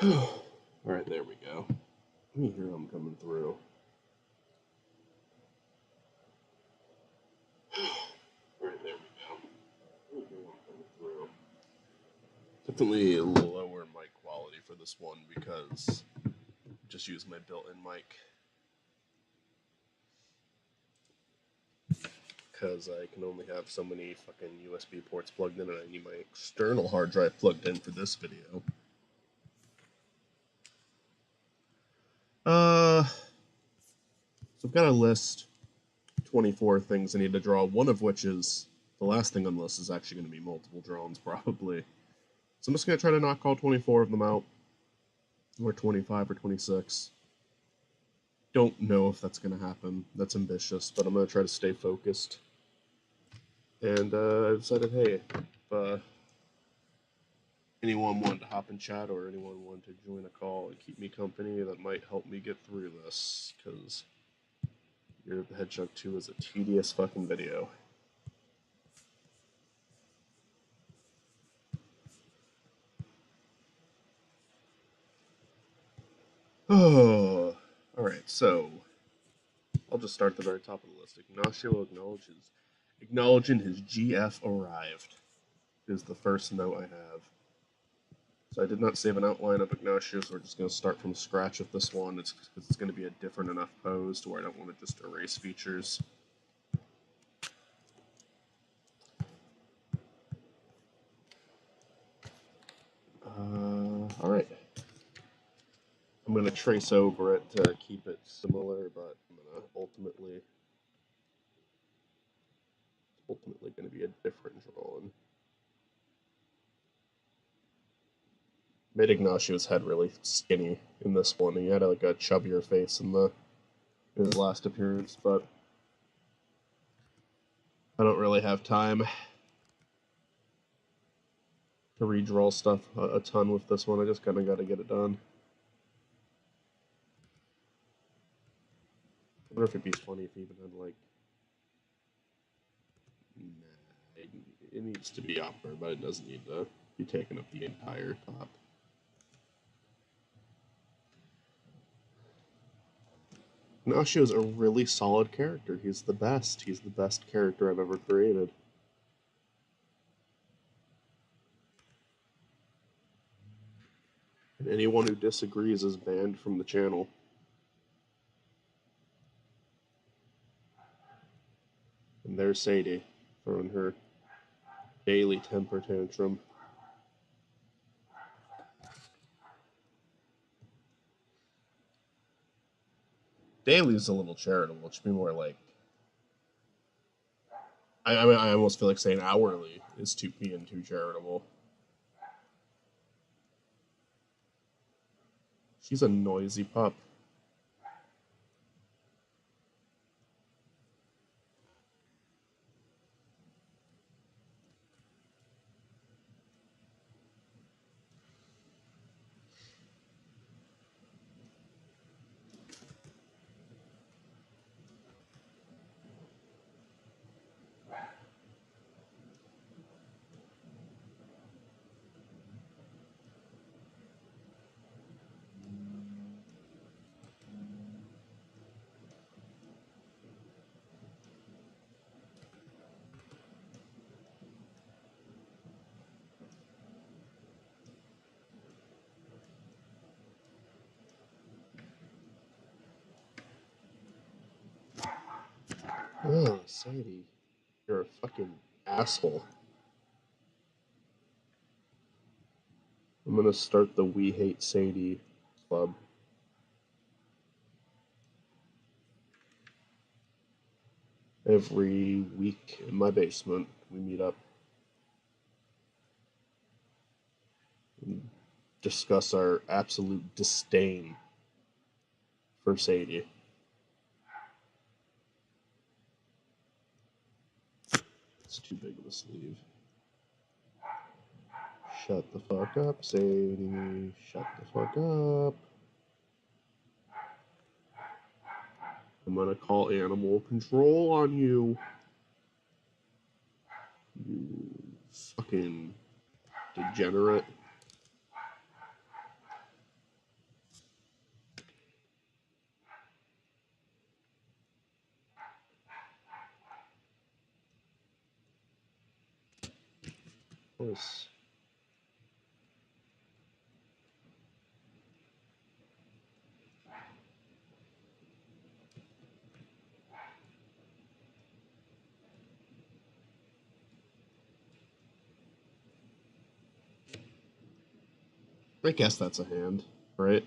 Alright, there we go. Let me hear them coming through. Alright, there we go. Let me hear them coming through. Definitely a lower mic quality for this one because I just use my built-in mic. Because I can only have so many fucking USB ports plugged in and I need my external hard drive plugged in for this video. So I've got a list, 24 things I need to draw, one of which is, the last thing on the list is actually going to be multiple drones, probably. So I'm just going to try to knock all 24 of them out, or 25 or 26. Don't know if that's going to happen. That's ambitious, but I'm going to try to stay focused. And I decided, hey, if anyone wanted to hop in chat or anyone wanted to join a call and keep me company, that might help me get through this, because Year of the Hedgehog 2 is a tedious fucking video. Oh, alright, so I'll just start at the very top of the list. Ignacio acknowledging his GF arrived is the first note I have. So I did not save an outline of Ignacio, so we're just going to start from scratch with this one. It's going to be a different enough pose to where I don't want to just erase features. Alright. I'm going to trace over it to keep it similar, but I'm going to ultimately going to be a different drawing. Made Ignacio's head really skinny in this one. He had like a chubbier face in his last appearance, but I don't really have time to redraw stuff a ton with this one. I just kind of got to get it done. I wonder if it'd be funny if he even had like... Nah, it needs to be upper, but it doesn't need to be taking up the entire top. Ignacio's a really solid character. He's the best. He's the best character I've ever created. And anyone who disagrees is banned from the channel. And there's Sadie throwing her daily temper tantrum. Daily's a little charitable. It should be more like... I mean, I almost feel like saying hourly is being too charitable. She's a noisy pup. Oh, Sadie. You're a fucking asshole. I'm gonna start the We Hate Sadie club. Every week in my basement, we meet up and discuss our absolute disdain for Sadie. It's too big of a sleeve. Shut the fuck up, Sadie. Shut the fuck up. I'm gonna call animal control on you. You fucking degenerate. course. I guess that's a hand, right?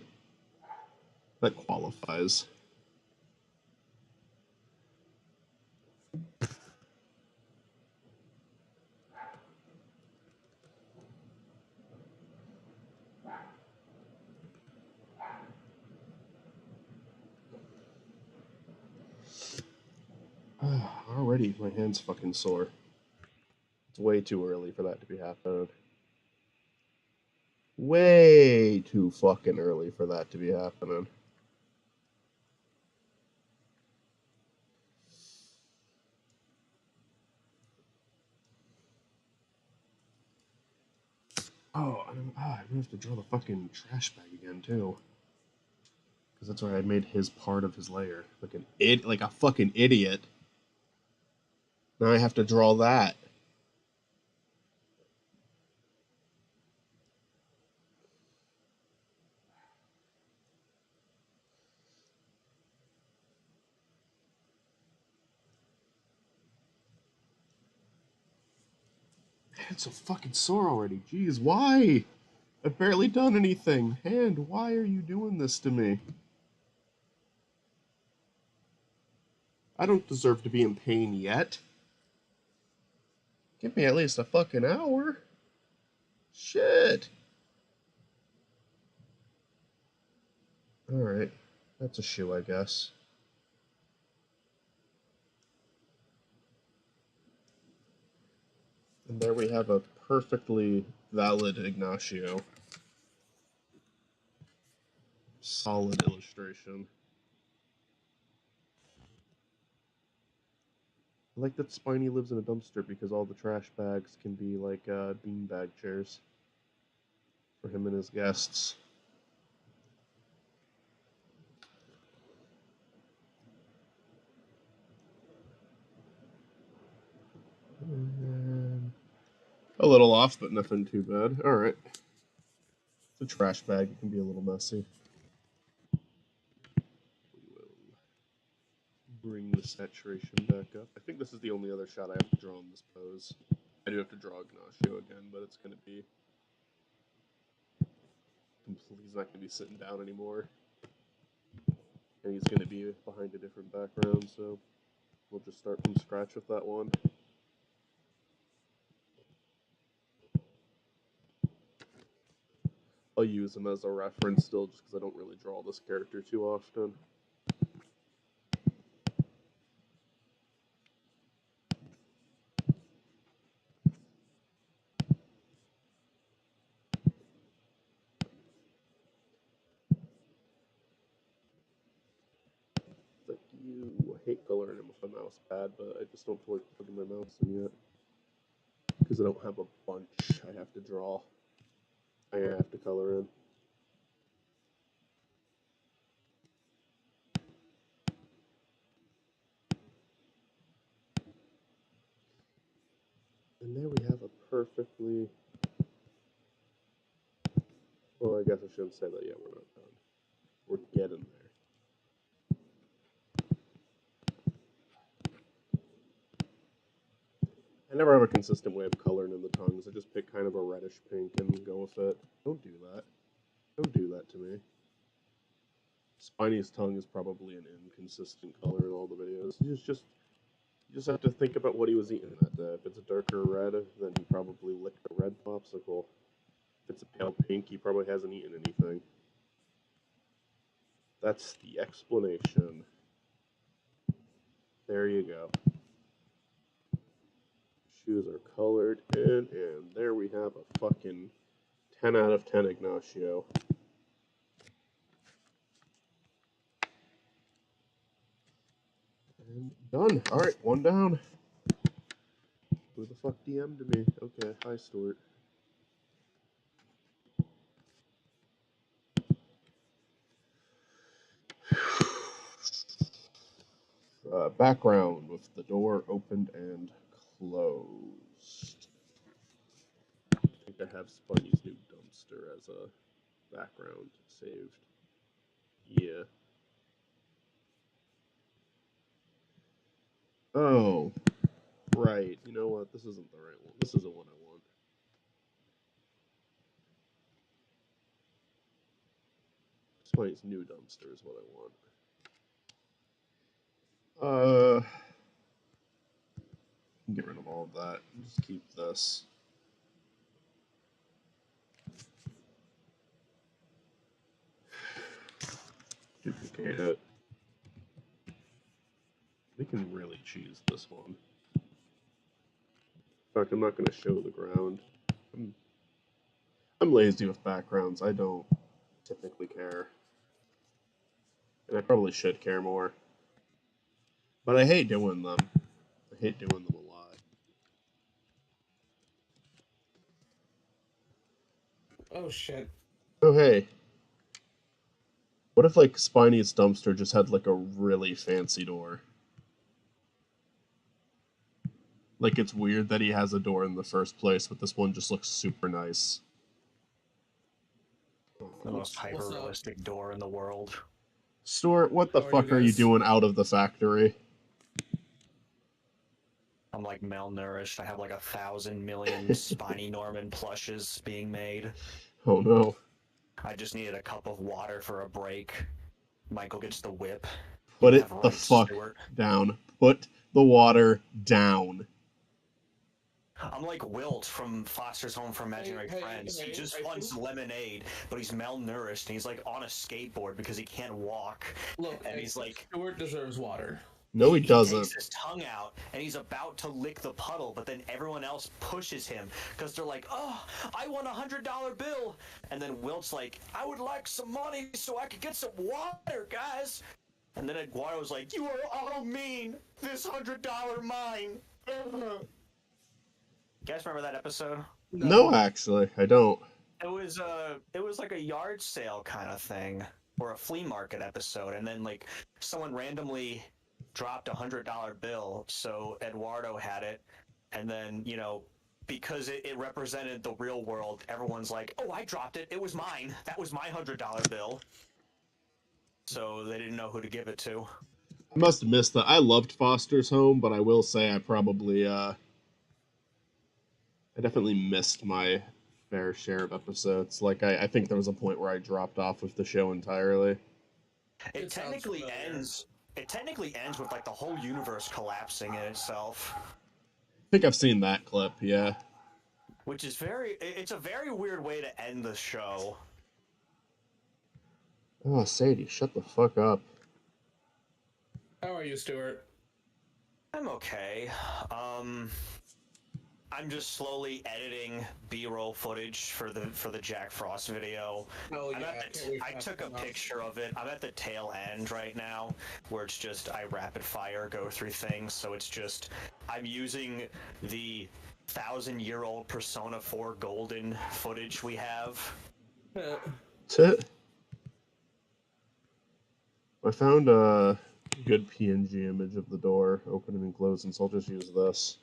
That qualifies. Already, my hand's fucking sore. It's way too early for that to be happening. Way too fucking early for that to be happening. I'm gonna have to draw the fucking trash bag again too. Because that's where I made his part of his layer. Like a fucking idiot. Now I have to draw that. It's so fucking sore already. Jeez, why? I've barely done anything. Hand, why are you doing this to me? I don't deserve to be in pain yet. Give me at least a fucking hour. Shit. Alright. That's a shoe, I guess. And there we have a perfectly valid Ignacio. Solid illustration. I like that Spiny lives in a dumpster because all the trash bags can be like beanbag chairs for him and his guests. A little off, but nothing too bad. Alright. It's a trash bag. It can be a little messy. We will bring the saturation back up. I think this is the only other shot I have to draw in this pose. I do have to draw Ignacio again, but it's going to be... He's not going to be sitting down anymore. And he's going to be behind a different background, so we'll just start from scratch with that one. I'll use him as a reference still, just because I don't really draw this character too often. Like you, I hate coloring him with a mouse pad, but I just don't feel like putting my mouse in yet. Because I don't have a bunch I have to draw. I have to color in. And there we have a perfectly... Well, I guess I shouldn't say that yet. We're not done. We're getting there. I never have a consistent way of coloring in the tongues. I just pick kind of a reddish pink and go with it. Don't do that. Don't do that to me. Spiny's tongue is probably an inconsistent color in all the videos. You just have to think about what he was eating that day. If it's a darker red, then he probably licked a red popsicle. If it's a pale pink, he probably hasn't eaten anything. That's the explanation. There you go. Shoes are colored in, and there we have a fucking 10 out of 10 Ignacio. And done. Alright, one down. Who the fuck DM'd me? Okay, hi Stuart. Background with the door opened and closed. I have Spunny's new dumpster as a background saved. Yeah. Oh, right. You know what? This isn't the right one. This isn't what I want. Spunny's new dumpster is what I want. Get rid of all of that. Just keep this. Duplicate it. We can really choose this one. In fact, I'm not going to show the ground. I'm lazy with backgrounds. I don't typically care. And I probably should care more. But I hate doing them. I hate doing them a lot. Oh, shit. Oh, hey. What if, like, Spiney's dumpster just had, like, a really fancy door? Like, it's weird that he has a door in the first place, but this one just looks super nice. The most hyper-realistic door in the world. Stuart, what the fuck are you doing out of the factory? I'm like malnourished. I have like 1,000 million Spiny Norman plushes being made. Oh no. I just needed a cup of water for a break. Michael gets the whip. Put it the fuck down. Put the water down. I'm like Wilt from Foster's Home for Imaginary Friends. He just wants lemonade, but he's malnourished and he's like on a skateboard because he can't walk. Look, and he's like, Stuart deserves water. No, he doesn't. He takes his tongue out and he's about to lick the puddle, but then everyone else pushes him because they're like, "Oh, I want $100 bill," and then Wilt's like, "I would like some money so I could get some water, guys." And then Eduardo's like, "You are all mean. This $100 mine." You guys remember that episode? No, actually, I don't. It was like a yard sale kind of thing, or a flea market episode, and then like someone randomly dropped $100 bill, so Eduardo had it, and then because it represented the real world, everyone's like, "Oh, I dropped it. It was mine. That was my $100 bill." So they didn't know who to give it to. I must have missed that. I loved Foster's Home, but I will say I probably I definitely missed my fair share of episodes. Like, I think there was a point where I dropped off with the show entirely. It technically ends with like the whole universe collapsing in itself. I think I've seen that clip, yeah. Which is it's a very weird way to end the show. Oh, Sadie, shut the fuck up. How are you, Stuart? I'm okay. I'm just slowly editing B-roll footage for the Jack Frost video. Oh, yeah. I took a picture of it. I'm at the tail end right now, where it's just I rapid fire go through things. So it's just I'm using the 1,000-year-old Persona 4 Golden footage we have. That's it. I found a good PNG image of the door opening and closing, so I'll just use this.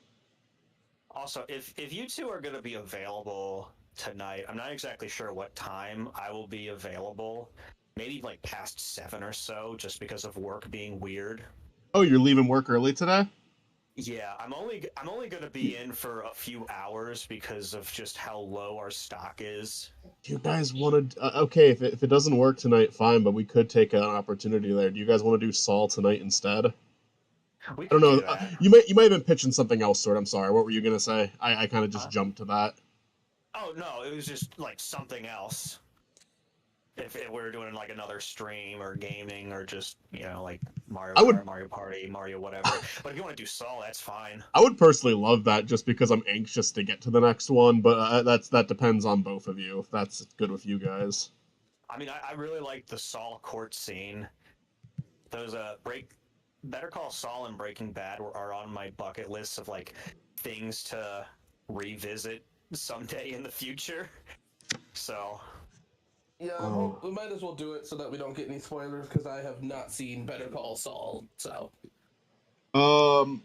Also, if you two are going to be available tonight, I'm not exactly sure what time I will be available. Maybe like past 7 or so, just because of work being weird. Oh, you're leaving work early today? Yeah, I'm only going to be in for a few hours because of just how low our stock is. Do you guys want to? Okay, if it doesn't work tonight, fine. But we could take an opportunity there. Do you guys want to do Saul tonight instead? I don't know. You might have been pitching something else, Stuart. I'm sorry. What were you gonna say? I kind of just jumped to that. Oh no, it was just like something else. If we were doing like another stream or gaming or just like Mario Kart, Mario Party, Mario whatever. But if you want to do Saul, that's fine. I would personally love that just because I'm anxious to get to the next one. But that depends on both of you. If that's good with you guys. I mean, I really like the Saul court scene. Those Better Call Saul and Breaking Bad are on my bucket list of like things to revisit someday in the future. So yeah, we might as well do it so that we don't get any spoilers because I have not seen Better Call Saul. So all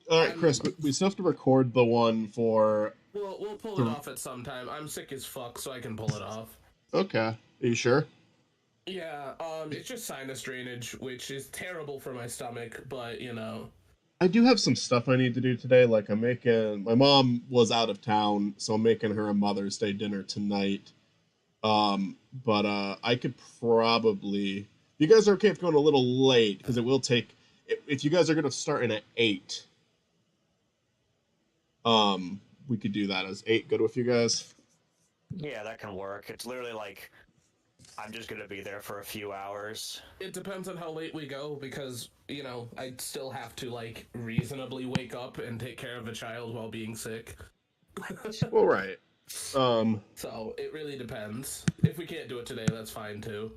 right, Chris, we still have to record the one for We'll pull it off at some time. I'm sick as fuck, so I can pull it off. Okay. Are you sure? Yeah, it's just sinus drainage, which is terrible for my stomach, but you know. I do have some stuff I need to do today. Like I'm making my mom was out of town, so I'm making her a Mother's Day dinner tonight. But I could probably. You guys are okay if going a little late because it will take. If you guys are gonna start in at 8, we could do that as 8. Good with you guys? Yeah, that can work. It's literally like I'm just gonna be there for a few hours. It depends on how late we go because, you know, I still have to, like, reasonably wake up and take care of a child while being sick. Well, right. So, it really depends. If we can't do it today, that's fine too.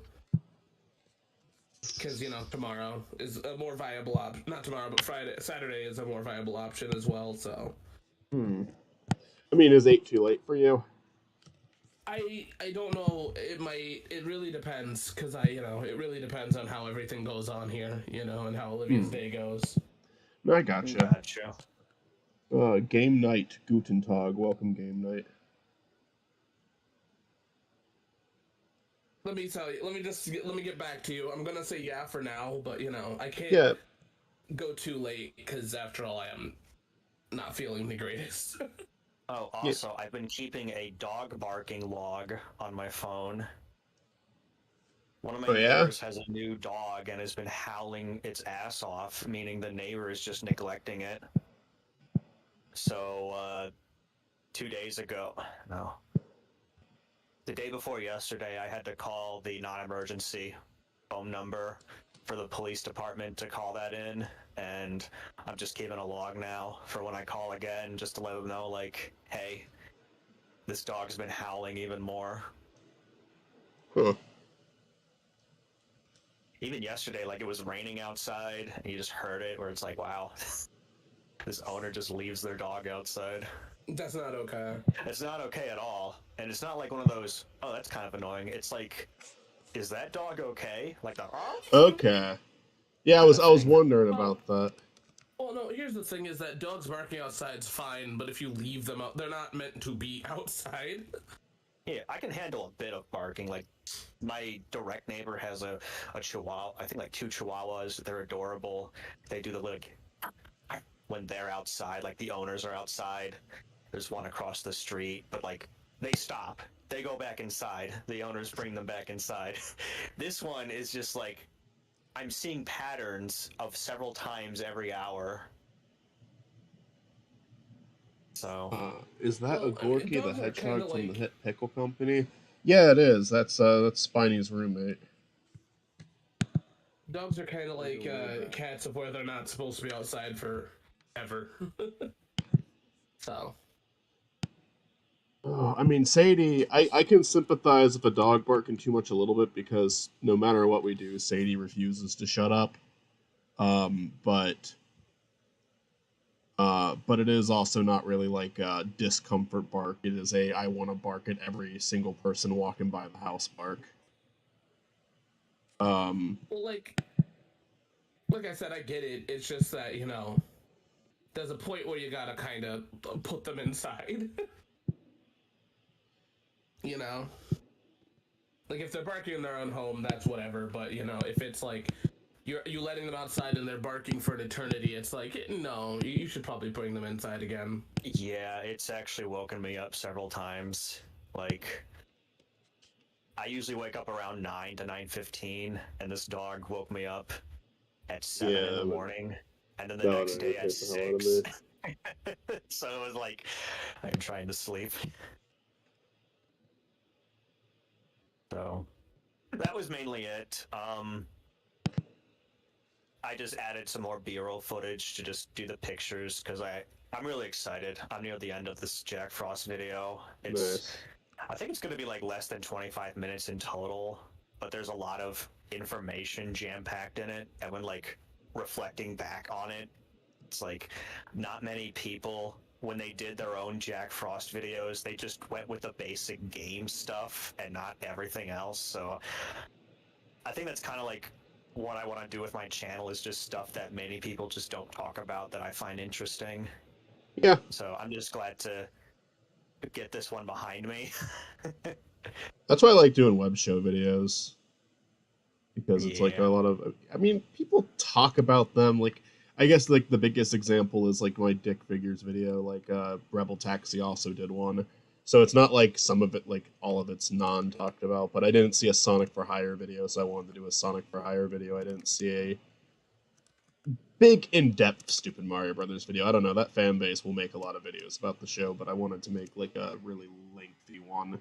Because, you know, tomorrow is a more viable option. Not tomorrow, but Saturday is a more viable option as well, so. I mean, is 8 too late for you? I don't know. It really depends because it really depends on how everything goes on here, and how Olivia's day goes. No, I gotcha. Gotcha. Game night, Guten Tag. Welcome, game night. Let me tell you. Let me get back to you. I'm gonna say yeah for now, but I can't go too late because after all, I am not feeling the greatest. Oh, also, I've been keeping a dog barking log on my phone. One of my neighbors has a new dog and has been howling its ass off, meaning the neighbor is just neglecting it. So, 2 days ago, no. The day before yesterday, I had to call the non-emergency phone number for the police department to call that in, and I'm just keeping a log now for when I call again, just to let them know, like, hey, this dog's been howling even more. Huh. Even yesterday, like, it was raining outside, and you just heard it, where it's like, wow, this owner just leaves their dog outside. That's not okay. It's not okay at all, and it's not like one of those, oh, that's kind of annoying. It's like, is that dog okay? Like the okay. Yeah, I was wondering about that. Well, no. Here's the thing: is that dogs barking outside's fine, but if you leave them out, they're not meant to be outside. Yeah, I can handle a bit of barking. Like my direct neighbor has a chihuahua. I think like 2 chihuahuas. They're adorable. They do the like when they're outside, like the owners are outside. There's one across the street, but like they stop. They go back inside. The owners bring them back inside. This one is just like I'm seeing patterns of several times every hour. So is that a Gorky, the hedgehog from like... the Hit Pickle Company? Yeah, it is. That's Spiny's roommate. Dogs are kind of like cats of where they're not supposed to be outside forever. So. Oh, I mean, Sadie, I can sympathize with a dog barking too much a little bit because no matter what we do, Sadie refuses to shut up. But it is also not really like a discomfort bark. It is a I want to bark at every single person walking by the house bark. Well, like I said, I get it. It's just that, there's a point where you gotta kind of put them inside. Like if they're barking in their own home, that's whatever. But if it's like you letting them outside and they're barking for an eternity, it's like no, you should probably bring them inside again. Yeah, it's actually woken me up several times. Like I usually wake up around 9 to 9:15, and this dog woke me up at 7 in the morning, and then the next day at 6. So it was like I'm trying to sleep. So that was mainly it. I just added some more B-roll footage to just do the pictures because I'm really excited. I'm near the end of this Jack Frost video. I think it's going to be like less than 25 minutes in total, but there's a lot of information jam-packed in it, and when like reflecting back on it, it's like not many people, when they did their own Jack Frost videos, they just went with the basic game stuff and not everything else. So I think that's kind of like what I want to do with my channel, is just stuff that many people just don't talk about that I find interesting. Yeah. So I'm just glad to get this one behind me. That's why I like doing web show videos. Because it's like a Yeah. lot of, I mean, people talk about them. Like, I guess like the biggest example is like my Dick Figures video. Like, Rebel Taxi also did one. So it's not like some of it, like all of it's non-talked about. But I didn't see a Sonic for Hire video, so I wanted to do a Sonic for Hire video. I didn't see a big in-depth Stupid Mario Brothers video. I don't know, that fan base will make a lot of videos about the show, but I wanted to make like a really lengthy one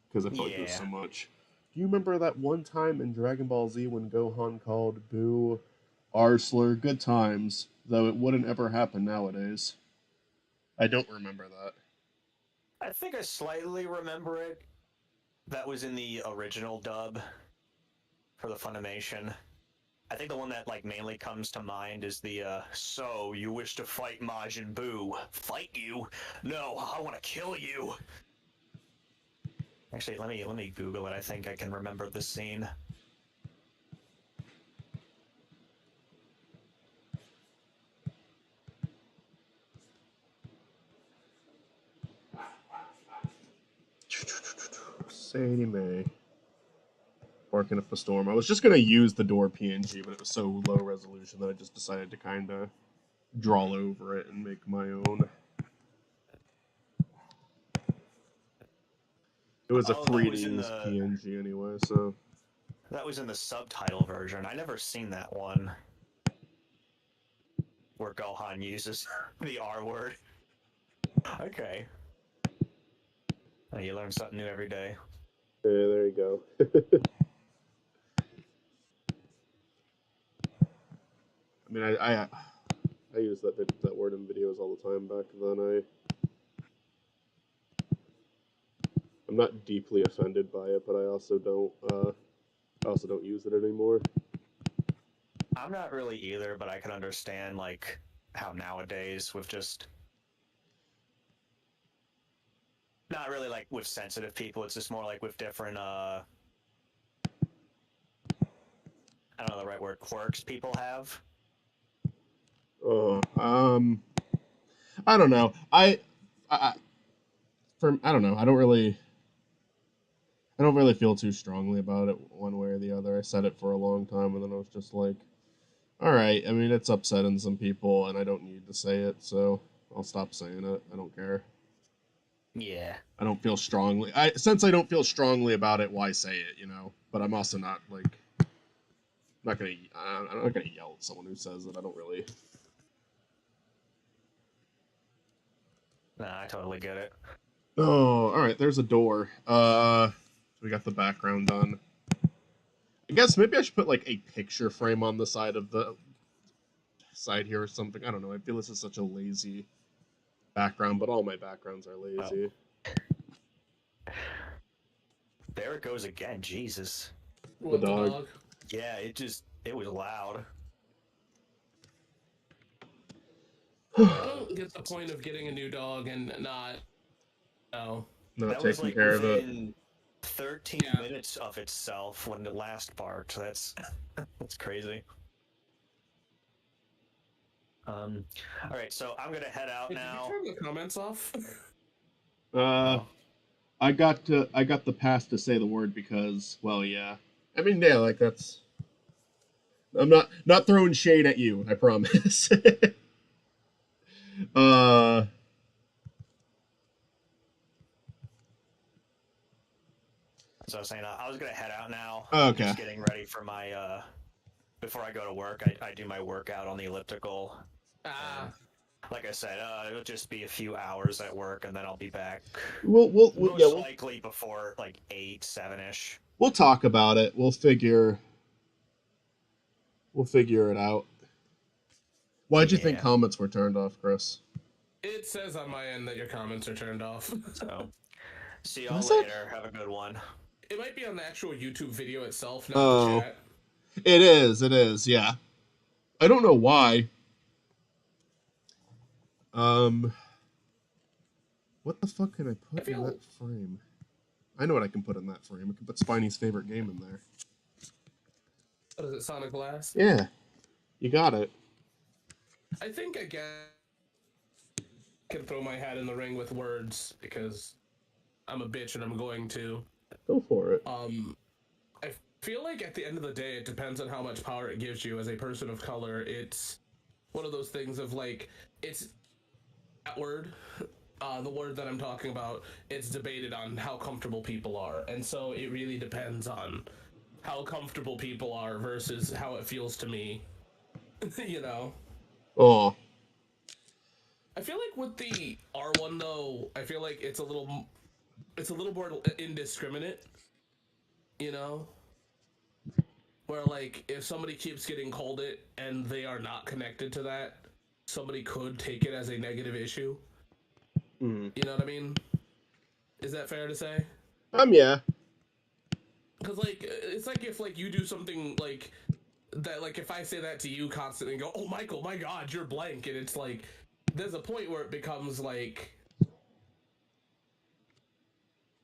because I felt like there's so much. Do you remember that one time in Dragon Ball Z when Gohan called Boo R-slur? Good times, though it wouldn't ever happen nowadays. I don't remember that. I think I slightly remember it. That was in the original dub for the Funimation. I think the one that like mainly comes to mind is the so you wish to fight Majin Buu? Fight you? No, I want to kill you. Actually, let me Google it. I think I can remember this scene. Sadie Mae. Barking up a storm. I was just gonna use the door PNG, but it was so low resolution that I just decided to kind of draw over it and make my own. It was a 3D PNG anyway, so. That was in the subtitle version. I never seen that one. Where Gohan uses the R word. Okay. Oh, you learn something new every day. Yeah, there you go. I mean, I use that word in videos all the time. Back then, I'm not deeply offended by it, but I also don't use it anymore. I'm not really either, but I can understand like how nowadays with just not really like with sensitive people, it's just more like with different I don't know the right word, quirks people have. Oh, I don't know. I don't know. I don't really feel too strongly about it one way or the other. I said it for a long time, and then I was just like, all right. I mean, it's upsetting some people, and I don't need to say it, so I'll stop saying it. I don't care. Yeah. I don't feel strongly. Since I don't feel strongly about it, why say it? You know. But I'm also not like. I'm not gonna yell at someone who says it. I don't really. Nah, I totally get it. Oh, all right. There's a door. We got the background done. I guess maybe I should put like a picture frame on the side of the side here or something. I don't know. I feel this is such a lazy background, but all my backgrounds are lazy. Oh. There it goes again. Jesus. The dog. Yeah, it was loud. I don't get the point of getting a new dog and not taking care of it. 13 minutes of itself when it last barked. That's crazy. All right, so I'm gonna head out now. Did you turn the comments off? I got the pass to say the word because, well, yeah. I mean, yeah, like that's. I'm not throwing shade at you. I promise. So I was saying I was gonna head out now. Okay. Just getting ready for my before I go to work. I do my workout on the elliptical. Like I said, it'll just be a few hours at work, and then I'll be back. Most likely before like 8, 7-ish. We'll talk about it. We'll figure it out. Why'd you think comments were turned off, Chris? It says on my end that your comments are turned off. So, see y'all later. Have a good one. It might be on the actual YouTube video itself, not the chat. It is, yeah. I don't know why. What the fuck can I put in that frame? I know what I can put in that frame. I can put Spiney's favorite game in there. What is it, Sonic Blast? Yeah. You got it. I think, again, can throw my hat in the ring with words because I'm a bitch and I'm going to. Go for it. I feel like at the end of the day, it depends on how much power it gives you as a person of color. It's one of those things of like, it's that word, the word that I'm talking about, it's debated on how comfortable people are. And so it really depends on how comfortable people are versus how it feels to me, you know? Oh. I feel like with the R1 though, I feel like it's a little more indiscriminate, you know? Where like if somebody keeps getting called it and they are not connected to that, somebody could take it as a negative issue. Mm. You know what I mean? Is that fair to say? Yeah. Because like it's like if like you do something like that, like if I say that to you constantly and go, "Oh, Michael, my God, you're blank," and it's like there's a point where it becomes like,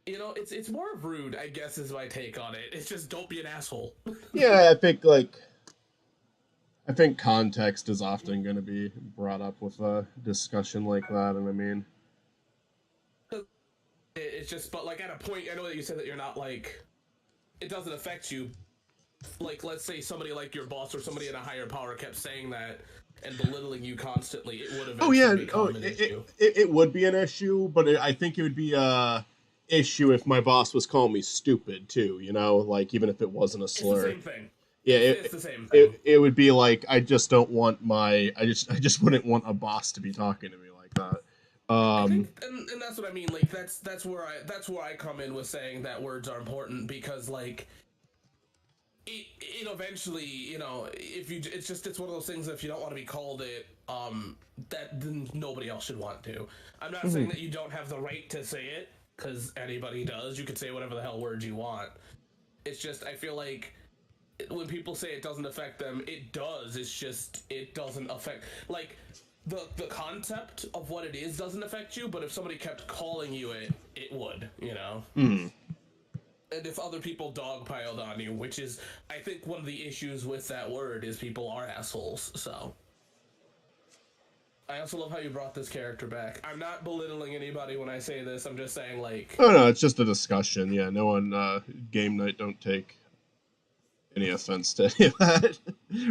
you know, it's more rude, I guess, is my take on it. It's just don't be an asshole. Yeah, I think context is often going to be brought up with a discussion like that, and I mean, It's just, but like at a point, I know that you said that you're not like, it doesn't affect you. Like, let's say somebody like your boss or somebody in a higher power kept saying that and belittling you constantly, it would eventually become an issue. It would be an issue, but I think it would be a issue if my boss was calling me stupid too. You know, like even if it wasn't a slur. It's the same thing. Yeah, it's the same thing. It would be like I just don't want I just wouldn't want a boss to be talking to me like that. I think, and that's what I mean. Like that's where I come in with saying that words are important because like it eventually, you know, if you it's one of those things that if you don't want to be called it, that then nobody else should want to. I'm not saying that you don't have the right to say it because anybody does. You could say whatever the hell words you want. It's just I feel like when people say it doesn't affect them, it does. It's just it doesn't affect like the concept of what it is doesn't affect you, but if somebody kept calling you it, it would, you know. Mm. And if other people dogpiled on you, which is I think one of the issues with that word is people are assholes. So I also love how you brought this character back. I'm not belittling anybody when I say this. I'm just saying like Oh no, it's just a discussion. Yeah, no one game night don't take any offense to any of that.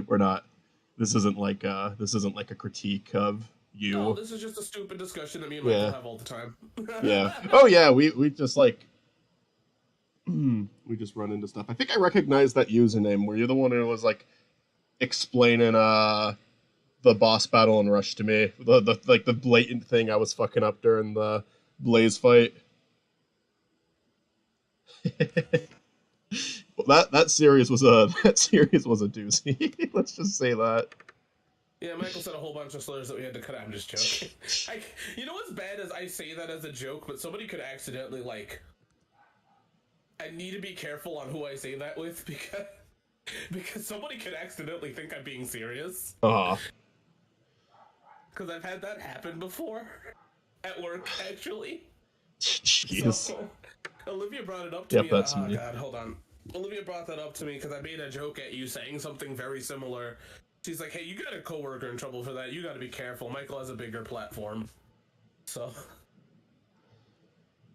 We're not. This isn't like a critique of you. No, this is just a stupid discussion that me and Michael have all the time. Yeah. Oh yeah, we just like we just run into stuff. I think I recognize that username. Were you the one who was like explaining the boss battle in Rush to me? The like the blatant thing I was fucking up during the Blaze fight. Well, that series was a doozy. Let's just say that. Yeah, Michael said a whole bunch of slurs that we had to cut out. I'm just joking. You know what's bad is I say that as a joke, but somebody could accidentally like. I need to be careful on who I say that with because somebody could accidentally think I'm being serious. Because I've had that happen before at work, actually. Jeez. So, Olivia brought it up to me. That's oh me. God, hold on. Olivia brought that up to me because I made a joke at you saying something very similar. She's like, "Hey, you got a coworker in trouble for that. You got to be careful. Michael has a bigger platform." So.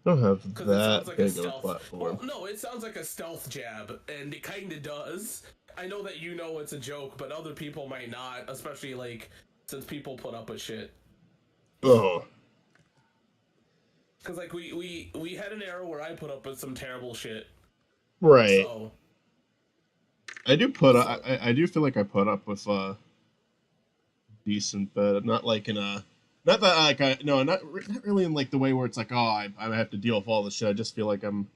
I don't have that like big of a platform. Well, no, it sounds like a stealth jab, and it kind of does. I know that you know it's a joke, but other people might not, especially like since people put up with shit. Oh. Because like we had an era where I put up with some terrible shit. Right. So, I do I do feel like I put up with a decent bit. Not like in a. Not that like not really in like the way where it's like, oh, I have to deal with all this shit. I just feel like I'm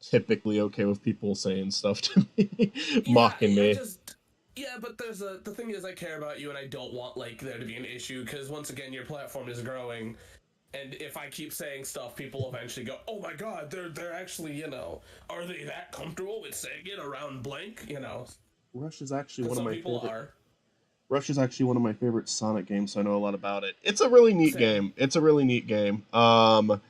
typically okay with people saying stuff to me, mocking me. Yeah, but the thing is, I care about you, and I don't want like there to be an issue because once again, your platform is growing, and if I keep saying stuff, people eventually go, oh my God, they're actually, you know, are they that comfortable with saying it around blank, you know? Rush is actually one of some my people favorite. are. Rush is actually one of my favorite Sonic games, so I know a lot about it. It's a really neat game. It's a really neat game. Where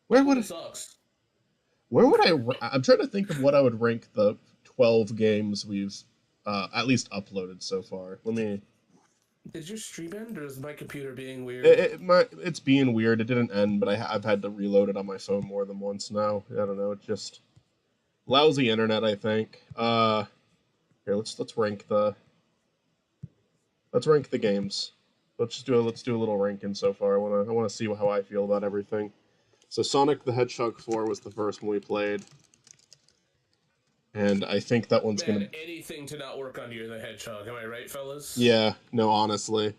would sucks. Where would I'm trying to think of what I would rank the 12 games we've at least uploaded so far. Let me Did your stream end, or is my computer being weird? It's being weird. It didn't end, but I've had to reload it on my phone more than once now. I don't know. It's just lousy internet, I think. Here, let's rank the games. Let's do a little ranking so far. I wanna see how I feel about everything. So Sonic the Hedgehog 4 was the first one we played, and I think that one's Man, gonna. anything to not work on you, the Hedgehog. Am I right, fellas? Yeah, no, honestly.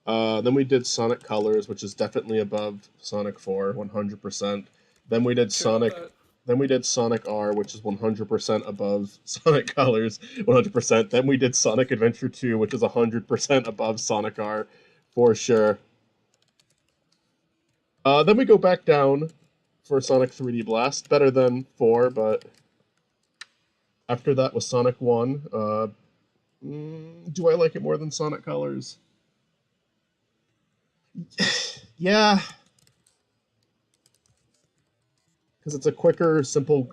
Then we did Sonic Colors, which is definitely above Sonic 4, 100%. Then we did Then we did Sonic R, which is 100% above Sonic Colors, 100%. Then we did Sonic Adventure 2, which is 100% above Sonic R, for sure. Then we go back down for Sonic 3D Blast, better than 4, but after that was Sonic 1. Do I like it more than Sonic Colors? Yeah, because it's a quicker,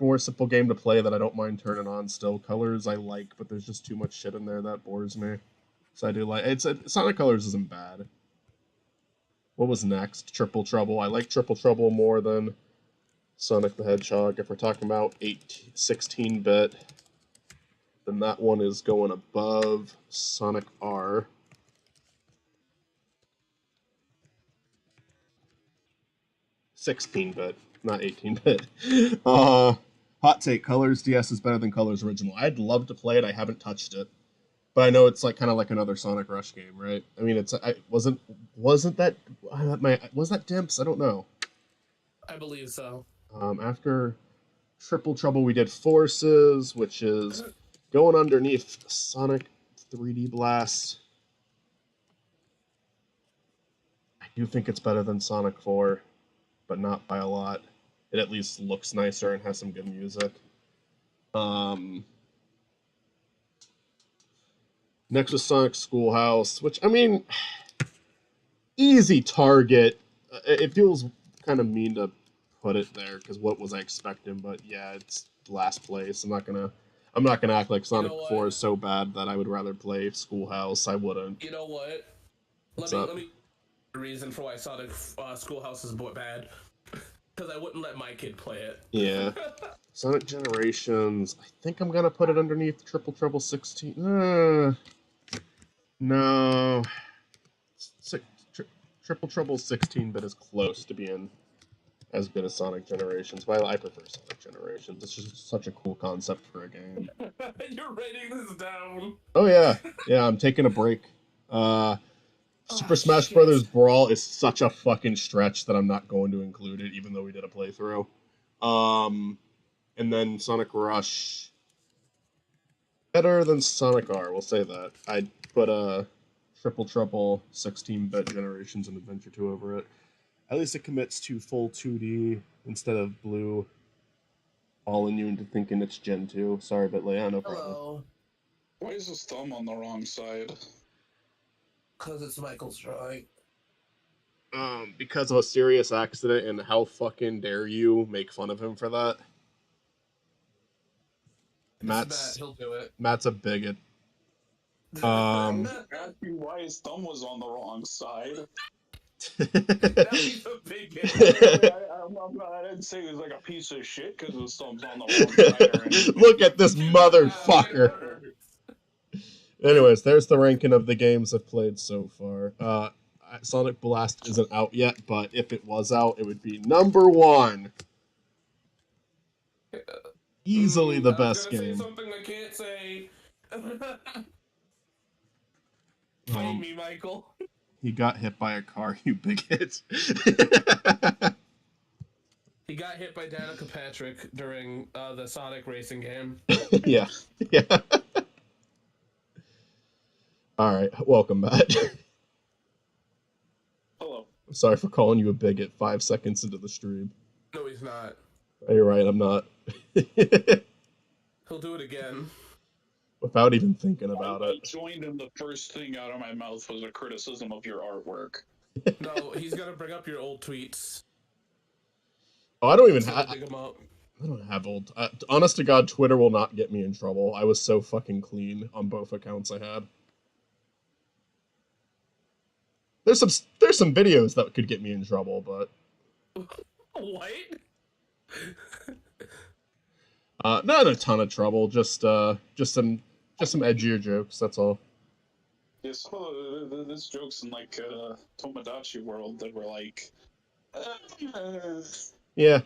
more simple game to play that I don't mind turning on still. Colors I like, but there's just too much shit in there that bores me. So I do like Sonic Colors isn't bad. What was next? Triple Trouble. I like Triple Trouble more than Sonic the Hedgehog. If we're talking about 16-bit, then that one is going above Sonic R. (16-bit), not 18-bit. Hot take: Colors DS is better than Colors Original. I'd love to play it. I haven't touched it, but I know it's like kind of like another Sonic Rush game, right? I mean, wasn't that Dimps? I don't know. I believe so. After Triple Trouble, we did Forces, which is going underneath Sonic 3D Blast. I do think it's better than Sonic 4, but not by a lot. It at least looks nicer and has some good music. Next was Sonic Schoolhouse, which, I mean, easy target. It feels kind of mean to put it there because what was I expecting? But yeah, it's last place. I'm not gonna act like Sonic 4 is so bad that I would rather play Schoolhouse. I wouldn't. You know what? Let me the reason for why Sonic Schoolhouse is bad. Because I wouldn't let my kid play it. Yeah. Sonic Generations. I think I'm gonna put it underneath Triple Trouble 16. No. Triple Trouble 16-bit is close to being as good as Sonic Generations, but I prefer Sonic Generations. It's just such a cool concept for a game. You're writing this down. Oh yeah, I'm taking a break. Super Smash Bros. Brawl is such a fucking stretch that I'm not going to include it, even though we did a playthrough. And then Sonic Rush, better than Sonic R. We'll say that. I'd put a Triple Trouble 16-bit Generations and Adventure 2 over it. At least it commits to full 2D instead of blue. All in you into thinking it's Gen 2. Sorry, but Leia, no problem. Hello. Why is his thumb on the wrong side? Because it's Michael's drawing. Because of a serious accident, and how fucking dare you make fun of him for that? He'll do it. Matt's a bigot. Ask you why his thumb was on the wrong side. He's a bigot. I didn't say he was like a piece of shit because his thumb's on the wrong side or anything. Look at this motherfucker. Anyways, there's the ranking of the games I've played so far. Sonic Blast isn't out yet, but if it was out, it would be number 1. Easily the best game. Say something I can't say. Fight me, Michael. He got hit by a car, you bigot. He got hit by Danica Patrick during the Sonic racing game. Yeah. Alright, welcome back. Hello. I'm sorry for calling you a bigot 5 seconds into the stream. No, he's not. You're right, I'm not. He'll do it again. Without even thinking about I it. joined him. The first thing out of my mouth was a criticism of your artwork. No, he's gonna bring up your old tweets. Oh, I don't even I don't have old... honest to God, Twitter will not get me in trouble. I was so fucking clean on both accounts I had. There's some videos that could get me in trouble, but What? not a ton of trouble. Just some edgier jokes. That's all. Yeah, some of there's jokes in like Tomodachi World that were like, Yeah.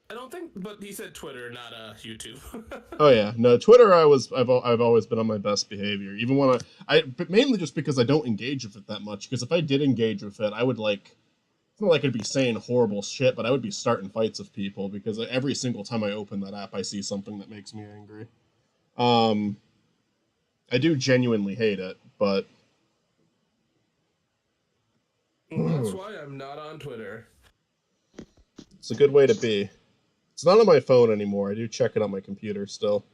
I don't think, but he said Twitter, not YouTube. Oh yeah, no, Twitter. I've always been on my best behavior, even when but mainly just because I don't engage with it that much. Because if I did engage with it, I would like, it's not like I'd be saying horrible shit, but I would be starting fights with people because every single time I open that app, I see something that makes me angry. I do genuinely hate it, but That's why I'm not on Twitter. it's a good way to be. It's not on my phone anymore. I do check it on my computer still.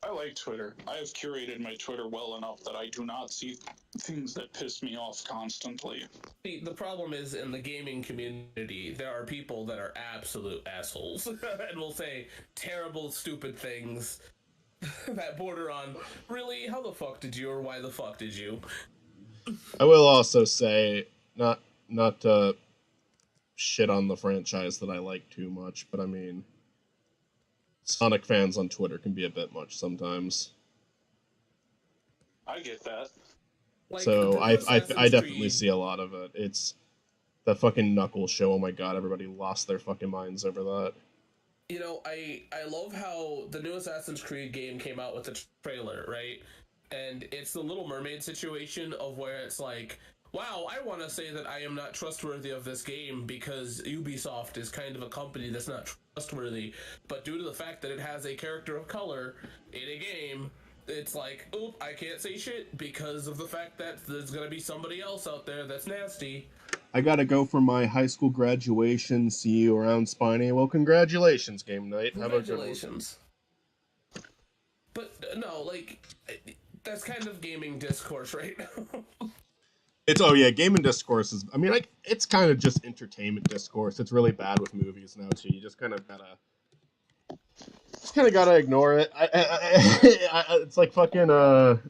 I like Twitter. I have curated my Twitter well enough that I do not see things that piss me off constantly. See, the problem is in the gaming community, there are people that are absolute assholes and will say terrible, stupid things that border on, really, how the fuck did you, or why the fuck did you? I will also say, not to shit on the franchise that I like too much, but I mean, Sonic fans on Twitter can be a bit much sometimes. I get that. Like, So the I Assassin's definitely Creed- see a lot of it. It's the fucking Knuckles show. Oh my god, everybody lost their fucking minds over that. You know, I love how the new Assassin's Creed game came out with the trailer, right? And it's the Little Mermaid situation of where it's like, wow, I want to say that I am not trustworthy of this game because Ubisoft is kind of a company that's not trustworthy. But due to the fact that it has a character of color in a game, it's like, oop, I can't say shit because of the fact that there's going to be somebody else out there that's nasty. I gotta go for my high school graduation. See you around, Spiny. Well, congratulations, game night. Have a good one. Congratulations. But no, like, that's kind of gaming discourse right now. Gaming discourse is. I mean, like, it's kind of just entertainment discourse. It's really bad with movies now too. You just kind of gotta ignore it. It's like fucking.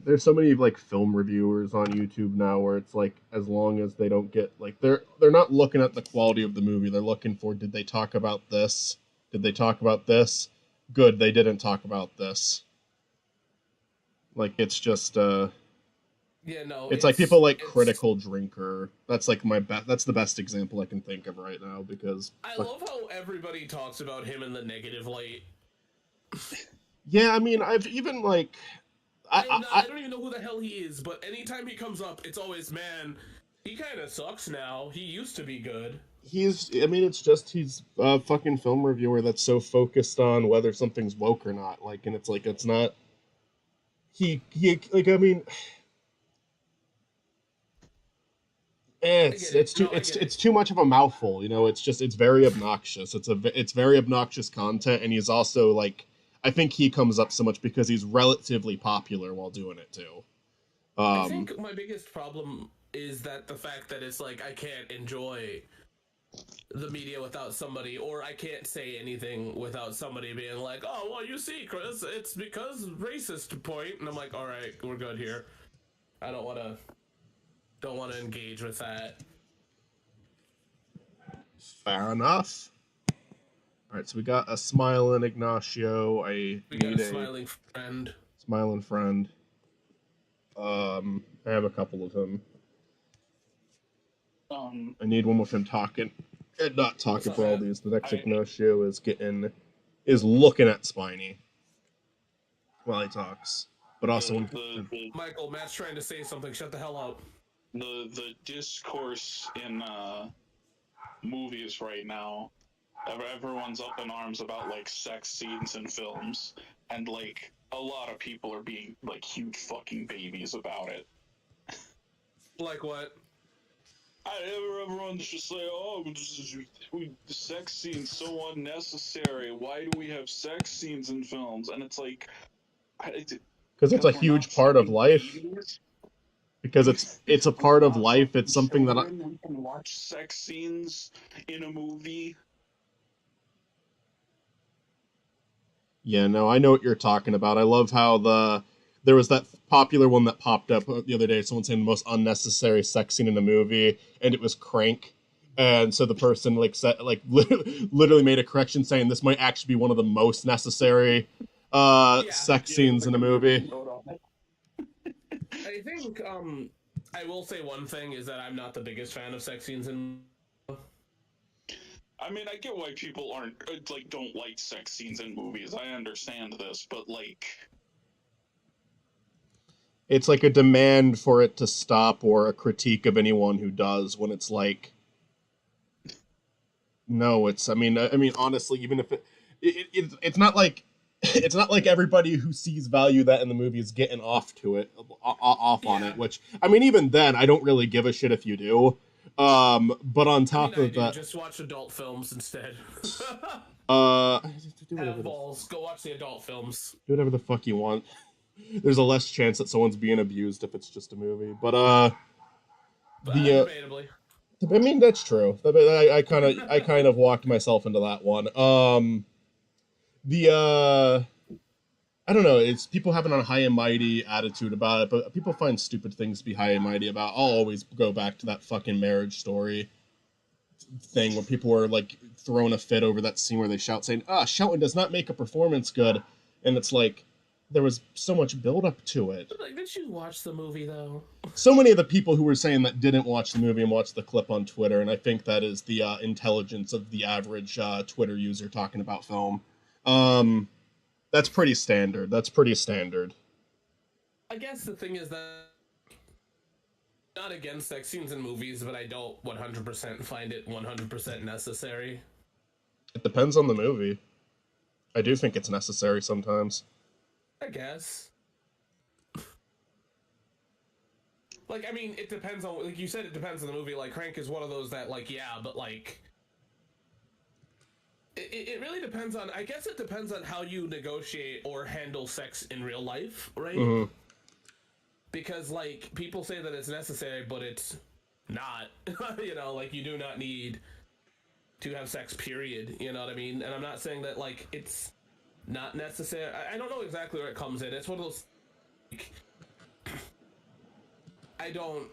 There's so many like film reviewers on YouTube now where it's like, as long as they don't get like, they're not looking at the quality of the movie. They're looking for, did they talk about this? Did they talk about this? Good, they didn't talk about this. Like, it's just Yeah, no. it's like people like Critical Drinker. That's like that's the best example I can think of right now because I love how everybody talks about him in the negative light. yeah, I mean, I've even like I don't even know who the hell he is, but anytime he comes up, it's always, man, he kind of sucks now. He used to be good. he's a fucking film reviewer that's so focused on whether something's woke or not. Like, and it's like, it's not. He like, I mean, it's too much of a mouthful, you know. It's very obnoxious. It's very obnoxious content, and he's also like, I think he comes up so much because he's relatively popular while doing it too. I think my biggest problem is that the fact that it's like I can't enjoy the media without somebody, or I can't say anything without somebody being like, oh, well, you see, Chris, it's because racist point, and I'm like, all right, we're good here. I don't want to engage with that. Fair enough. All right, so we got a smiling Ignacio. We got a smiling friend. Smiling friend. I have a couple of them. I need one with him talking and not talking for all these. The next Ignacio is looking at Spiny while he talks, but also Michael, Matt's trying to say something. Shut the hell up. The discourse in movies right now, everyone's up in arms about like sex scenes in films, and like a lot of people are being like huge fucking babies about it. Like what? Everyone's just like, oh, the sex scenes so unnecessary. Why do we have sex scenes in films? And it's like, because it's a huge part of life. Because it's a part of life. It's something that we can watch sex scenes in a movie. Yeah, no, I know what you're talking about. I love how there was that popular one that popped up the other day. Someone saying the most unnecessary sex scene in a movie, and it was Crank. And so the person like said, like literally made a correction saying this might actually be one of the most necessary sex scenes in a movie. I think I will say one thing is that I'm not the biggest fan of sex scenes in. I mean, I get why people aren't like don't like sex scenes in movies. I understand this, but like, It's like a demand for it to stop or a critique of anyone who does when it's like, no, it's. I mean, honestly, even if it's not like it's not like everybody who sees value that in the movie is getting off to it, off on it. Which I mean, even then, I don't really give a shit if you do. But on top of that, just watch adult films instead. do Have balls. Go watch the adult films. Do whatever the fuck you want. There's a less chance that someone's being abused if it's just a movie. But debatably. I mean, that's true. I kind of walked myself into that one. I don't know. It's people having a high and mighty attitude about it, but people find stupid things to be high and mighty about. I'll always go back to that fucking Marriage Story thing where people were like throwing a fit over that scene where they shout saying, shouting does not make a performance good. And it's like, there was so much build up to it. Like, did you watch the movie though? So many of the people who were saying that didn't watch the movie and watched the clip on Twitter, and I think that is the intelligence of the average Twitter user talking about film. That's pretty standard. I guess the thing is that I'm not against sex scenes in movies, but I don't 100% find it 100% necessary. It depends on the movie. I do think it's necessary sometimes. I guess. Like, I mean, it depends on, like you said, it depends on the movie. Like, Crank is one of those that, like, yeah, but, like, it really depends on, I guess it depends on how you negotiate or handle sex in real life, right? Mm-hmm. Because, like, people say that it's necessary, but it's not. You know, like, you do not need to have sex, period. You know what I mean? And I'm not saying that, like, it's not necessary. I don't know exactly where it comes in. It's one of those, like, I don't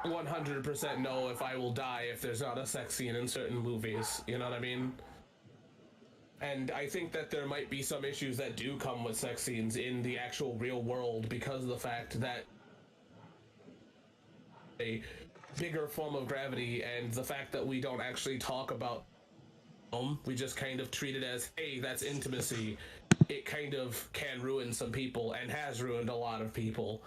100% know if I will die if there's not a sex scene in certain movies. You know what I mean? And I think that there might be some issues that do come with sex scenes in the actual real world because of the fact that a bigger form of gravity and the fact that we don't actually talk about we just kind of treat it as, hey, that's intimacy. It kind of can ruin some people and has ruined a lot of people,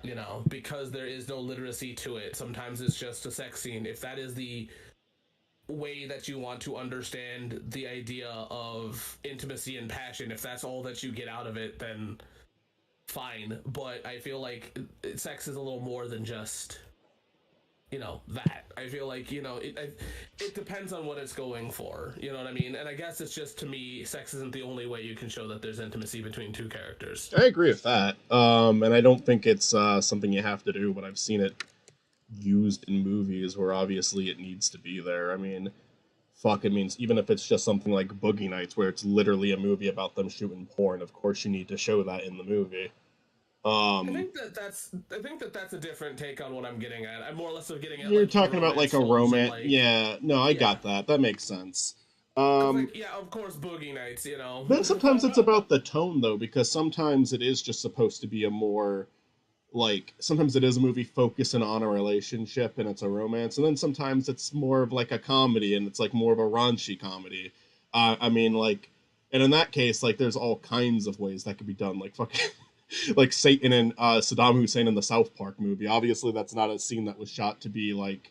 you know, because there is no literacy to it. Sometimes it's just a sex scene. If that is the way that you want to understand the idea of intimacy and passion, if that's all that you get out of it, then fine. But I feel like sex is a little more than just, you know, that. I feel like, you know, it depends on what it's going for, you know what I mean? And I guess it's just, to me, sex isn't the only way you can show that there's intimacy between two characters. I agree with that. And I don't think it's something you have to do, but I've seen it used in movies where obviously it needs to be there. I mean, fuck, it means even if it's just something like Boogie Nights where it's literally a movie about them shooting porn, of course you need to show that in the movie. I think that's a different take on what I'm getting at. I'm more or less getting at, you're like, talking about like a romance. like, yeah, no, I got that. That makes sense. like, yeah, of course, Boogie Nights, you know. Then sometimes it's about the tone though, because sometimes it is just supposed to be a more like sometimes it is a movie focusing on a relationship and it's a romance, and then sometimes it's more of like a comedy and it's like more of a raunchy comedy. I mean, like, and in that case, like, there's all kinds of ways that could be done, like fucking like Satan and Saddam Hussein in the South Park movie. Obviously, that's not a scene that was shot to be like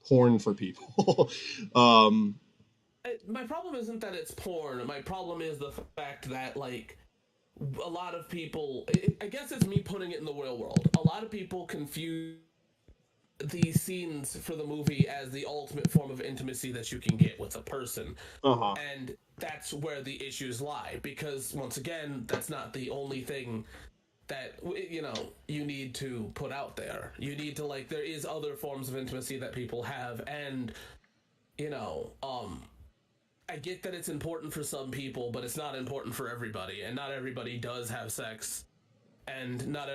porn for people. My problem isn't that it's porn. My problem is the fact that, like, a lot of people, I guess it's me putting it in the real world. A lot of people confuse these scenes for the movie as the ultimate form of intimacy that you can get with a person. And that's where the issues lie, because once again, that's not the only thing that, you know, you need to put out there. You need to, like, there is other forms of intimacy that people have, and, you know, I get that it's important for some people, but it's not important for everybody, and not everybody does have sex and not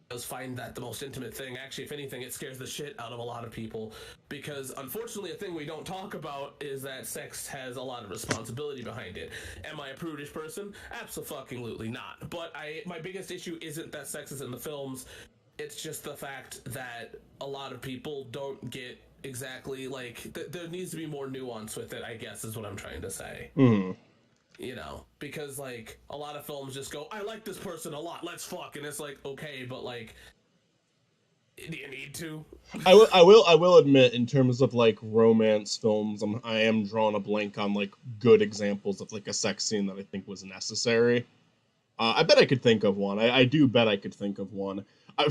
does find that the most intimate thing. Actually, if anything, it scares the shit out of a lot of people, because unfortunately a thing we don't talk about is that sex has a lot of responsibility behind it. Am I a prudish person? Absolutely not. But my biggest issue isn't that sex is in the films, it's just the fact that a lot of people don't get exactly, like, there needs to be more nuance with it, I guess, is what I'm trying to say. You know, because, like, a lot of films just go, I like this person a lot, let's fuck, and it's like, okay, but, like, do you need to? I will admit, in terms of, like, romance films, I am drawing a blank on, like, good examples of, like, a sex scene that I think was necessary. I bet I could think of one. I do bet I could think of one.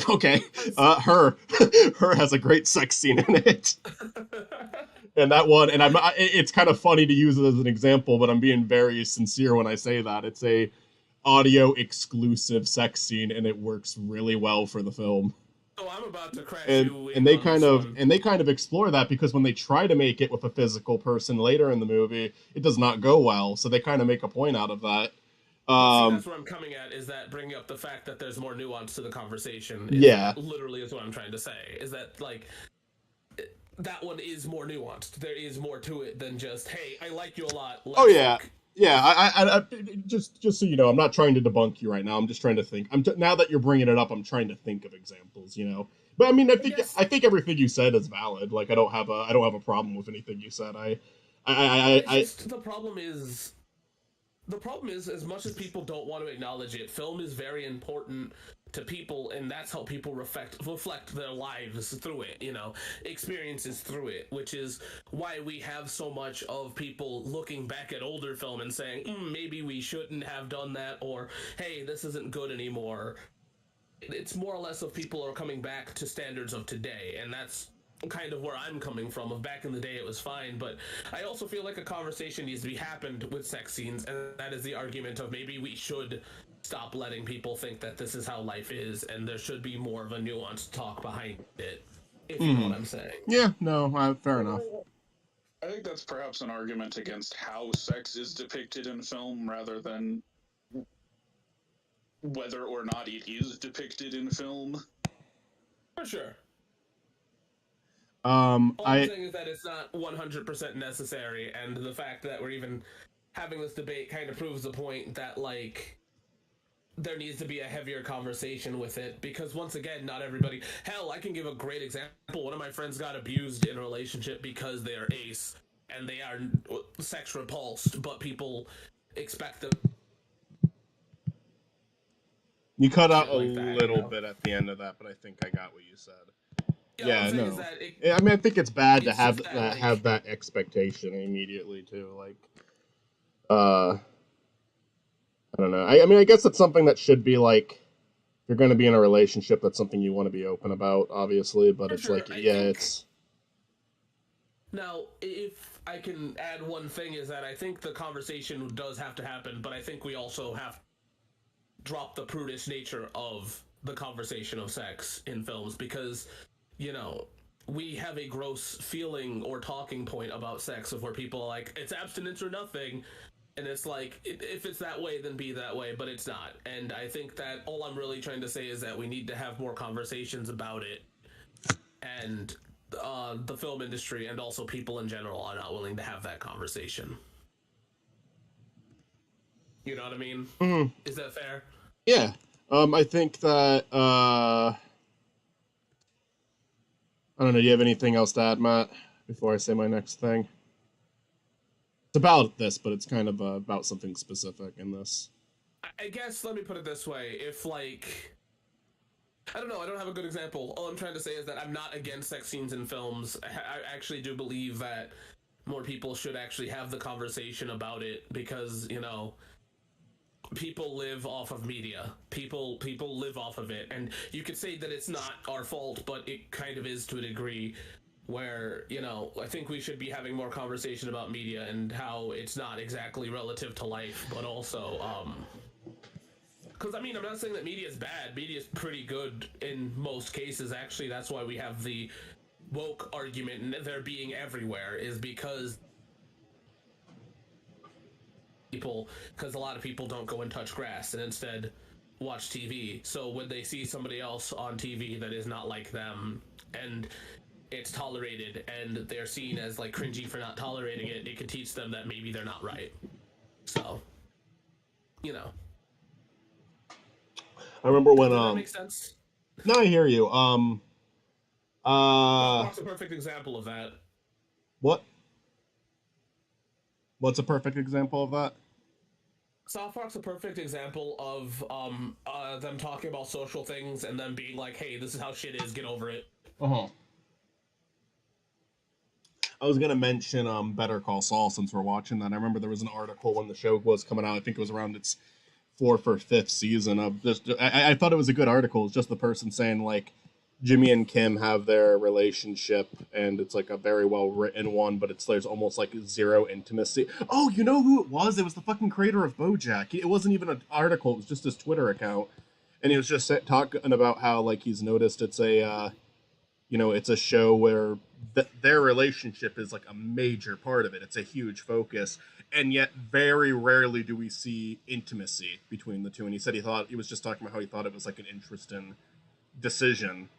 Okay, her has a great sex scene in it. And that one, and it's kind of funny to use it as an example, but I'm being very sincere when I say that. It's a audio exclusive sex scene, and it works really well for the film. Oh, I'm about to crash And you and they kind of explore that, because when they try to make it with a physical person later in the movie, it does not go well. So they kind of make a point out of that. See, that's where I'm coming at, is that bringing up the fact that there's more nuance to the conversation. Yeah. Literally is what I'm trying to say, is that, like, that one is more nuanced. There is more to it than just, hey, I like you a lot. Oh yeah, yeah. I just so you know, I'm not trying to debunk you right now. I'm just trying to think. Now that you're bringing it up, I'm trying to think of examples. You know, but I mean, I think everything you said is valid. Like, I don't have a problem with anything you said. The problem is, as much as people don't want to acknowledge it, film is very important to people, and that's how people reflect their lives through it, you know, experiences through it, which is why we have so much of people looking back at older film and saying, maybe we shouldn't have done that, or, hey, this isn't good anymore. It's more or less of people are coming back to standards of today, and that's kind of where I'm coming from. Of back in the day it was fine, but I also feel like a conversation needs to be happened with sex scenes, and that is the argument of maybe we should stop letting people think that this is how life is, and there should be more of a nuanced talk behind it, if you know what I'm saying. Yeah, no, fair enough. I think that's perhaps an argument against how sex is depicted in film rather than whether or not it is depicted in film. For sure. All I'm I saying is that it's not 100% necessary, and the fact that we're even having this debate kind of proves the point that, like, there needs to be a heavier conversation with it, because once again, not everybody. Hell, I can give a great example. One of my friends got abused in a relationship because they are ace and they are sex repulsed, but people expect them. You cut out a like that, little you know? bit at the end of that, but I think I got what you said. Yeah, No. is that I mean, I think it's bad to it's have just that, like, have that expectation immediately too. Like, I don't know. I mean, I guess it's something that should be like, if you're going to be in a relationship, that's something you want to be open about, obviously. But it's sure, like, it's. Now, if I can add one thing, is that I think the conversation does have to happen, but I think we also have to drop the prudish nature of the conversation of sex in films, because, you know, we have a gross feeling or talking point about sex of where people are like, it's abstinence or nothing, and it's like, if it's that way, then be that way, but it's not. And I think that all I'm really trying to say is that we need to have more conversations about it, and the film industry and also people in general are not willing to have that conversation. You know what I mean? Mm-hmm. Is that fair? Yeah. I think that, I don't know, do you have anything else to add, Matt, before I say my next thing? It's about this, but it's kind of about something specific in this. I guess, let me put it this way. If, like, I don't know, I don't have a good example. All I'm trying to say is that I'm not against sex scenes in films. I actually do believe that more people should actually have the conversation about it, because, you know, people live off of media. People live off of it, and you could say that it's not our fault, but it kind of is to a degree, where, you know, I think we should be having more conversation about media and how it's not exactly relative to life, but also, because, I mean, I'm not saying that media is bad. Media is pretty good in most cases, actually. That's why we have the woke argument, and they're being everywhere, is because a lot of people don't go and touch grass, and instead watch TV. So when they see somebody else on TV that is not like them, and it's tolerated, and they're seen as like cringy for not tolerating it, it could teach them that maybe they're not right. So, you know. I remember when Does that make sense? No, I hear you. What's a perfect example of that? What? What's a perfect example of that? South Park's a perfect example of them talking about social things and them being like, "Hey, this is how shit is. Get over it." Uh-huh. I was gonna mention Better Call Saul since we're watching that. I remember there was an article when the show was coming out. I think it was around its fourth or fifth season of just. I thought it was a good article. It's just the person saying like Jimmy and Kim have their relationship, and it's like a very well written one, but there's almost like zero intimacy. Oh, you know who it was? It was the fucking creator of BoJack. It wasn't even an article. It was just his Twitter account, and he was just talking about how like he's noticed it's a it's a show where their relationship is like a major part of it. It's a huge focus, and yet very rarely do we see intimacy between the two. And he said he was just talking about how he thought it was like an interesting decision.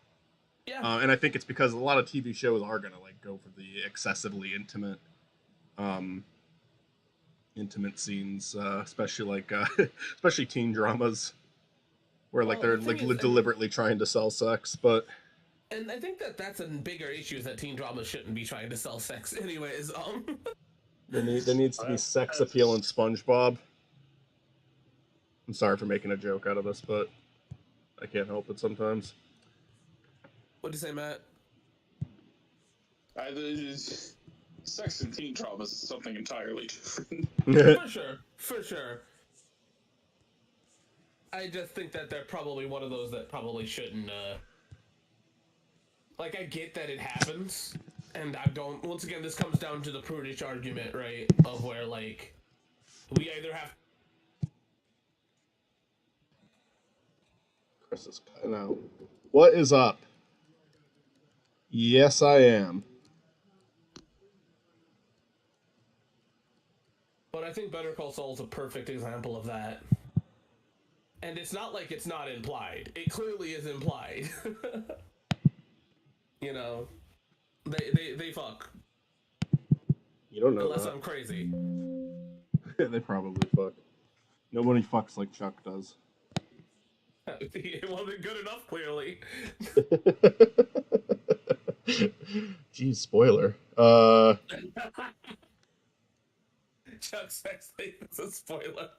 Yeah. And I think it's because a lot of TV shows are gonna like go for the excessively intimate scenes, especially especially teen dramas, where like they're like deliberately trying to sell sex, but. And I think that's a bigger issue, is that teen dramas shouldn't be trying to sell sex anyways. There needs to be sex appeal in SpongeBob. I'm sorry for making a joke out of this, but I can't help it sometimes. What'd you say, Matt? Sex and teen dramas is something entirely different. For sure. I just think that they're probably one of those that probably shouldn't, like, I get that it happens, and I don't... Once again, this comes down to the prudish argument, right? Of where, like, we either have... Chris is cutting out. What is up? Yes, I am. But I think Better Call Saul is a perfect example of that. And it's not like it's not implied. It clearly is implied. You know, they fuck. You don't know unless that. I'm crazy. They probably fuck. Nobody fucks like Chuck does. It wasn't good enough, clearly. Geez, spoiler. Chuck sex tape is a spoiler.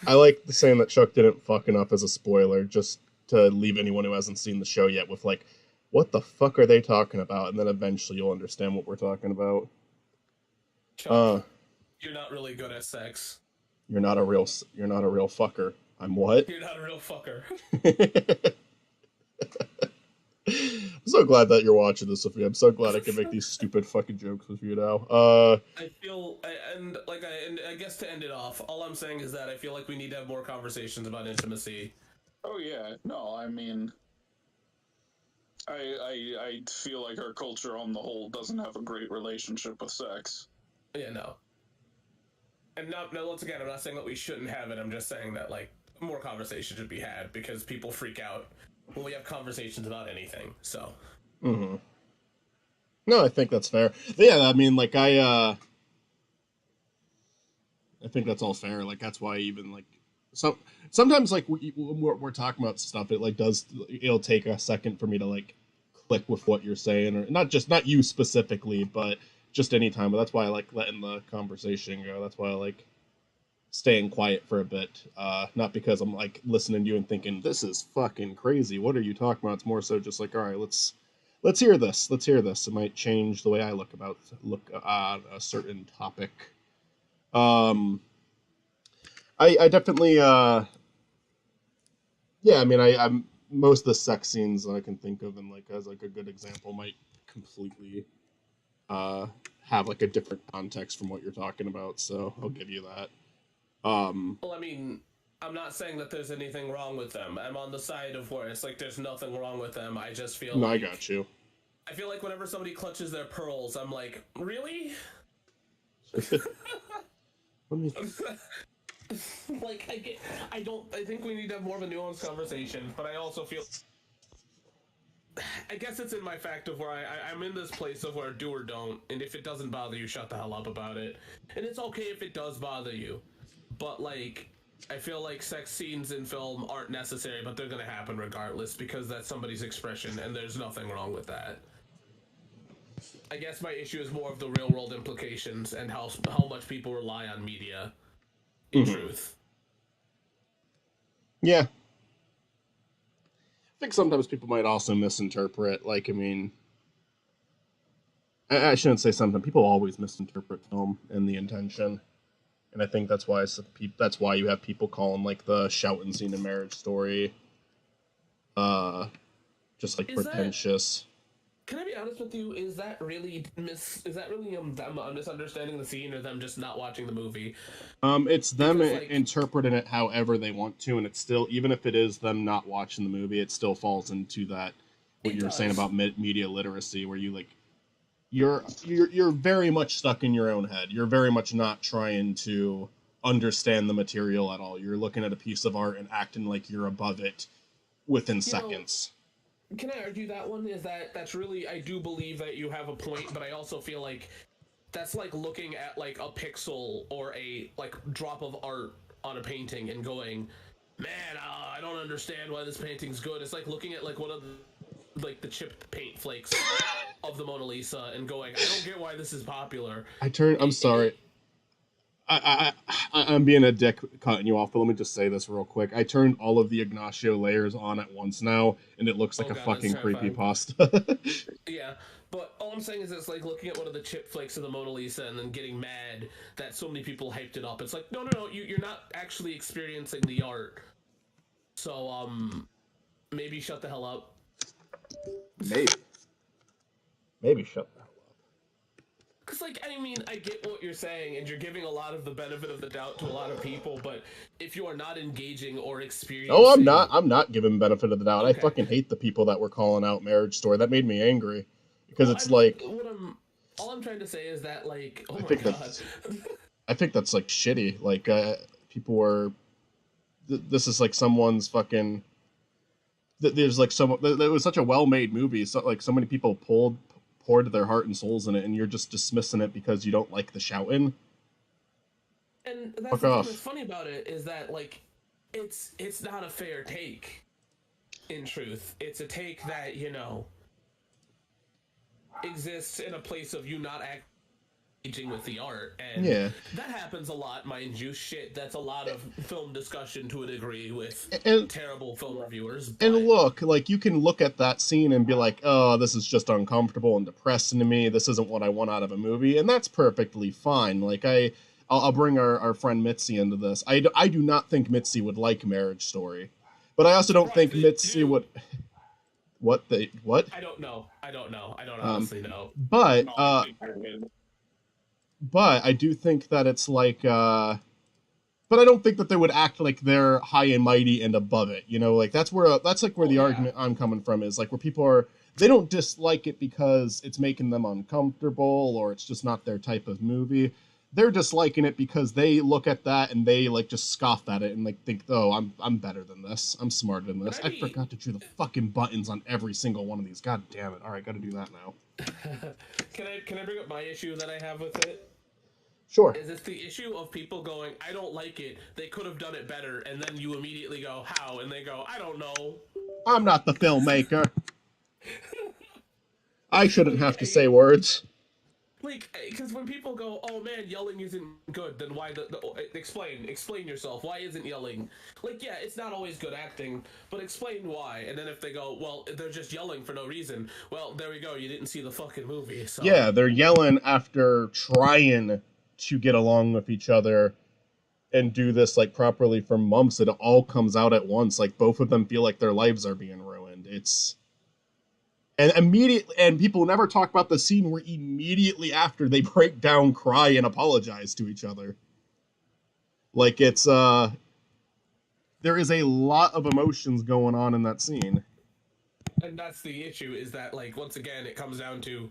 I like saying that Chuck didn't fuck enough as a spoiler, just to leave anyone who hasn't seen the show yet with like, what the fuck are they talking about? And then eventually you'll understand what we're talking about. Chuck, you're not really good at sex. You're not a real fucker. I'm what? You're not a real fucker. I'm so glad that you're watching this with me. I'm so glad I can make these stupid fucking jokes with you now. I feel, and I guess to end it off, all I'm saying is that I feel like we need to have more conversations about intimacy. Oh yeah, no, I mean, I feel like our culture on the whole doesn't have a great relationship with sex. Yeah, no. And no, once again, I'm not saying that we shouldn't have it. I'm just saying that like more conversation should be had, because people freak out when we have conversations about anything. So. Mm-hmm. No, I think that's fair. But yeah, I mean, like I think that's all fair. Like that's why even like sometimes like we're talking about stuff, it like it'll take a second for me to like click with what you're saying, or not you specifically, but just any time. But that's why I like letting the conversation go. That's why I like staying quiet for a bit. Not because I'm like listening to you and thinking this is fucking crazy. What are you talking about? It's more so just like, all right, let's hear this. Let's hear this. It might change the way I look at a certain topic. I definitely yeah, I mean I'm most of the sex scenes that I can think of, and like as like a good example, might completely have like a different context from what you're talking about, so I'll give you that. Well, I mean, I'm not saying that there's anything wrong with them. I'm on the side of where it's like there's nothing wrong with them. I just feel no, like... I got you. I feel like whenever somebody clutches their pearls, I'm like, really? Let me like I think we need to have more of a nuanced conversation, but I also feel I guess it's in my fact of where I'm in this place of where do or don't, and if it doesn't bother you, shut the hell up about it. And it's okay if it does bother you, but like I feel like sex scenes in film aren't necessary, but they're gonna happen regardless because that's somebody's expression, and there's nothing wrong with that. I guess my issue is more of the real world implications and how much people rely on media. In truth, Yeah. I think sometimes people might also misinterpret. Like, I mean, I shouldn't say sometimes. People always misinterpret film and the intention, and I think that's why that's why you have people calling like the shouting scene in Marriage Story, uh, just like is that pretentious. can I be honest with you? Is that really them misunderstanding the scene or them just not watching the movie? It's them Because like interpreting it however they want to, and it's still, even if it is them not watching the movie, it still falls into that what it you were saying does. about media literacy, where you like you're very much stuck in your own head. You're very much not trying to understand the material at all. You're looking at a piece of art and acting like you're above it within You know, seconds. can I argue that one is that's really I do believe that you have a point, but I also feel like that's like looking at like a pixel or a like drop of art on a painting and going, man, I don't understand why this painting's good. It's like looking at like one of the chipped paint flakes of the Mona Lisa and going, I don't get why this is popular. I'm It sorry. I'm being a dick cutting you off, but let me just say this real quick. I turned all of the Ignacio layers on at once now, and it looks like oh a god, that's fucking terrifying. creepypasta. Yeah, but all I'm saying is it's like looking at one of the chip flakes of the Mona Lisa and then getting mad that so many people hyped it up. It's like, no, you're not actually experiencing the art. So, maybe shut the hell up. Maybe. Maybe shut the hell up. Because, like, I mean, I get what you're saying, and you're giving a lot of the benefit of the doubt to a lot of people, but if you are not engaging or Oh, I'm experiencing. not. I'm not giving benefit of the doubt. I Okay. fucking hate the people that were calling out Marriage Story. That made me angry because Well, it's like all I'm trying to say is that, like, oh I my think god. that's I think that's like shitty. Like people were. This is like someone's fucking. There's like some. It was such a well-made movie. So like so many people poured their heart and souls in it, and you're just dismissing it because you don't like the shouting. And that's Fuck the thing that's off. funny about it is that, like, it's not a fair take. In truth, it's a take that exists in a place of you not engaging with the art, and Yeah, that happens a lot, mind you. Shit, that's a lot of film discussion to a degree with and terrible film reviewers, and but look, like you can look at that scene and be like, "Oh, this is just uncomfortable and depressing to me. This isn't what I want out of a movie," and that's perfectly fine. Like I'll bring our friend Mitzi into this. I do not think Mitzi would like Marriage Story, but I also don't surprised think they Mitzi do. would. What? I don't know. I don't Um, honestly know. but No, I think I would. but I do think that it's like. But I don't think that they would act like they're high and mighty and above it. You know, like that's like where Oh the yeah. argument I'm coming from is like where people are they don't dislike it because it's making them uncomfortable or it's just not their type of movie. They're disliking it because they look at that and they like just scoff at it and like think, oh, I'm better than this. I'm smarter than Can this. I I be forgot to chew the fucking buttons on every single one of these. God damn it! All right, got to do that now. can I bring up my issue that I have with it? Sure. Is it's the issue of people going, I don't like it, they could have done it better, and then you immediately go, how? And they go, I don't know. I'm not the filmmaker. I shouldn't have to say like, words. because when people go, oh man, yelling isn't good, then why explain yourself. Why isn't yelling? Like, yeah, it's not always good acting, but explain why. And then if they go, well, they're just yelling for no reason, well, there we go, you didn't see the fucking movie, so. Yeah, they're yelling after trying to get along with each other and do this like properly for months. It all comes out at once. Like both of them feel like their lives are being ruined. It's and immediately and people never talk about the scene where immediately after they break down, cry, and apologize to each other. Like it's there is a lot of emotions going on in that scene. And that's the issue, is that, like, once again, it comes down to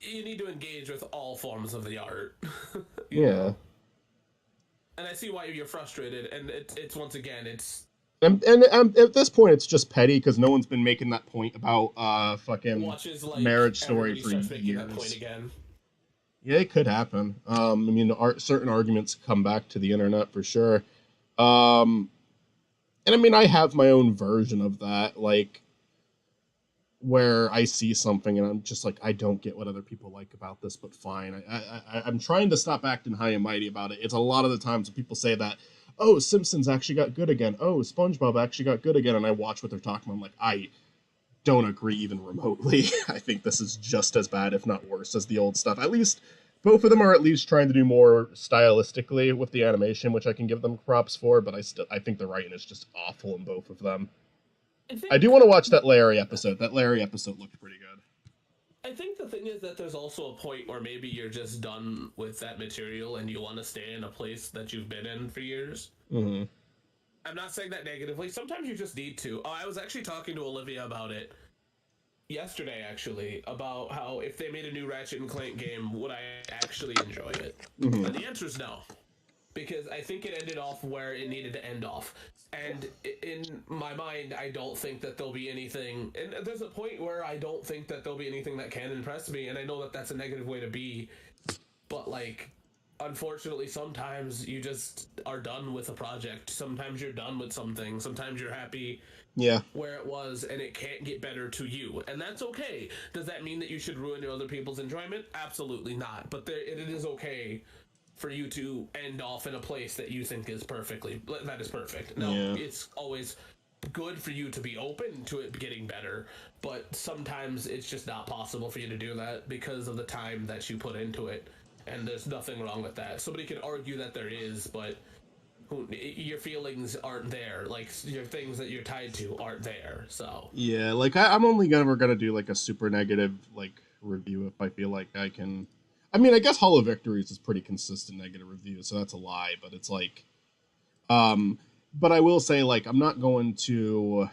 you need to engage with all forms of the art. you Yeah. know And I see why you're frustrated, and it's once again, it's and at this point, it's just petty because no one's been making that point about fucking watches like Marriage Story everybody for starts making that point years. again. Yeah, it could happen. I mean, certain arguments come back to the internet for sure. Um, and I mean, I have my own version of that, like where I see something and I'm just like, I don't get what other people like about this, but fine. I'm trying to stop acting high and mighty about it. It's a lot of the times when people say that, oh, Simpsons actually got good again. Oh, SpongeBob actually got good again. And I watch what they're talking about. I'm like, I don't agree even remotely. I think this is just as bad, if not worse, as the old stuff. At least both of them are at least trying to do more stylistically with the animation, which I can give them props for. But I think the writing is just awful in both of them. I do want to watch that Larry episode. That Larry episode looked pretty good. I think the thing is that there's also a point where maybe you're just done with that material and you want to stay in a place that you've been in for years. Mm-hmm. I'm not saying that negatively. Sometimes you just need to. I was actually talking to Olivia about it yesterday, actually, about how if they made a new Ratchet and Clank game, would I actually enjoy it? Mm-hmm. And the answer is no. Because I think it ended off where it needed to end off. And in my mind, I don't think that there'll be anything... And there's a point where I don't think that there'll be anything that can impress me, and I know that that's a negative way to be. But, like, unfortunately, sometimes you just are done with a project. Sometimes you're done with something. Sometimes you're happy where it was, and it can't get better to you. And that's okay. Does that mean that you should ruin other people's enjoyment? Absolutely not. But it is okay for you to end off in a place that you think is that is perfect. Now, it's always good for you to be open to it getting better, but sometimes it's just not possible for you to do that because of the time that you put into it, and there's nothing wrong with that. Somebody could argue that there is, but your feelings aren't there. Like, your things that you're tied to aren't there, so... Yeah, like, I'm only ever gonna do, like, a super negative, like, review if I feel like I can... I mean, I guess Hall of Victories is pretty consistent negative review, so that's a lie, but it's like... but I will say, like, I'm not going to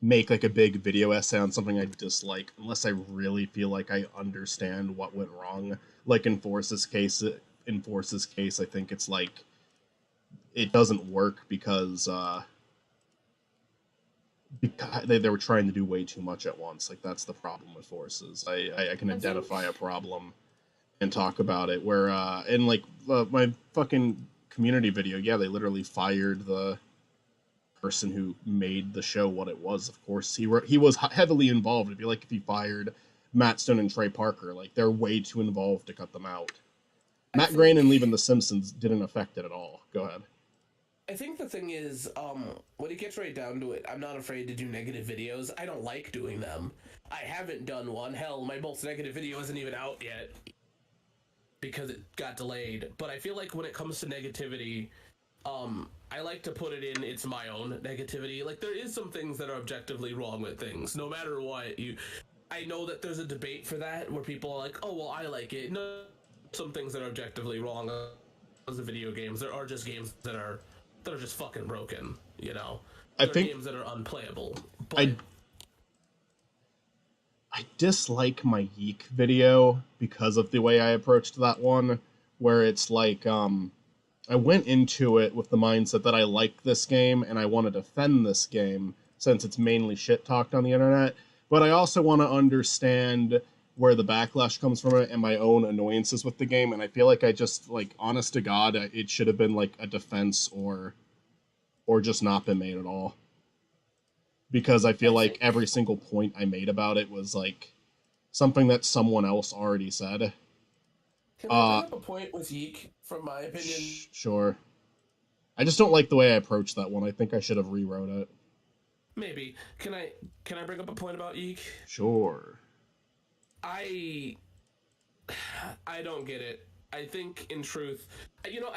make, like, a big video essay on something I dislike unless I really feel like I understand what went wrong. Like, in Force's case, I think it's, like, it doesn't work because they were trying to do way too much at once. Like, that's the problem with Forces. I can identify a problem and talk about it. Where in like my fucking community video, they literally fired the person who made the show what it was. Of course, he was heavily involved. It'd be like if you fired Matt Stone and Trey Parker. Like, they're way too involved to cut them out. Matt Groening leaving The Simpsons didn't affect it at all. Go ahead. I think the thing is, when it gets right down to it, I'm not afraid to do negative videos. I don't like doing them. I haven't done one. Hell, my most negative video isn't even out yet because it got delayed. But I feel like when it comes to negativity, I like to put it in, it's my own negativity. Like, there is some things that are objectively wrong with things. No matter what, I know that there's a debate for that where people are like, oh, well, I like it. No, some things that are objectively wrong as the video games. There are just games that are just fucking broken, you know? There are games that are unplayable. But I dislike my Yeek video because of the way I approached that one, where it's like, I went into it with the mindset that I like this game and I want to defend this game since it's mainly shit-talked on the internet, but I also want to understand where the backlash comes from it and my own annoyances with the game, and I feel like I just, like, honest to God, it should have been, like, a defense or just not been made at all. Because I feel like every single point I made about it was, like, something that someone else already said. Can I bring up a point with Yeek, from my opinion? Sure. I just don't like the way I approached that one. I think I should have rewrote it. Maybe. Can I bring up a point about Yeek? Sure. I don't get it. I think, in truth, you know,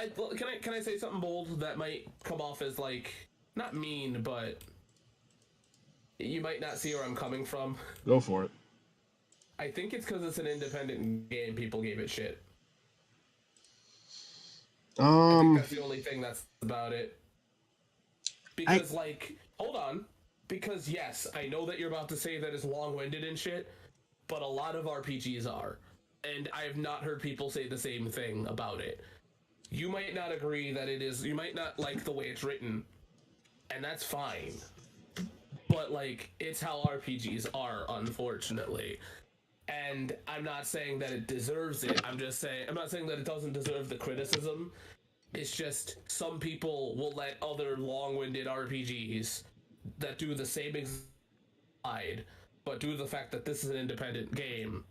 can I say something bold that might come off as, like, not mean, but you might not see where I'm coming from? Go for it. I think it's because it's an independent game, people gave it shit. I think that's the only thing that's about it. Because, hold on. Because, yes, I know that you're about to say that it's long-winded and shit, but a lot of RPGs are. And I have not heard people say the same thing about it. You might not agree that it is. You might not like the way it's written, and that's fine. But like, it's how RPGs are, unfortunately. And I'm not saying that it deserves it. I'm not saying that it doesn't deserve the criticism. It's just some people will let other long-winded RPGs that do the same side, but due to the fact that this is an independent game,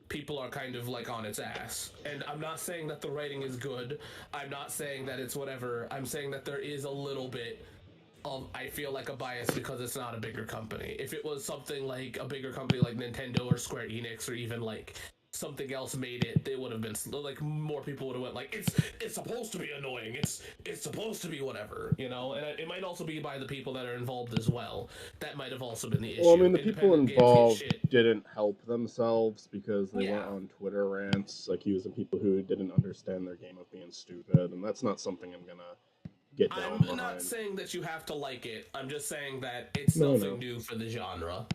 people are kind of like on its ass. And I'm not saying that the writing is good. I'm not saying that it's whatever. I'm saying that there is a little bit of, I feel like, a bias because it's not a bigger company. If it was something like a bigger company like Nintendo or Square Enix or even like something else made it, they would have been like, more people would have went like, it's supposed to be annoying, it's supposed to be whatever, you know. And it might also be by the people that are involved as well. That might have also been the issue. Well, I mean, the people Independent games get involved shit. didn't help themselves because they Yeah. went on Twitter rants accusing people who didn't understand their game of being stupid, and that's not something I'm gonna get down I'm behind. not saying that you have to like it. I'm just saying that it's No, nothing no. new for the genre.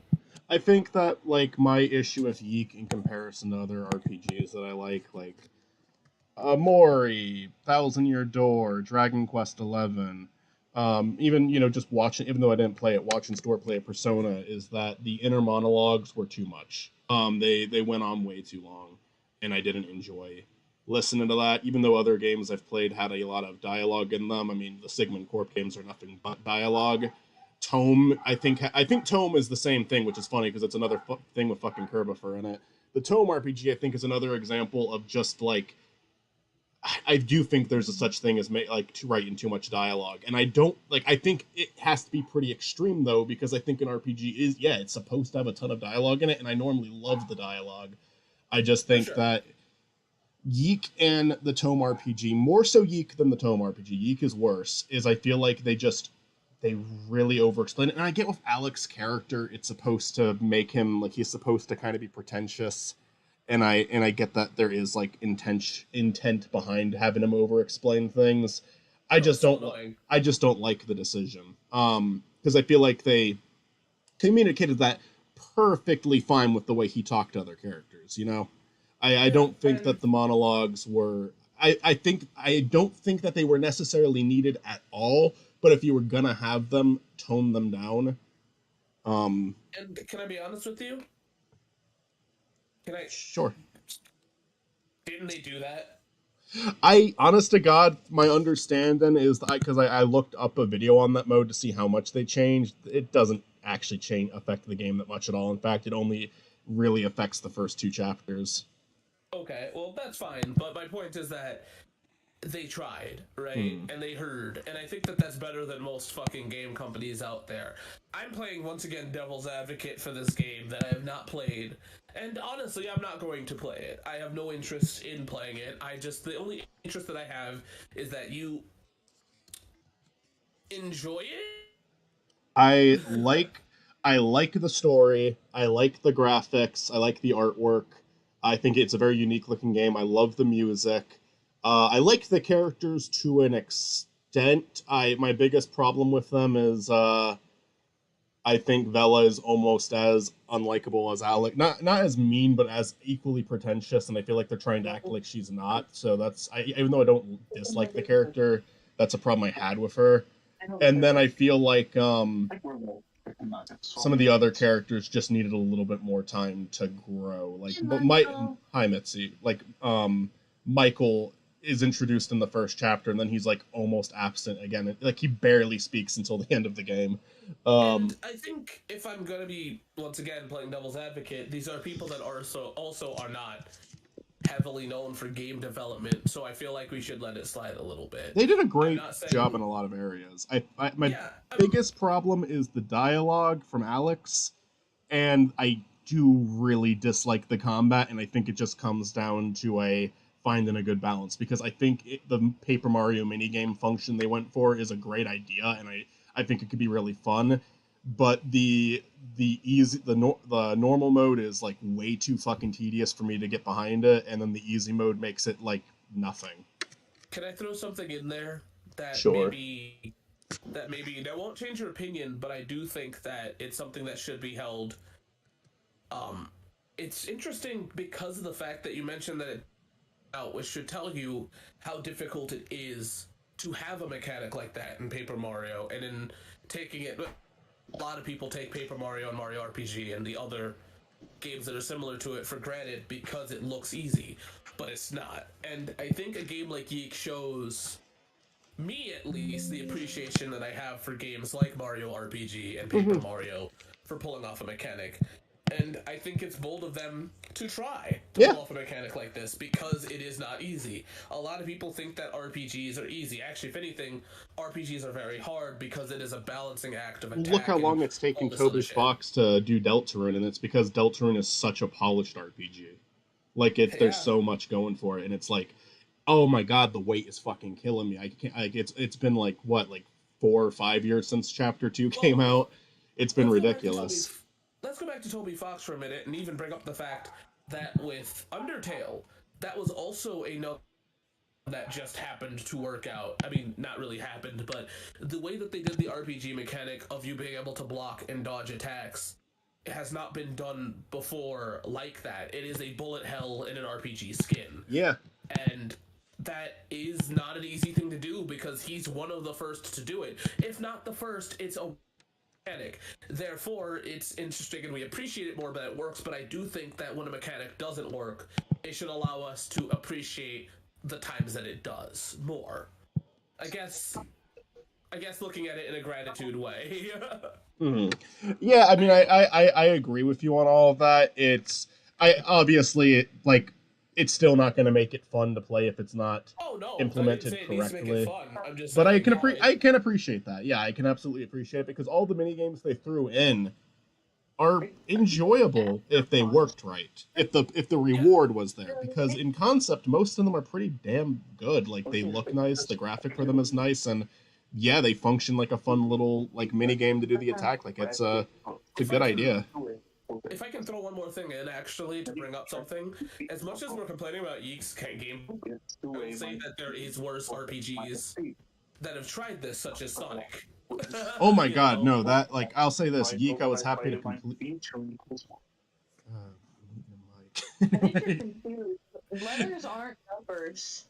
I think that like my issue with Yeek in comparison to other RPGs that I like Mori, Thousand Year Door, Dragon Quest XI, even just watching, even though I didn't play it, watching Stuart play a Persona, is that the inner monologues were too much. They went on way too long, and I didn't enjoy listening to that. Even though other games I've played had a lot of dialogue in them. I mean, the Sigmund Corp games are nothing but dialogue. Tome, I think Tome is the same thing, which is funny because it's another thing with fucking Kerbifer in it. The Tome RPG, I think, is another example of just like, I do think there's a such thing as to writing too much dialogue, and I don't like. I think it has to be pretty extreme though, because I think an RPG is, yeah, it's supposed to have a ton of dialogue in it, and I normally love the dialogue. I just think sure. that Yeek and the Tome RPG, more so Yeek than the Tome RPG. Yeek is worse. Is I feel like they really over-explain it, and I get with Alex's character, it's supposed to make him like he's supposed to kind of be pretentious. And I get that there is like intent behind having him over explain things. I just don't like the decision. Because I feel like they communicated that perfectly fine with the way he talked to other characters, you know? I don't think that the monologues were I don't think that they were necessarily needed at all, but if you were gonna have them, tone them down. And can I be honest with you? Sure. Didn't they do that? Honest to God, my understanding is because I looked up a video on that mode to see how much they changed. It doesn't actually affect the game that much at all. In fact, it only really affects the first 2 chapters. Okay, well, that's fine. But my point is that they tried, right? And they heard. And I think that that's better than most fucking game companies out there. I'm playing, once again, devil's advocate for this game that I have not played. And honestly, I'm not going to play it. I have no interest in playing it. The only interest that I have is that you enjoy it. I like the story. I like the graphics. I like the artwork. I think it's a very unique looking game. I love the music. I like the characters to an extent. My biggest problem with them is I think Vela is almost as unlikable as Alec. Not as mean, but as equally pretentious, and I feel like they're trying to act like she's not. So even though I don't dislike the character, that's a problem I had with her. And then I feel like some of the other characters just needed a little bit more time to grow. Hi Mitzi. Michael is introduced in the first chapter, and then he's like almost absent again. Like he barely speaks until the end of the game. And I think if I'm gonna be once again playing devil's advocate, these are people that also are not heavily known for game development, so I feel like we should let it slide a little bit. They did a great job in a lot of areas. My biggest problem is the dialogue from Alex, and I do really dislike the combat, and I think it just comes down to finding a good balance, because I think the Paper Mario minigame function they went for is a great idea, and I think it could be really fun, but the normal mode is like way too fucking tedious for me to get behind it, and then the easy mode makes it like nothing. Can I throw something in there that Sure. maybe that won't change your opinion, but I do think that it's something that should be held. It's interesting because of the fact that you mentioned that out, which should tell you how difficult it is to have a mechanic like that in Paper Mario, and in taking it, a lot of people take Paper Mario and Mario RPG and the other games that are similar to it for granted because it looks easy, but it's not. And I think a game like Yeek shows me, at least, the appreciation that I have for games like Mario RPG and Paper Mario for pulling off a mechanic. And I think it's bold of them to try to pull off a mechanic like this because it is not easy. A lot of people think that RPGs are easy. Actually, if anything, RPGs are very hard because it is a balancing act of attack. Look how long it's taken Kobe Fox to do Deltarune, and it's because Deltarune is such a polished RPG. Like, there's so much going for it, and it's like, oh my god, the weight is fucking killing me. I can't. Like, it's been like 4 or 5 years since Chapter 2 came out. It's been ridiculous. Let's go back to Toby Fox for a minute and even bring up the fact that with Undertale, that was also a note that just happened to work out. I mean, not really happened, but the way that they did the RPG mechanic of you being able to block and dodge attacks has not been done before like that. It is a bullet hell in an RPG skin. Yeah. And that is not an easy thing to do because he's one of the first to do it. If not the first, it's a mechanic. Therefore, it's interesting and we appreciate it more that it works, but I do think that when a mechanic doesn't work, it should allow us to appreciate the times that it does more. I guess looking at it in a gratitude way. Mm-hmm. Yeah, I mean, I agree with you on all of that. It's still not going to make it fun to play if it's not implemented correctly. But I can appreciate that. Yeah, I can absolutely appreciate it because all the mini games they threw in are enjoyable if they worked right. If the reward was there, because in concept most of them are pretty damn good. Like, they look nice, the graphic for them is nice, and yeah, they function like a fun little mini game to do the attack. Like, it's a good idea. If I can throw one more thing in, actually, to bring up something, as much as we're complaining about Yeek's game, I would say that there is worse RPGs that have tried this, such as Sonic. Oh my god, no, that, I'll say this, Yeek, I was happy to complete... Letters aren't numbers.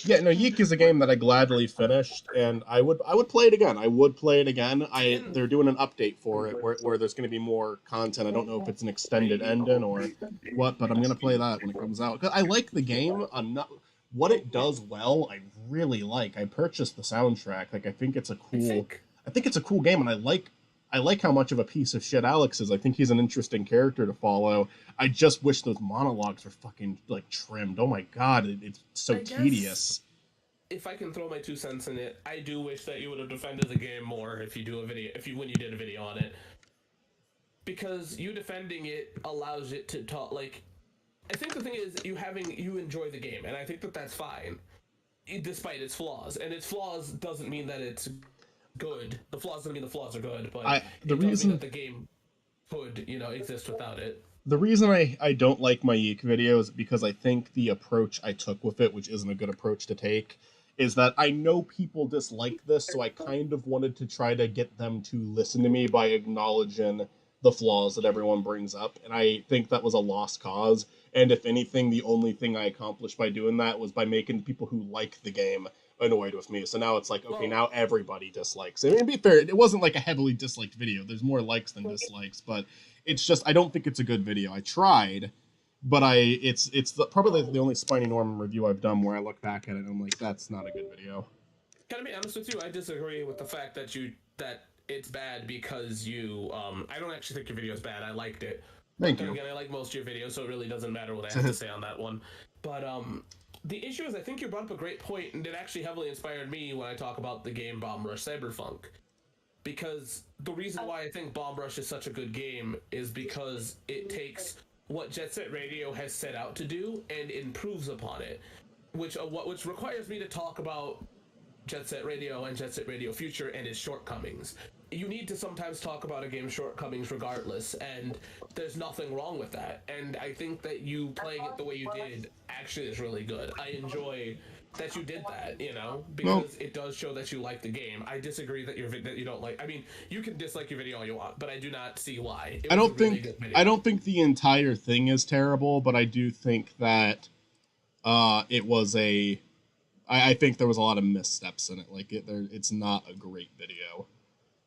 Yeah, no, Yeek is a game that I gladly finished, and I would play it again. They're doing an update for it where there's going to be more content. I don't know if it's an extended ending or what, but I'm going to play that when it comes out. 'Cause I like the game. What it does well, I really like. I purchased the soundtrack. I think it's a cool game, and I like how much of a piece of shit Alex is. I think he's an interesting character to follow. I just wish those monologues were fucking trimmed. Oh my god, it's so tedious. If I can throw my 2 cents in it, I do wish that you would have defended the game more when you did a video on it. Because you defending it allows it to talk. I think the thing is you enjoy the game, and I think that that's fine, despite its flaws. And its flaws doesn't mean that it's good. The flaws doesn't mean the flaws are good, but the reason that the game could, exist without it. The reason I don't like my Yeek video is because I think the approach I took with it, which isn't a good approach to take, is that I know people dislike this, so I kind of wanted to try to get them to listen to me by acknowledging the flaws that everyone brings up, and I think that was a lost cause. And if anything, the only thing I accomplished by doing that was by making people who like the game annoyed with me. So now it's now everybody dislikes it. I mean, to be fair, it wasn't a heavily disliked video. There's more likes than dislikes, but it's just, I don't think it's a good video. I tried, but it's probably the only Spiny Norman review I've done where I look back at it and I'm like, that's not a good video. Can I be honest with you? I disagree with the fact that it's bad because I don't actually think your video is bad. I liked it. Thank you. Again, I like most of your videos, so it really doesn't matter what I have to say on that one. But the issue is, I think you brought up a great point, and it actually heavily inspired me when I talk about the game Bomb Rush Cyberpunk. Because the reason why I think Bomb Rush is such a good game is because it takes what Jet Set Radio has set out to do and improves upon it, which requires me to talk about Jet Set Radio and Jet Set Radio Future and its shortcomings. you need to sometimes talk about a game's shortcomings regardless, and there's nothing wrong with that. And I think that you playing it the way you did actually is really good. I enjoy that you did that, you know, Well, because it does show that you like the game. I disagree that that you don't like. I mean, you can dislike your video all you want, but I do not see why. It I was don't a really think good video. I don't think the entire thing is terrible, but I do think that it was a. I think there was a lot of missteps in it. Like it's not a great video.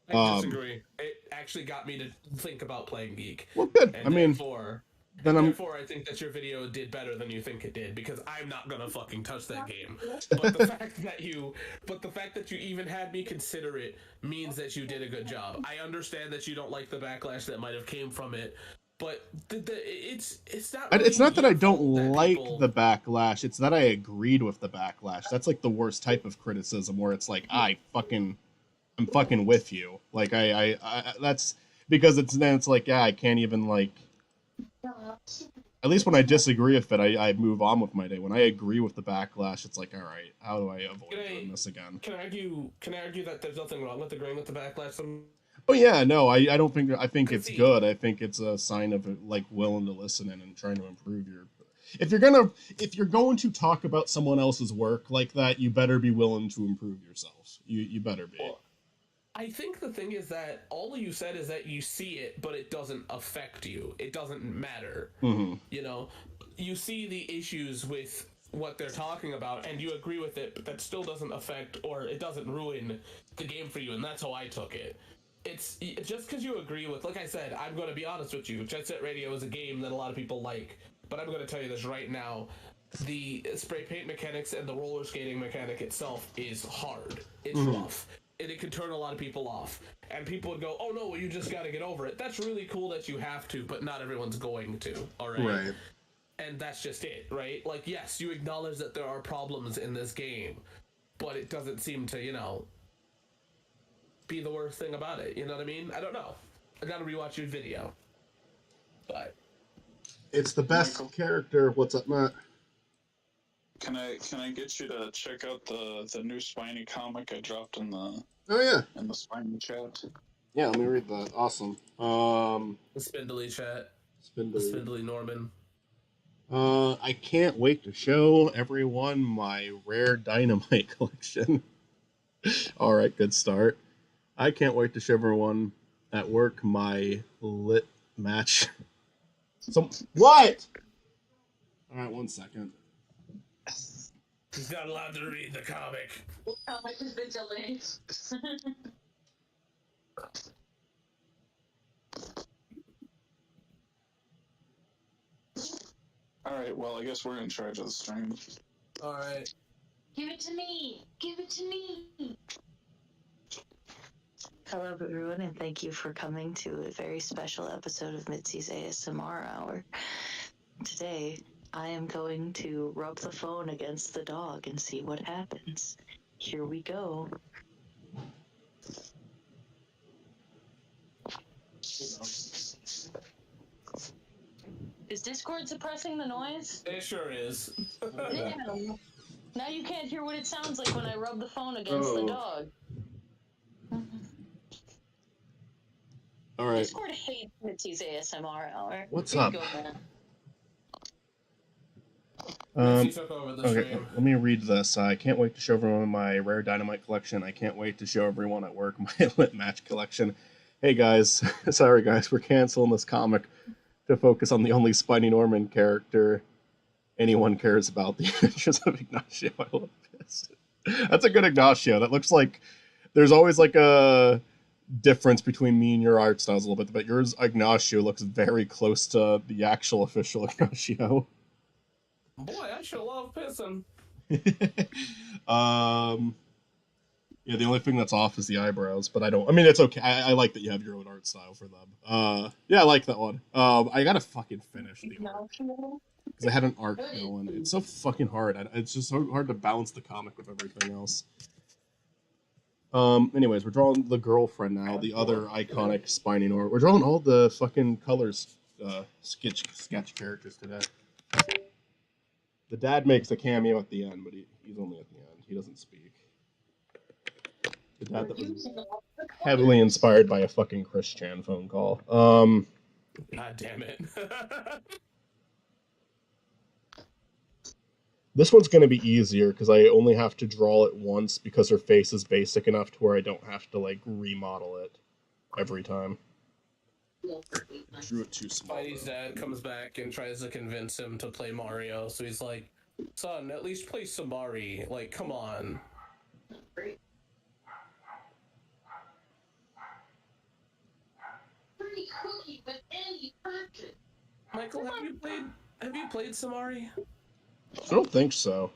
I disagree. It actually got me to think about playing Geek. Well, good. And I mean, therefore, I think that your video did better than you think it did, because I'm not gonna fucking touch that game. But the fact that you even had me consider it means that you did a good job. I understand that you don't like the backlash that might have came from it, but it's not. Really it's not that I don't like people... the backlash. It's that I agreed with the backlash. That's like the worst type of criticism, where it's like I'm fucking with you. Like I that's because it's like, yeah, I can't even like. At least when I disagree with it, I move on with my day. When I agree with the backlash, it's like, all right, how do I avoid doing this again? Can I argue that there's nothing wrong with agreeing with the backlash? Oh yeah, no, I don't think I think it's good. I think it's a sign of like willing to listen and trying to improve your. If you're going to talk about someone else's work like that, you better be willing to improve yourself. You better be. Well, I think the thing is that all you said is that you see it, but it doesn't affect you. It doesn't matter. Mm-hmm. You know, you see the issues with what they're talking about, and you agree with it, but that still doesn't affect, or it doesn't ruin the game for you, and that's how I took it. It's just because you agree with, like I said, I'm going to be honest with you, Jet Set Radio is a game that a lot of people like, but I'm going to tell you this right now. The spray paint mechanics and the roller skating mechanic itself is hard. It's rough. And it can turn a lot of people off. And people would go, oh no, well, you just gotta get over it. That's really cool that you have to, but not everyone's going to, alright? Right. And that's just it, right? Like, yes, you acknowledge that there are problems in this game, but it doesn't seem to, you know, be the worst thing about it, you know what I mean? I don't know. I gotta rewatch your video. But it's the best character. What's up, Matt? Can I get you to check out the new Spiny comic I dropped in the in the Spiny chat? Yeah, let me read that. Awesome. the Spindly chat. Spindly. The Spindly Norman. I can't wait to show everyone my rare dynamite collection. All right, good start. I can't wait to show everyone at work my lit match. What? All right, 1 second. He's not allowed to read the comic. How much is the delay? Alright, well, I guess we're in charge of the stream. Alright. Give it to me! Give it to me! Hello, everyone, and thank you for coming to a very special episode of Mitzi's ASMR Hour. Today, I am going to rub the phone against the dog and see what happens. Here we go. Is Discord suppressing the noise? It sure is. Damn. Now you can't hear what it sounds like when I rub the phone against the dog. All right. Discord hates Mitzi's ASMR Hour. What's Here you up? go, man. Okay, let me read this. I can't wait to show everyone my rare dynamite collection. I can't wait to show everyone at work my lit match collection. Hey guys, sorry guys, we're canceling this comic to focus on the only Spiny Norman character anyone cares about, the Adventures of Ignacio. I love this. That's a good Ignacio. That looks like there's always like a difference between me and your art styles a little bit, but yours Ignacio looks very close to the actual official Ignacio. Boy, I sure love pissing. Yeah, the only thing that's off is the eyebrows, but I mean, it's okay. I like that you have your own art style for them. Yeah, I like that one. I gotta fucking finish the art. Because I had an art going. It's so fucking hard. It's just so hard to balance the comic with everything else. Anyways, we're drawing the girlfriend now, the other iconic Spiny Norman. We're drawing all the fucking colors, sketch characters today. The dad makes a cameo at the end, but he's only at the end. He doesn't speak. That was heavily inspired by a fucking Chris Chan phone call. God damn it. This one's going to be easier because I only have to draw it once because her face is basic enough to where I don't have to, like, remodel it every time. I drew it too small. Spidey's dad comes back and tries to convince him to play Mario, so he's like, son, at least play Samari. Like, come on. Great. Pretty cookie with any purchase. Michael, have you played Samari? I don't think so.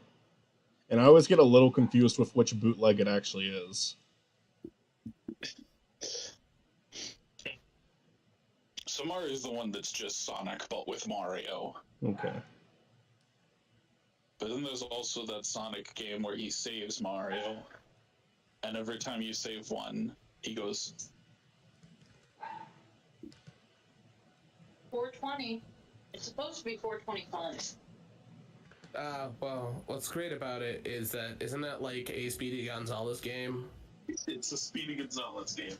And I always get a little confused with which bootleg it actually is. Samara is the one that's just Sonic, but with Mario. Okay. But then there's also that Sonic game where he saves Mario. And every time you save one, he goes... 420. It's supposed to be 425. Well, what's great about it is that, isn't that like a Speedy Gonzalez game? It's a Speedy Gonzalez game.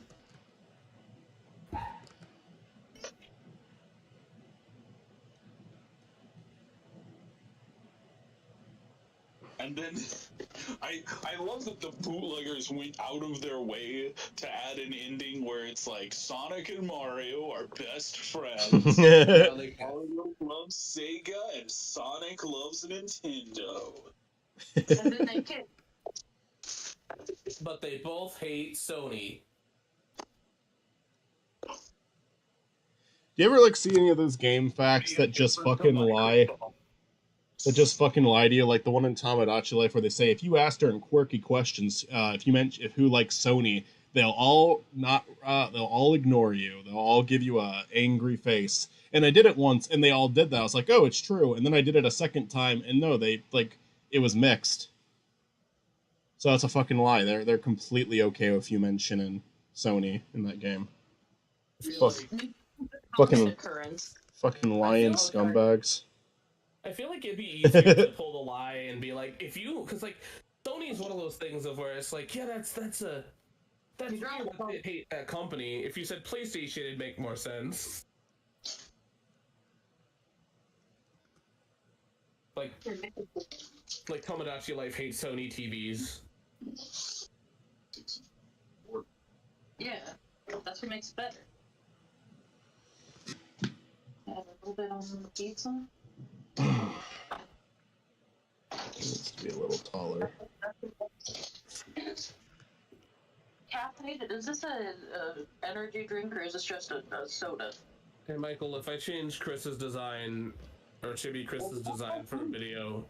And then I love that the bootleggers went out of their way to add an ending where it's like Sonic and Mario are best friends. Mario loves Sega and Sonic loves Nintendo. And then they kiss. But they both hate Sony. Do you ever, like, see any of those game facts that just fucking lie? That just fucking lie to you, like the one in Tamagotchi Life where they say if you ask her in quirky questions, if you mention who likes Sony, they'll all ignore you. They'll all give you a angry face. And I did it once, and they all did that. I was like, oh, it's true. And then I did it a second time, and no, they it was mixed. So that's a fucking lie. They're completely okay with you mentioning Sony in that game. Fucking lying scumbags. I feel like it'd be easier to pull the lie and be like, if you, because like Sony's one of those things of where it's like, yeah, that's real that they hate that company. If you said PlayStation, it'd make more sense. Like Tomodachi Life hates Sony TVs. Yeah, that's what makes it better. Add a little bit on the pizza. Needs to be a little taller. Caffeinated? Is this a energy drink or is this just a soda? Hey Michael, if I change Chris's design, or chibi Chris's design for a video,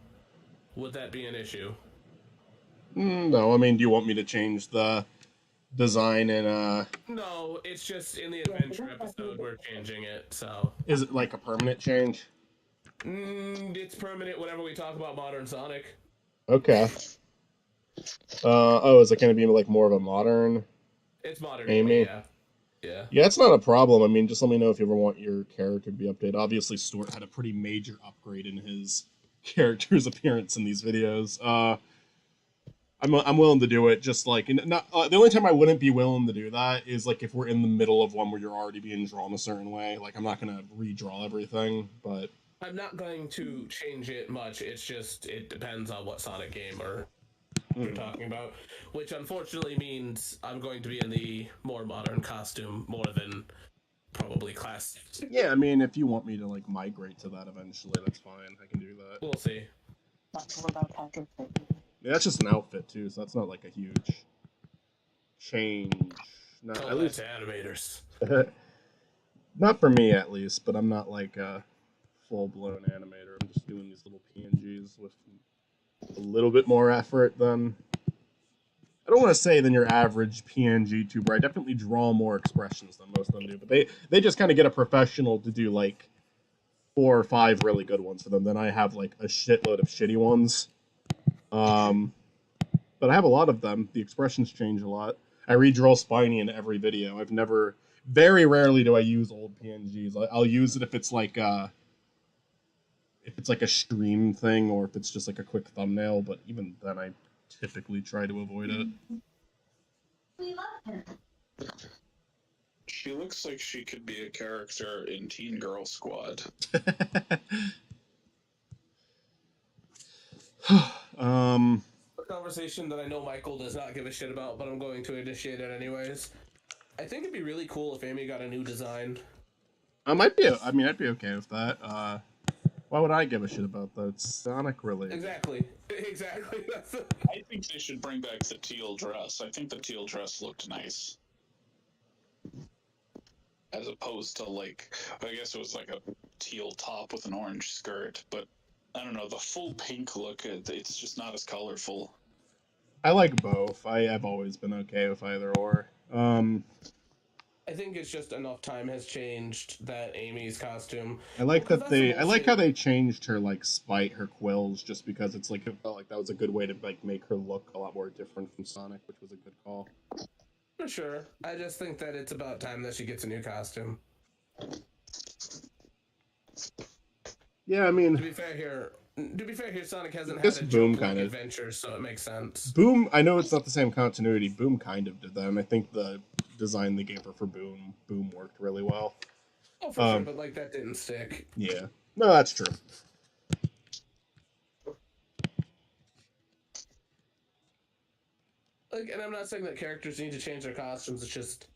would that be an issue? No, I mean, do you want me to change the design in No, it's just in the adventure episode we're changing it, so... Is it like a permanent change? It's permanent whenever we talk about modern Sonic. Okay. Is it going to be like more of a modern? It's modern, Amy? yeah. Yeah. Yeah, it's not a problem. I mean, just let me know if you ever want your character to be updated. Obviously, Stuart had a pretty major upgrade in his character's appearance in these videos. I'm willing to do it. Just like not the only time I wouldn't be willing to do that is like if we're in the middle of one where you're already being drawn a certain way. Like I'm not gonna redraw everything, but I'm not going to change it much. It's just it depends on what Sonic game you're talking about, which unfortunately means I'm going to be in the more modern costume more than probably class. Yeah, I mean, if you want me to like migrate to that eventually, that's fine. I can do that. We'll see. Yeah, that's just an outfit too, so that's not like a huge change. Not Tell at that least to animators. not for me at least, but I'm not like a full-blown animator. I'm just doing these little PNGs with a little bit more effort than I don't want to say than your average PNG tuber. I definitely draw more expressions than most of them do, but they just kind of get a professional to do like 4 or 5 really good ones for them. Then I have like a shitload of shitty ones. But I have a lot of them. The expressions change a lot. I redraw Spiny in every video. Very rarely do I use old PNGs. I'll use it if it's like a stream thing or if it's just like a quick thumbnail, but even then I typically try to avoid it. She looks like she could be a character in Teen Girl Squad. A conversation that I know Michael does not give a shit about, but I'm going to initiate it anyways. I think it'd be really cool if Amy got a new design. I'd be okay with that. Why would I give a shit about that? It's Sonic related. Exactly. I think they should bring back the teal dress. I think the teal dress looked nice. As opposed to, like, I guess it was like a teal top with an orange skirt, but I don't know, the full pink look, it's just not as colorful. I like both. I've always been okay with either or. I think it's just enough time has changed that Amy's costume. I like how they changed her like spite, her quills, just because it's like it felt like that was a good way to like make her look a lot more different from Sonic, which was a good call. For sure. I just think that it's about time that she gets a new costume. Yeah, I mean, To be fair here, Sonic hasn't This had a Boom joke-like kind of- adventure, so it makes sense. Boom. I know it's not the same continuity. Boom kind of did that, and I think the design they gave her for Boom worked really well. Oh, for sure, but like that didn't stick. Yeah, no, that's true. Like, and I'm not saying that characters need to change their costumes. It's just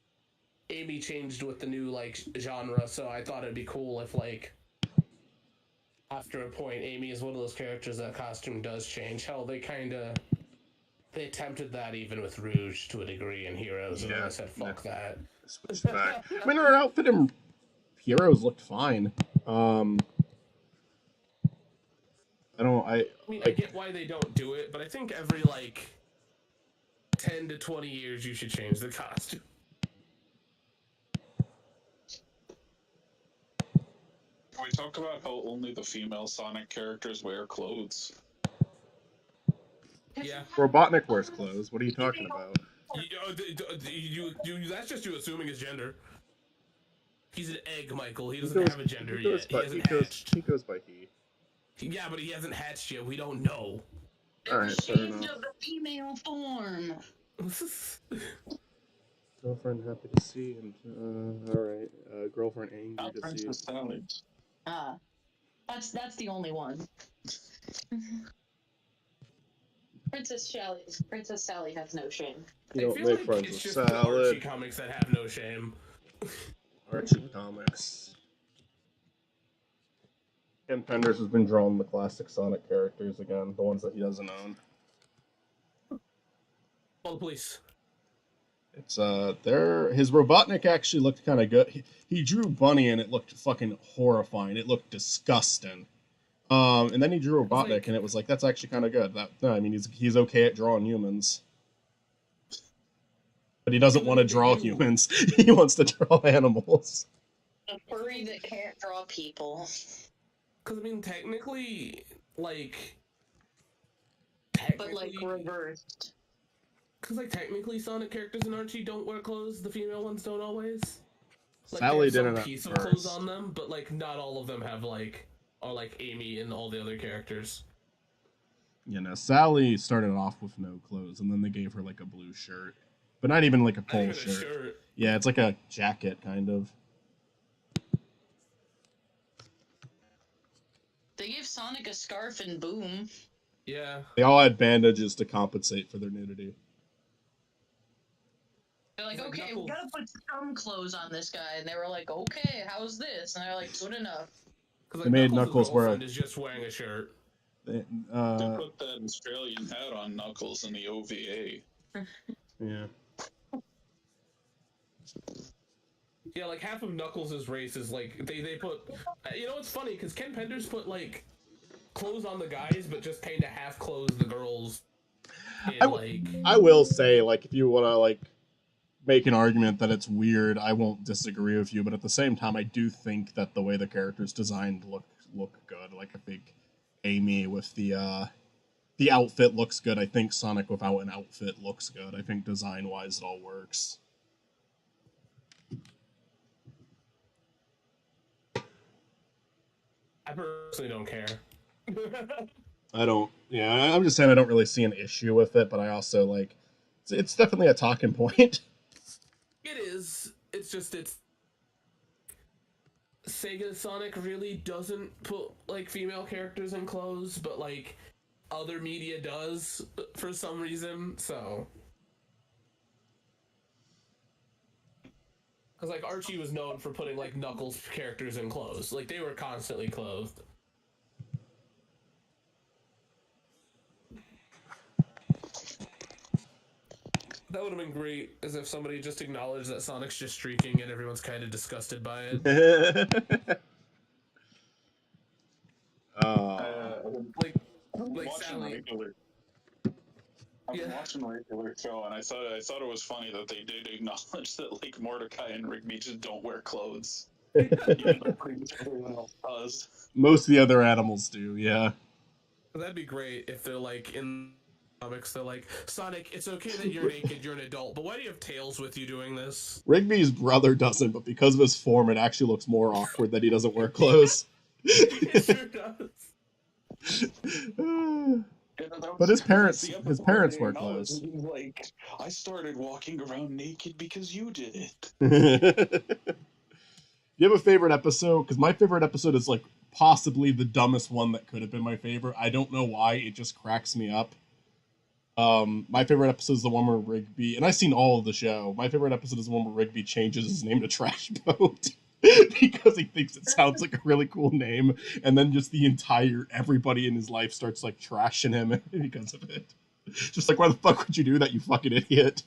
Amy changed with the new like genre, so I thought it'd be cool if like after a point, Amy is one of those characters that costume does change. Hell, they attempted that even with Rouge to a degree in Heroes, and then I said, "Fuck that." Switched back. I mean, her outfit in Heroes looked fine. I mean, I get why they don't do it, but I think every like 10 to 20 years you should change the costume. Can we talk about how only the female Sonic characters wear clothes? Yeah. Robotnik wears clothes. What are you talking about? That's just you assuming his gender. He's an egg, Michael. He doesn't have a gender yet. He hasn't hatched. He goes by he. Yeah, but he hasn't hatched yet. We don't know. Alright, fair Shaped enough. of the female form. Girlfriend happy to see, and alright. Girlfriend angry to see. Princess Sally. That's the only one. Princess Sally has no shame. You I don't feel make like friends it's with just the Archie salad. comics that have no shame. Archie comics. Ken Penders has been drawing the classic Sonic characters again, the ones that he doesn't own. Call the police. It's his Robotnik actually looked kind of good. He drew Bunny and it looked fucking horrifying. It looked disgusting. And then he drew Robotnik and it was like, that's actually kind of good. I mean, he's okay at drawing humans. But he doesn't want to draw humans. He wants to draw animals. A furry that can't draw people. Because, I mean, technically, like... But, like, reversed. Because, like, technically Sonic characters in Archie don't wear clothes. The female ones don't always. Like, Sally they have didn't some at piece of first. clothes on them, but, like, not all of them have, like... Are like Amy and all the other characters. You know, Sally started off with no clothes, and then they gave her, like, a blue shirt. But not even, like, a Not pole even a shirt. shirt. Yeah, it's like a jacket, kind of. They gave Sonic a scarf and Boom. Yeah. They all had bandages to compensate for their nudity. They're like, It's like okay, we Knuckles. gotta put some clothes on this guy. And they were like, okay, how's this? And they're like, good enough. Because They made Knuckles wear a- is just wearing a shirt. They put that Australian hat on Knuckles in the OVA. Yeah. Yeah, like half of Knuckles' race is like they put. You know what's funny? Because Ken Penders put like clothes on the guys, but just kind of half clothes the girls. And, I will say, like, if you want to, like, make an argument that it's weird, I won't disagree with you, but at the same time, I do think that the way the characters designed look good. Like, I think Amy with the outfit looks good. I think Sonic without an outfit looks good. I think design-wise, it all works. I personally don't care. I'm just saying I don't really see an issue with it, but I also, like, it's definitely a talking point. it's Sega Sonic really doesn't put like female characters in clothes, but like other media does for some reason. So, because like Archie was known for putting like Knuckles characters in clothes, like they were constantly clothed. That would have been great, as if somebody just acknowledged that Sonic's just streaking and everyone's kind of disgusted by it. Like Sally. I've been watching a regular show, and I thought it was funny that they did acknowledge that like Mordecai and Rigby just don't wear clothes. Even though pretty much everyone else does. Most of the other animals do, yeah. That'd be great if they're like in comics. They're like, Sonic, it's okay that you're naked, you're an adult, but why do you have Tails with you doing this? Rigby's brother doesn't, but because of his form, it actually looks more awkward that he doesn't wear clothes. It sure does. But his parents wear clothes. Like, I started walking around naked because you did it. You have a favorite episode? Because my favorite episode is like possibly the dumbest one that could have been my favorite. I don't know why, it just cracks me up. My favorite episode is the one where Rigby, and I've seen all of the show. My favorite episode is the one where Rigby changes his name to Trash Boat. Because he thinks it sounds like a really cool name, and then just everybody in his life starts like trashing him because of it. Just like, why the fuck would you do that, you fucking idiot?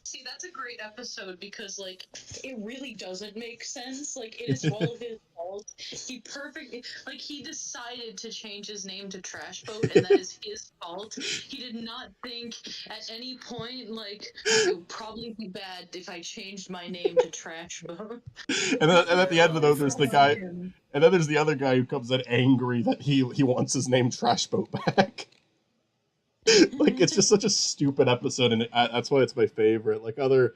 See, that's a great episode because, like, it really doesn't make sense. Like, it is all his fault. He decided to change his name to Trash Boat, and that is his fault. He did not think at any point, like, it would probably be bad if I changed my name to Trash Boat. And at the end of those, there's the guy, and then there's the other guy who comes in angry that he wants his name Trash Boat back. Like, it's just such a stupid episode, and that's why it's my favorite. Like, other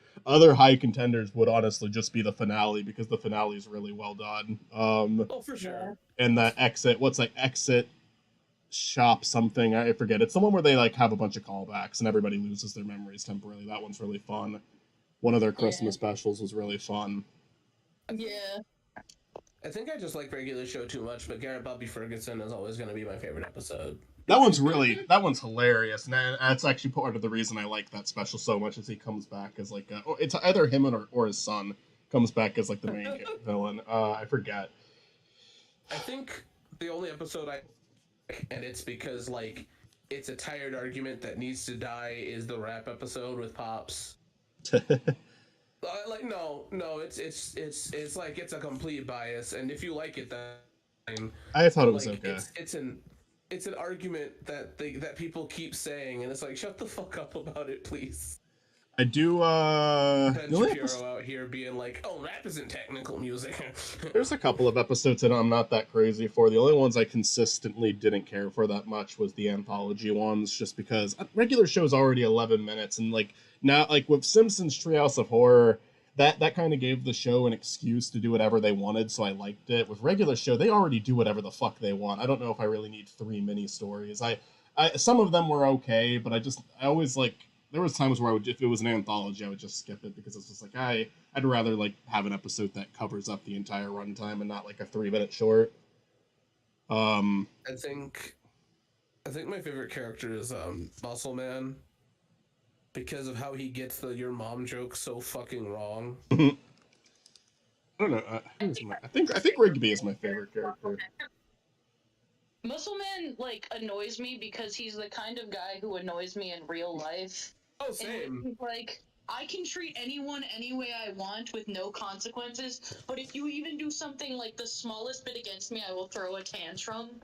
high contenders would honestly just be the finale, because the finale is really well done. Oh, for sure. And that exit shop something, I forget. It's the one where they like have a bunch of callbacks and everybody loses their memories temporarily. That one's really fun. One of their Christmas specials was really fun. Yeah. I think I just like regular show too much, but Garrett Bobby Ferguson is always going to be my favorite episode. That one's hilarious, and that's actually part of the reason I like that special so much, is he comes back as like it's either him or his son comes back as like the main villain. I forget. I think the only episode and it's because like it's a tired argument that needs to die, is the rap episode with Pops. Like no, it's like it's a complete bias, and if you like it, then I thought it was okay. It's an argument that people keep saying, and it's like, shut the fuck up about it, please. I do. Ben Shapiro out here being like, "Oh, rap isn't technical music." There's a couple of episodes that I'm not that crazy for. The only ones I consistently didn't care for that much was the anthology ones, just because regular show's already 11 minutes, and like now, like with Simpsons Treehouse of Horror, that kind of gave the show an excuse to do whatever they wanted, so I liked it. With regular show, they already do whatever the fuck they want. I don't know if I really need 3 mini stories. I some of them were okay, but I always like. There was times where if it was an anthology, I would just skip it, because it's just like I'd rather like have an episode that covers up the entire runtime and not like a 3-minute short. I think my favorite character is Muscle Man, because of how he gets the "your mom" joke so fucking wrong. I don't know. I think Rigby is my favorite character. Muscle Man, like, annoys me because he's the kind of guy who annoys me in real life. Oh, same. And, like, I can treat anyone any way I want with no consequences, but if you even do something like the smallest bit against me, I will throw a tantrum.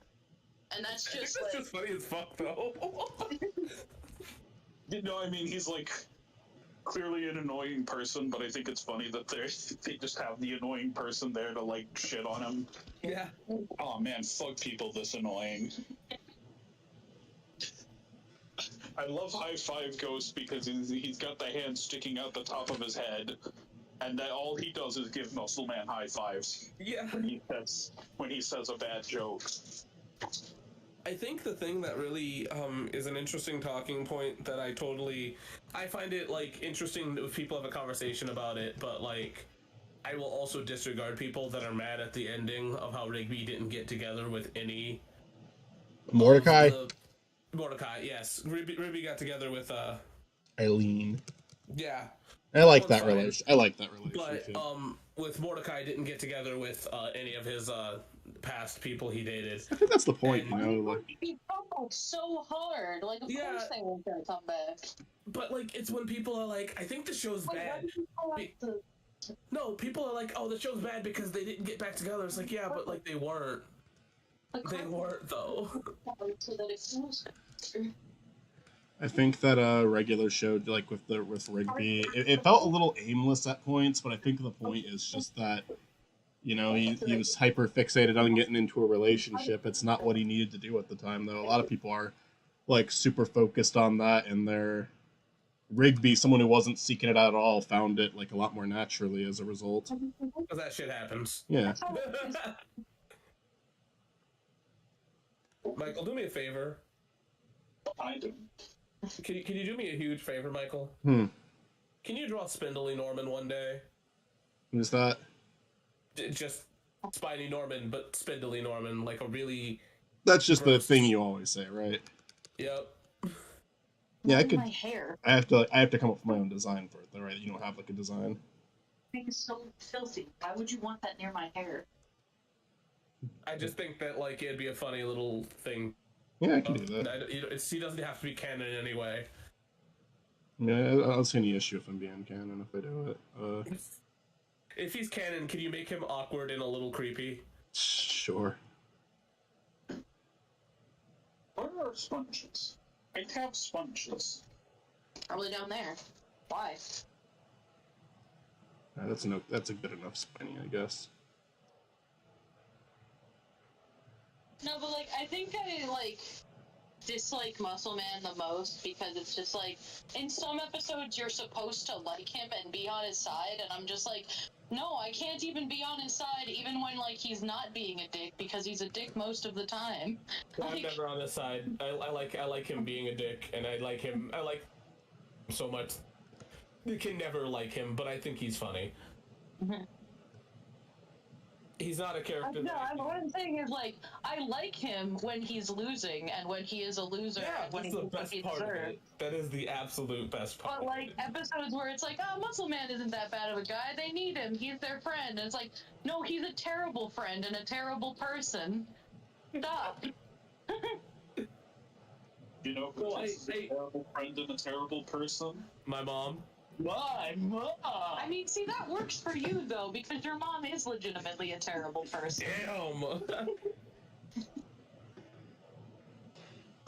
And that's just that's just funny as fuck, though. You know, I mean, he's like clearly an annoying person, but I think it's funny that they just have the annoying person there to like shit on him. Yeah. Oh man, fuck people this annoying. I love High Five Ghost because he's got the hand sticking out the top of his head, and that all he does is give Muscle Man high fives. Yeah. When he says a bad joke. I think the thing that really is an interesting talking point that I find it like interesting if people have a conversation about it, but like I will also disregard people that are mad at the ending of how Rigby didn't get together with any Mordecai, of the Mordecai. Yes, Rigby got together with Eileen. yeah, I that like one's that fine. relation. I like that But relationship. with Mordecai didn't get together with any of his past people he dated. I think that's the point, and- you know. Like, He fumbled so hard. Like, of Yeah. course they weren't gonna come back. But like it's when people are like, I think the show's Like, why bad. did you call out the No, people are like, oh, the show's bad because they didn't get back together. It's like, yeah, but like they weren't. They weren't though. so that it feels better? I think that regular show, like with Rigby, it felt a little aimless at points, but I think the point is just that, you know, he was hyper fixated on getting into a relationship. It's not what he needed to do at the time, though. A lot of people are like super focused on that, and their Rigby, someone who wasn't seeking it out at all, found it like a lot more naturally as a result. Because that shit happens. Yeah. Michael, do me a favor. I do. Can you do me a huge favor, Michael? Hmm. Can you draw Spindly Norman one day? Who's that? Just Spiny Norman, but Spindly Norman, like a really. That's just the Gross. thing you always say, right? Yep. Yeah, I Not could. My hair I have to come up with my own design for it, though, right? You don't have like a design. is so filthy. Why would you want that near my hair? I just think that like it'd be a funny little thing. Yeah, I can do that. He doesn't have to be canon in any way. Yeah, I don't see any issue if I'm being canon if I do it. If he's canon, can you make him awkward and a little creepy? Sure. Where are sponges? I have sponges. Probably down there. Why? That's a good enough spiny, I guess. No, but like I think I like dislike Muscle Man the most because it's just like in some episodes you're supposed to like him and be on his side, and I'm just like, no, I can't even be on his side even when like he's not being a dick because he's a dick most of the time. I'm never on his side. I like him being a dick, and I like him so much. You can never like him, but I think he's funny. He's not a character. No, what I'm saying is like I like him when he's losing and when he is a loser. Yeah, and when that's the best part of it. That is the absolute best part. But like episodes where it's like, oh, Muscle Man isn't that bad of a guy. They need him. He's their friend. And it's like, no, he's a terrible friend and a terrible person. Stop. You know who's a terrible friend and a terrible person? My mom. My mom! I mean, see, that works for you though, because your mom is legitimately a terrible person. Damn.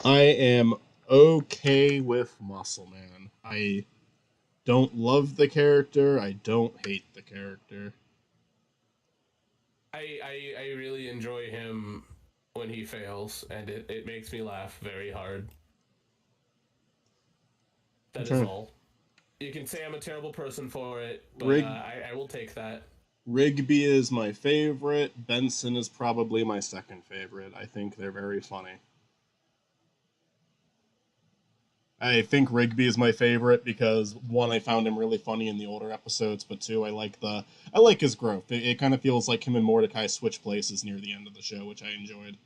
I am okay with Muscle Man. I don't love the character. I don't hate the character. I really enjoy him when he fails, and it makes me laugh very hard. That is all. You can say I'm a terrible person for it, but I will take that. Rigby is my favorite. Benson is probably my second favorite. I think they're very funny. I think Rigby is my favorite because one, I found him really funny in the older episodes, but two, I like his growth. It kind of feels like him and Mordecai switch places near the end of the show, which I enjoyed.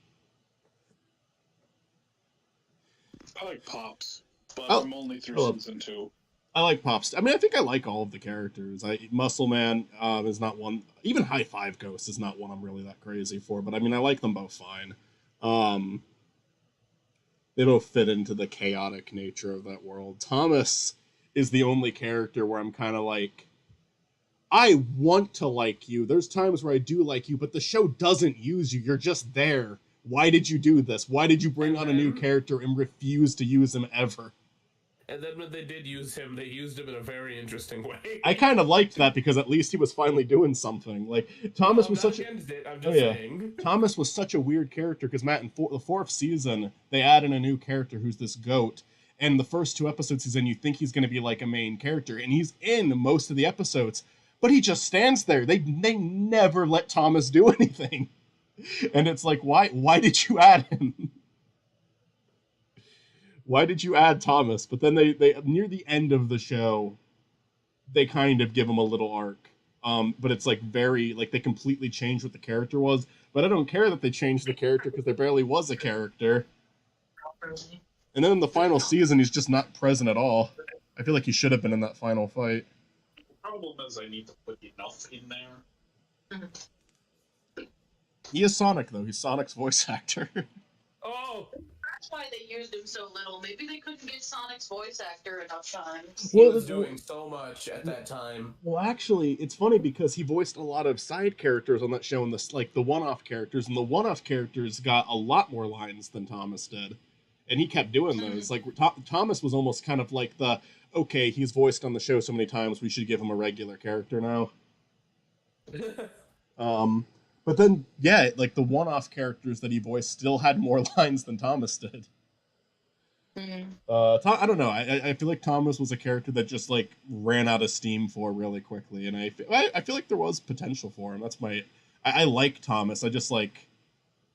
I like Pops, but Oh, I'm only through hello. season 2. I like Pops. I mean, I think I like all of the characters. Muscle Man is not one. Even High Five Ghost is not one I'm really that crazy for. But I mean, I like them both fine. They both fit into the chaotic nature of that world. Thomas is the only character where I'm kind of like, I want to like you. There's times where I do like you, but the show doesn't use you. You're just there. Why did you do this? Why did you bring on a new character and refuse to use him ever? And then when they did use him, they used him in a very interesting way. I kind of liked that because at least he was finally doing something. Like Thomas was such a I'm just saying. Thomas was such a weird character because Matt in the fourth season they add in a new character who's this goat, and the first two episodes he's in, you think he's going to be like a main character, and he's in most of the episodes, but he just stands there. They never let Thomas do anything, and it's like why did you add him? why did you add Thomas? But then they near the end of the show, they kind of give him a little arc. But it's like very like they completely changed what the character was. But I don't care that they changed the character because there barely was a character. And then in the final season, he's just not present at all. I feel like he should have been in that final fight. The problem is I need to put enough in there. He is Sonic, though. He's Sonic's voice actor. Oh, That's why they used him so little. Maybe they couldn't get Sonic's voice actor enough times. he was doing so much at that time. Well, actually, it's funny because he voiced a lot of side characters on that show, and the one-off characters, and the one-off characters got a lot more lines than Thomas did, and he kept doing those. Like Thomas was almost kind of like okay, he's voiced on the show so many times, we should give him a regular character now. But then, yeah, like the one-off characters that he voiced still had more lines than Thomas did. I don't know. I feel like Thomas was a character that just like ran out of steam for really quickly, and I feel like there was potential for him. I like Thomas. I just like,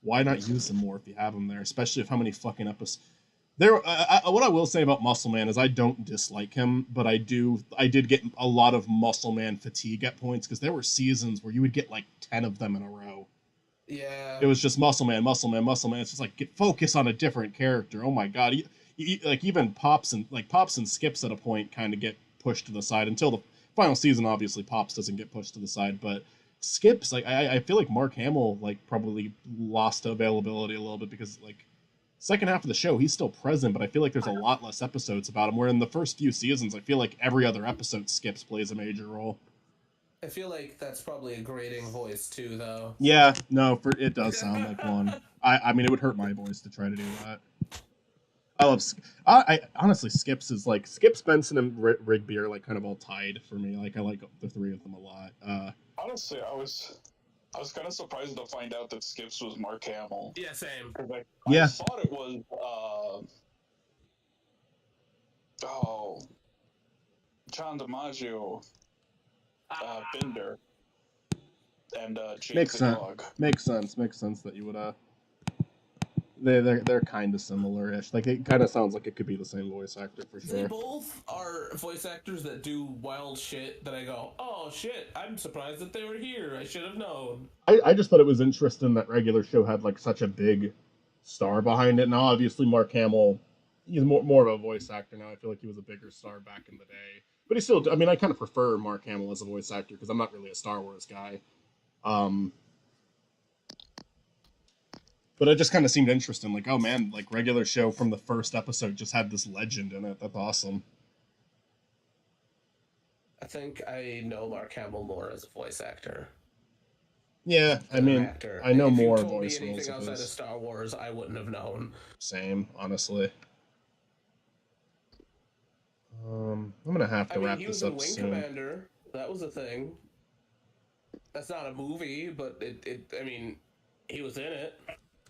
why not use him more if you have him there, especially if how many fucking episodes. What I will say about Muscle Man is I don't dislike him, but I did get a lot of Muscle Man fatigue at points because there were seasons where you would get like 10 of them in a row. Yeah. It was just Muscle Man, Muscle Man, Muscle Man. It's just like focus on a different character. Oh my god. Like even Pops and Skips at a point kind of get pushed to the side until the final season. Obviously, Pops doesn't get pushed to the side, but Skips, like I feel like Mark Hamill like probably lost availability a little bit because like second half of the show he's still present, but I feel like there's a lot less episodes about him. Where in the first few seasons, I feel like every other episode Skips plays a major role. I feel like that's probably a grating voice too, though. Yeah, no, it does sound like one. I mean, it would hurt my voice to try to do that. I love. I honestly, Skips, Benson, and Rigby are like kind of all tied for me. Like I like the three of them a lot. Honestly, I was kind of surprised to find out that Skips was Mark Hamill. Yeah, same. Yeah. I thought it was John DiMaggio, Bender, and Jake Makes the sense. Dog. Makes sense that you would they're kind of similar-ish. Like it kind of sounds like it could be the same voice actor for sure. They both are voice actors that do wild shit that I go, oh shit, I'm surprised that they were here. I should have known. I just thought it was interesting that regular show had like such a big star behind it. Now obviously Mark Hamill, he's more of a voice actor now. I feel like he was a bigger star back in the day. But he still, I mean, I kind of prefer Mark Hamill as a voice actor because I'm not really a Star Wars guy. But it just kind of seemed interesting. Like, oh man, like regular show from the first episode just had this legend in it. That's awesome. I think I know Mark Hamill more as a voice actor. Yeah, I mean, actor. I know if more you told voice me roles. anything outside of Star Wars, I wouldn't have known. Same, honestly. I'm gonna have to wrap this up soon. He was in Wing Commander. That was a thing. That's not a movie, but I mean, he was in it.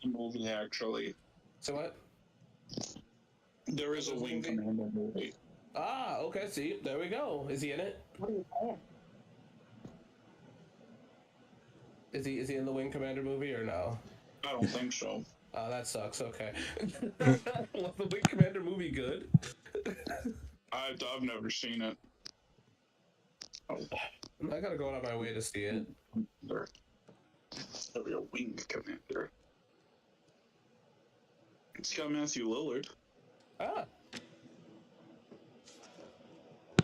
A movie, actually. So what? There is a Wing Commander movie. Ah, okay. See, there we go. Is he in it? Is he in the Wing Commander movie or no? I don't think so. Oh, that sucks. Okay. Was the Wing Commander movie good? I've never seen it. Oh. I gotta go out of my way to see it. There'll be a Wing Commander. It's got Matthew Lillard. Ah.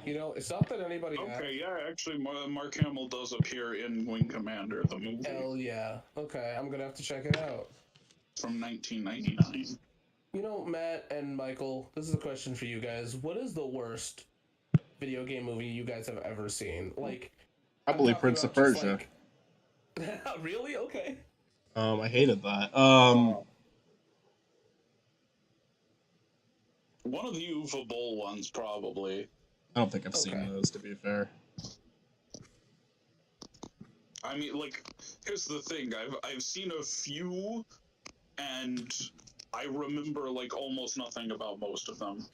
You know, it's not that anybody. Okay, yeah, actually, Mark Hamill does appear in Wing Commander, the movie. Hell yeah. Okay, I'm gonna have to check it out. From 1999. You know, Matt and Michael, this is a question for you guys. What is the worst video game movie you guys have ever seen? Like, probably Prince of Persia. Like... Really? Okay. I hated that. One of the Uva Bowl ones, probably. I don't think I've seen those, to be fair. I mean, like, here's the thing. I've seen a few, and I remember, like, almost nothing about most of them.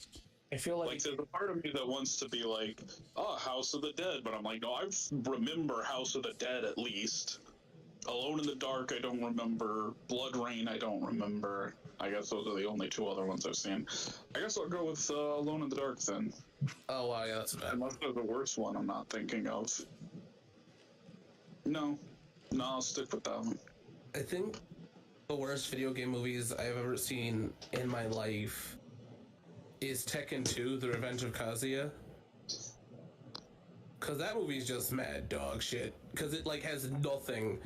I feel like there's a part of me that wants to be like, oh, House of the Dead, but I'm like, no, I remember House of the Dead at least. Alone in the Dark, I don't remember. Blood Rain, I don't remember. I guess those are the only two other ones I've seen. I guess I'll go with Alone in the Dark then. Oh wow, yeah, that's bad. Unless there's the worst one I'm not thinking of. No, I'll stick with that one. I think the worst video game movies I've ever seen in my life is Tekken 2: The Revenge of Kazuya. Cause that movie's just mad dog shit. Cause it like has nothing.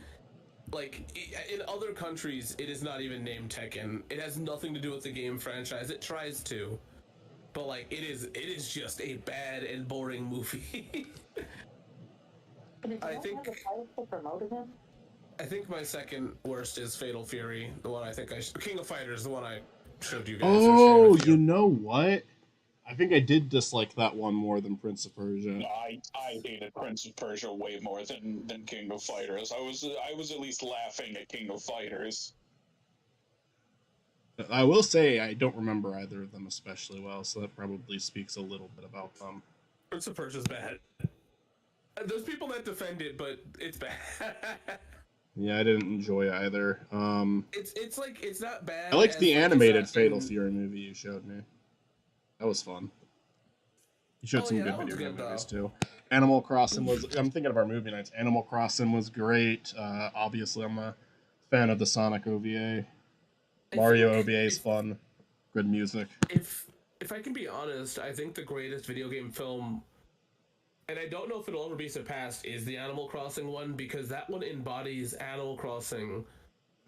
Like in other countries, it is not even named Tekken. It has nothing to do with the game franchise. It tries to, but like it is just a bad and boring movie. I think my second worst is Fatal Fury. The one I think King of Fighters, the one I showed you guys. Oh, you know what? I think I did dislike that one more than Prince of Persia. I hated Prince of Persia way more than King of Fighters. I was at least laughing at King of Fighters. I will say I don't remember either of them especially well, so that probably speaks a little bit about them. Prince of Persia's bad. There's people that defend it, but it's bad. Yeah, I didn't enjoy either. It's like it's not bad. I liked the like, animated Fatal Fury movie you showed me. That was fun. You showed some good video game movies too. Animal Crossing was. I'm thinking of our movie nights. Animal Crossing was great. Obviously, I'm a fan of the Sonic OVA. Mario OVA is fun. Good music. If I can be honest, I think the greatest video game film, and I don't know if it'll ever be surpassed, is the Animal Crossing one, because that one embodies Animal Crossing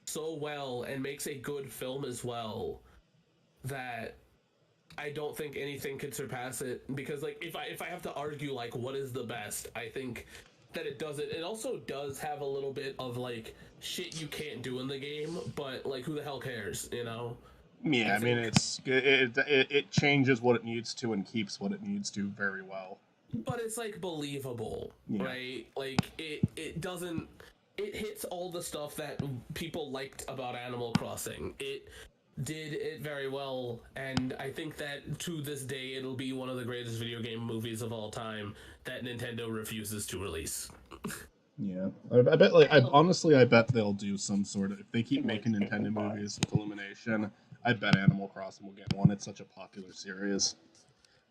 so well and makes a good film as well that I don't think anything could surpass it. Because like if I have to argue like what is the best, I think that it does it. It also does have a little bit of like shit you can't do in the game, but like who the hell cares, you know? Yeah, I mean it changes what it needs to and keeps what it needs to very well. But it's like believable, right? Like it doesn't. It hits all the stuff that people liked about Animal Crossing. It did it very well, and I think that to this day it'll be one of the greatest video game movies of all time that Nintendo refuses to release. Yeah, I bet. Like, I bet they'll do some sort of. If they keep making Nintendo movies with Illumination, I bet Animal Crossing will get one. It's such a popular series,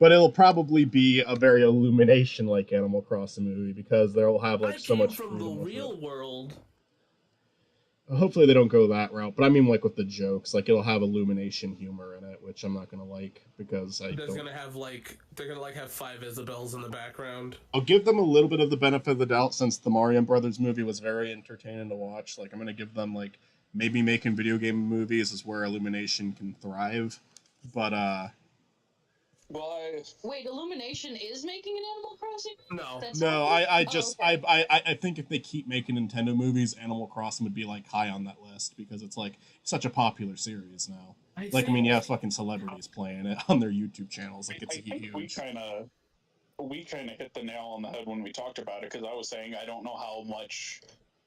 but it'll probably be a very Illumination-like Animal Crossing movie because they'll have like so much from the real world. Hopefully they don't go that route, but I mean like with the jokes, like it'll have Illumination humor in it, which I'm not gonna like because they're gonna have 5 Isabels in the background. I'll give them a little bit of the benefit of the doubt since the Mario Brothers movie was very entertaining to watch. Like I'm gonna give them like maybe making video game movies is where Illumination can thrive, but Wait, Illumination is making an Animal Crossing? No. I think if they keep making Nintendo movies, Animal Crossing would be like high on that list because it's like such a popular series now. I mean, you have fucking celebrities playing it on their YouTube channels. Like it's huge. We kind of hit the nail on the head when we talked about it because I was saying I don't know how much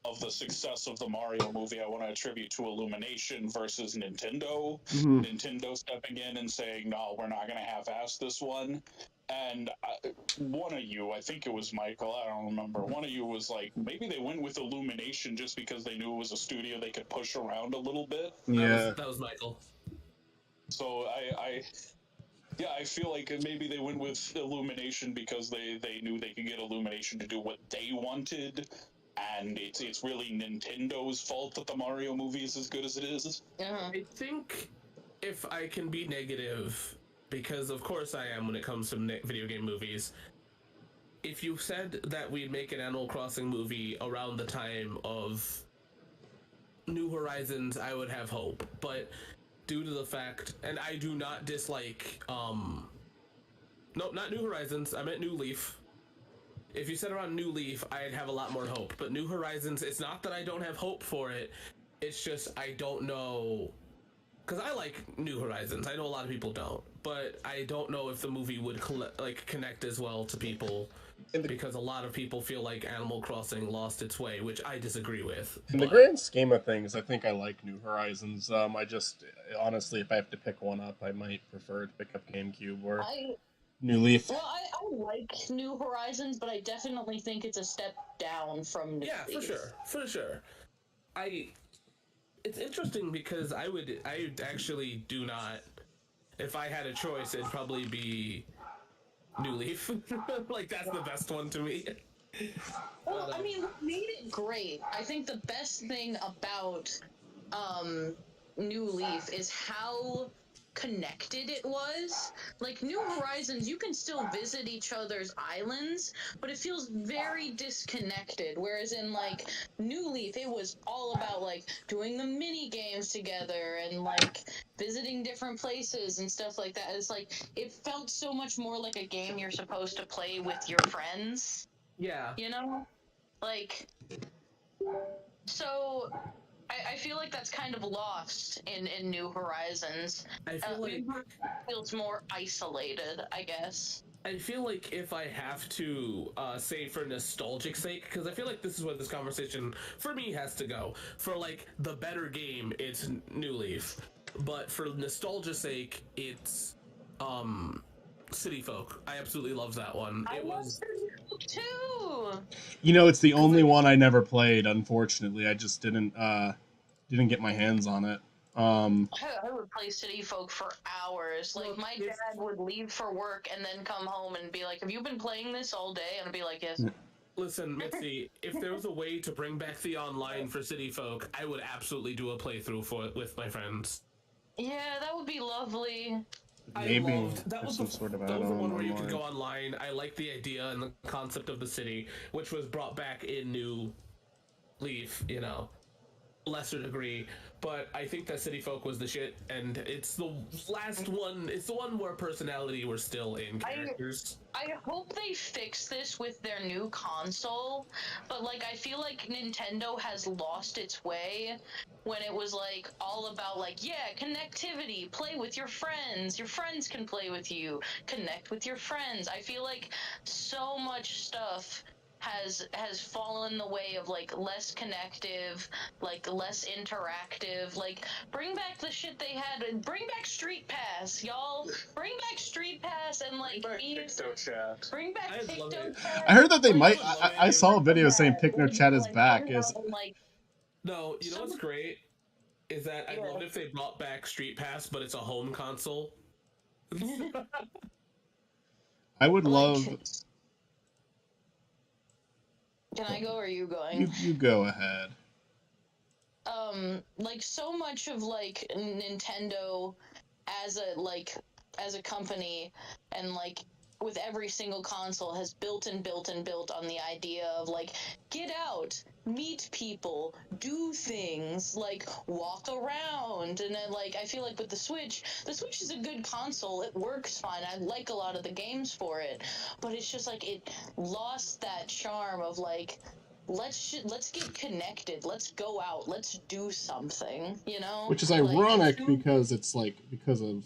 of the success of the Mario movie I want to attribute to Illumination versus Nintendo. Mm-hmm. Nintendo stepping in and saying, no, we're not going to half-ass this one. And one of you, I think it was Michael, I don't remember, one of you was like, maybe they went with Illumination just because they knew it was a studio they could push around a little bit. Yeah. That was Michael. So I feel like maybe they went with Illumination because they knew they could get Illumination to do what they wanted. And it's really Nintendo's fault that the Mario movie is as good as it is. I think if I can be negative, because of course I am when it comes to video game movies, if you said that we'd make an Animal Crossing movie around the time of New Horizons, I would have hope. But due to the fact, and I do not dislike, no, not New Horizons, I meant New Leaf. If you said around New Leaf, I'd have a lot more hope. But New Horizons, it's not that I don't have hope for it. It's just I don't know. Because I like New Horizons. I know a lot of people don't. But I don't know if the movie would connect as well to people. Because a lot of people feel like Animal Crossing lost its way, which I disagree with. In the grand scheme of things, I think I like New Horizons. I just, honestly, if I have to pick one up, I might prefer to pick up GameCube or New Leaf. Well, I like New Horizons, but I definitely think it's a step down from New Leaf. Yeah, for sure. it's interesting because I actually do not. If I had a choice, it'd probably be New Leaf. Like that's the best one to me. Well, I mean, what made it great? I think the best thing about New Leaf is how connected it was. Like New Horizons, you can still visit each other's islands, but it feels very disconnected. Whereas in like New Leaf, it was all about like doing the mini games together and like visiting different places and stuff like that. It's like it felt so much more like a game you're supposed to play with your friends, Yeah. you know? Like, so I feel like that's kind of lost in New Horizons. I feel like Maybe it feels more isolated, I guess. I feel like if I have to say for nostalgic sake, because I feel like this is where this conversation for me has to go. For like the better game, it's New Leaf, but for nostalgia's sake, it's City Folk. I absolutely love that one. I It love was City Folk too. You know, it's the only one I never played. Unfortunately, I just didn't get my hands on it. I would play City Folk for hours. Like Look, my if- dad would leave for work and then come home and be like, "Have you been playing this all day?" And I'd be like, "Yes." Listen, Mitzi, if there was a way to bring back the online for City Folk, I would absolutely do a playthrough for it with my friends. Yeah, that would be lovely. Maybe that there's was some sort of that was the add-on one where you could online. go online. I like the idea and the concept of the city, which was brought back in New Leaf, you know, lesser degree. But I think that City Folk was the shit, and it's the last one. It's the one where personality were still in characters. I hope they fix this with their new console, but like I feel like Nintendo has lost its way when it was like all about like, yeah, connectivity, play with your friends can play with you, connect with your friends. I feel like so much stuff has fallen the way of like less connective, like less interactive. Like bring back the shit they had. Bring back Street Pass, y'all. Bring back Street Pass and like Chat. bring back I love Picto it. Chat. I heard that they Like, might. I saw a video saying Picno Chat is back. Is like No, you know what's great is that I'd Yeah. love it if they brought back Street Pass, but it's a home console. I would like, love Can I go or are you going? you go ahead. Like so much of like Nintendo as a company and like with every single console has built and built and built on the idea of like get out, meet people, do things, like walk around. And then like I feel like with the Switch is a good console. It works fine. I like a lot of the games for it, but it's just like it lost that charm of like let's get connected. Let's go out. Let's do something, you know? Which is Like, ironic because it's like because of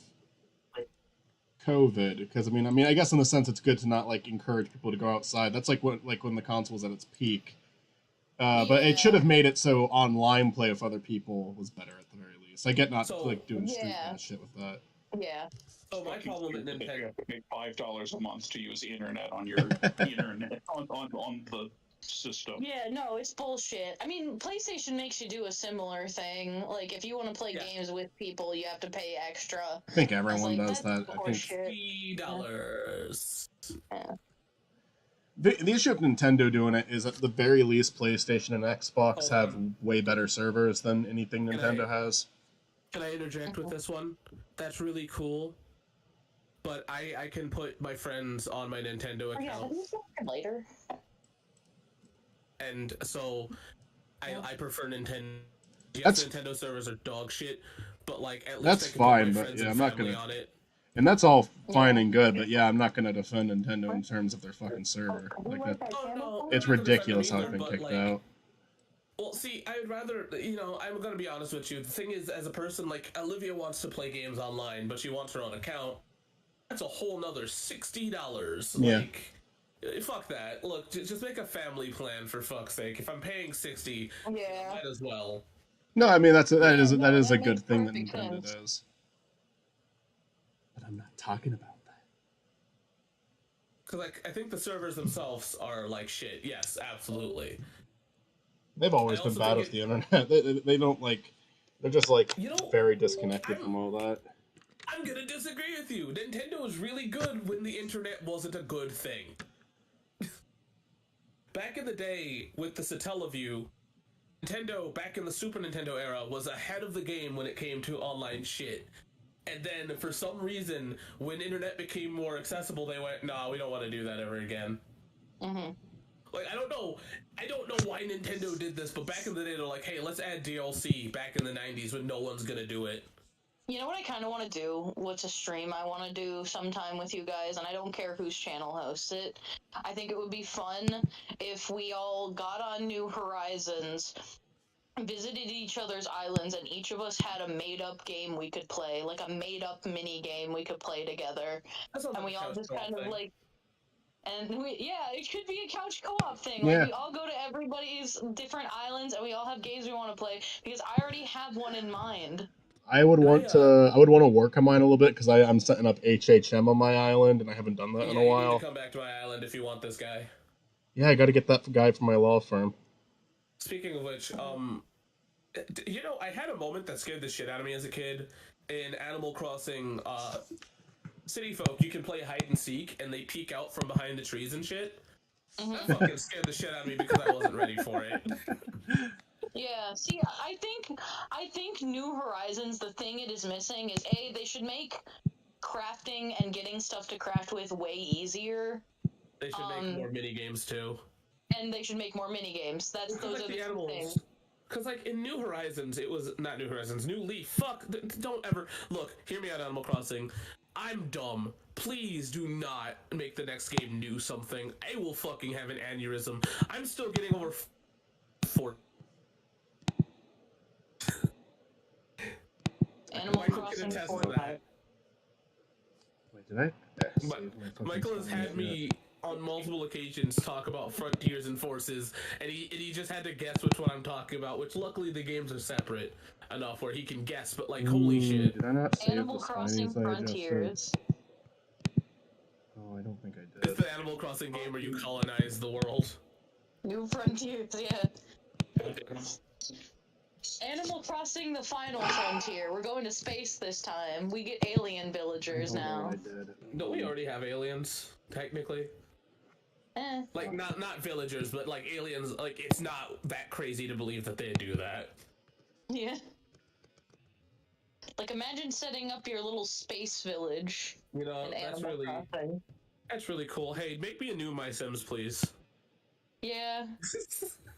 COVID. Because I mean, I guess in the sense it's good to not like encourage people to go outside. That's like when the console was at its peak. But it should have made it so online play with other people was better at the very least. I get not So, like doing street yeah. pass shit with that. yeah. Oh, my problem with You Nintendo. have to pay $5 a month to use the internet on your internet on the system. Yeah, no, it's bullshit. I mean, PlayStation makes you do a similar thing. Like, if you want to play Yeah. games with people, you have to pay extra. I think I was everyone like, does that's that. I think $3. the issue of Nintendo doing it is at the very least PlayStation and Xbox Hold have on. way better servers than anything Can Nintendo I- has. Can I interject with this one? That's really cool. But I can put my friends on my Nintendo Oh, yeah, account, later. and so I prefer Nintendo. Yes, That's- Nintendo servers are dog shit, but like at least That's I can fine, put my but friends yeah, and I'm not family gonna- on it. And that's all fine and good, but yeah, I'm not gonna defend Nintendo in terms of their fucking server. Like that, Oh no, it's I'm not gonna defend them ridiculous how either, it's been but, kicked like, out. Well, see, I would rather, I'm gonna be honest with you. The thing is, as a person, like, Olivia wants to play games online, but she wants her own account. That's a whole nother $60. Yeah. Like, fuck that. Look, just make a family plan for fuck's sake. If I'm paying $60, Yeah. might as well. No, I mean that is no, a that good makes thing that perfect Nintendo sense. does. But I'm not talking about that. Because, like, I think the servers themselves are, like, shit. Yes, absolutely. They've always I been also bad think with the internet. They don't like. They're just like You know, very disconnected from all that. I'm gonna disagree with you. Nintendo was really good when the internet wasn't a good thing. Back in the day with the Satellaview, Nintendo, back in the Super Nintendo era, was ahead of the game when it came to online shit. And then, for some reason, when internet became more accessible, they went, nah, we don't want to do that ever again. Mm-hmm. Like, I don't know why Nintendo did this, but back in the day, they're like, hey, let's add DLC back in the 90s when no one's gonna do it. You know what I kind of want to do? What's a stream I want to do sometime with you guys, and I don't care whose channel hosts it. I think it would be fun if we all got on New Horizons, visited each other's islands, and each of us had a made-up game we could play, like a made-up mini game we could play together. And we all just kind of like, and it could be a couch co-op thing. Yeah. Like we all go to everybody's different islands, and we all have games we want to play because I already have one in mind. I would want to work on mine a little bit because I'm setting up HHM on my island and I haven't done that in a while. You need to come back to my island if you want this guy. Yeah, I got to get that guy from my law firm. Speaking of which, you know, I had a moment that scared the shit out of me as a kid in Animal Crossing. City folk, you can play hide and seek, and they peek out from behind the trees and shit. That fucking scared the shit out of me because I wasn't ready for it. Yeah, see, I think New Horizons, the thing it is missing is they should make crafting and getting stuff to craft with way easier. They should make more mini games too. And they should make more mini games. Those are the two things. Because like in New Horizons, it was not New Horizons, New Leaf. Fuck, don't ever look. Hear me out, Animal Crossing. I'm dumb. Please do not make the next game new something. I will fucking have an aneurysm. I'm still getting over 4. Animal Crossing Fortnite. Wait, did I? Michael has had me on multiple occasions talk about Frontiers and Forces, and he just had to guess which one I'm talking about, which luckily the games are separate enough where he can guess, but like, holy shit. Did I not save Animal Crossing Frontiers. Oh, I don't think I did. It's the Animal Crossing game where you colonize the world. New Frontiers, yeah. Animal Crossing the Final Frontier. We're going to space this time. We get alien villagers now. Don't we already have aliens, technically? Like, not villagers, but like aliens, like, it's not that crazy to believe that they do that. Yeah. Like, imagine setting up your little space village. You know, that's really cool. Hey, make me a new My Sims, please. Yeah.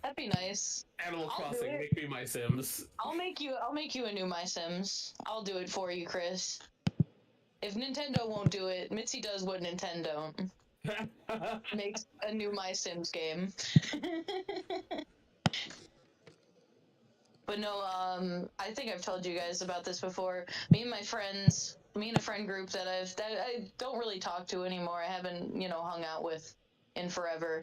That'd be nice. Animal Crossing, make me My Sims. I'll make you a new My Sims. I'll do it for you, Chris. If Nintendo won't do it, Mitzi does what Nintendo makes a new My Sims game. But no, I think I've told you guys about this before. Me and a friend group that I don't really talk to anymore. I haven't, hung out with in forever.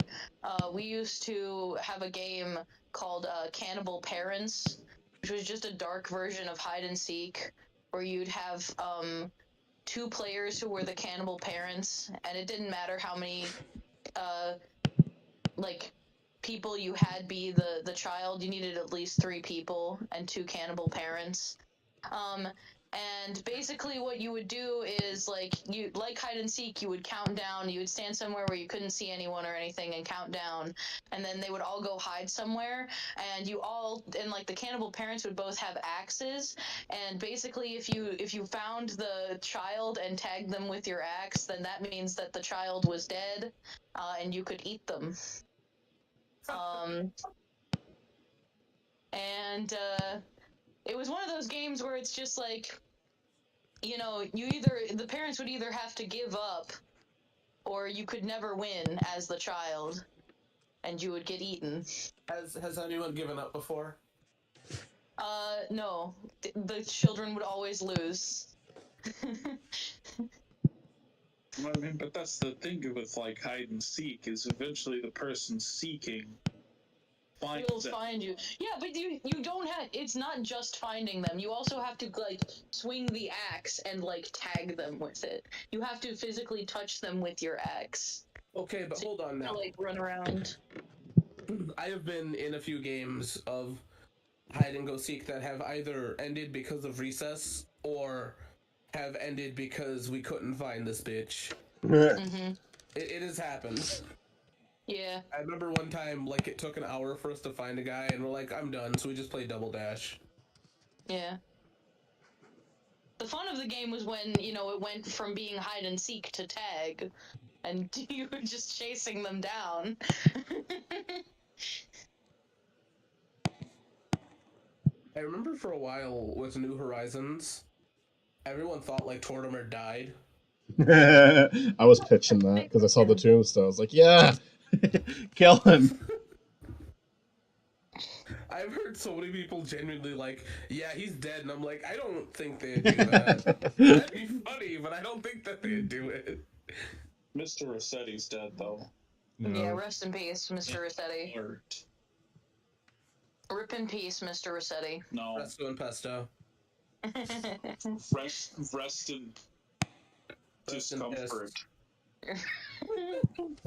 We used to have a game called Cannibal Parents, which was just a dark version of hide and seek, where you'd have 2 players who were the cannibal parents, and it didn't matter how many people you had be the child. You needed at least 3 people and 2 cannibal parents. And basically what you would do is, like hide and seek, you would count down, you would stand somewhere where you couldn't see anyone or anything and count down, and then they would all go hide somewhere, and the cannibal parents would both have axes, and basically if you found the child and tagged them with your axe, then that means that the child was dead, and you could eat them. It was one of those games where it's just like, the parents would either have to give up, or you could never win as the child, and you would get eaten. Has anyone given up before? No. The children would always lose. I mean, but that's the thing with, like, hide and seek, is eventually the person seeking will find you. Yeah, but you don't have, it's not just finding them. You also have to, swing the axe and, tag them with it. You have to physically touch them with your axe. Okay, but hold on now. Run around. I have been in a few games of hide and go seek that have either ended because of recess or have ended because we couldn't find this bitch. Mm-hmm. It has happened. Yeah. I remember one time, like, it took an hour for us to find a guy, and we're like, I'm done, so we just played Double Dash. Yeah. The fun of the game was when, you know, it went from being hide and seek to tag, and you were just chasing them down. I remember for a while with New Horizons, everyone thought, like, Tortimer died. I was pitching that because I saw the tombstone. I was like, yeah, kill him. I've heard so many people genuinely like, yeah, he's dead, and I'm like, I don't think they'd do that. That'd be funny, but I don't think that they'd do it. Mr. Rossetti's dead though. Yeah, rest in peace, Mr. Rossetti. Art. Rip in peace, Mr. Rossetti. No. Resto and pesto. Rest in discomfort.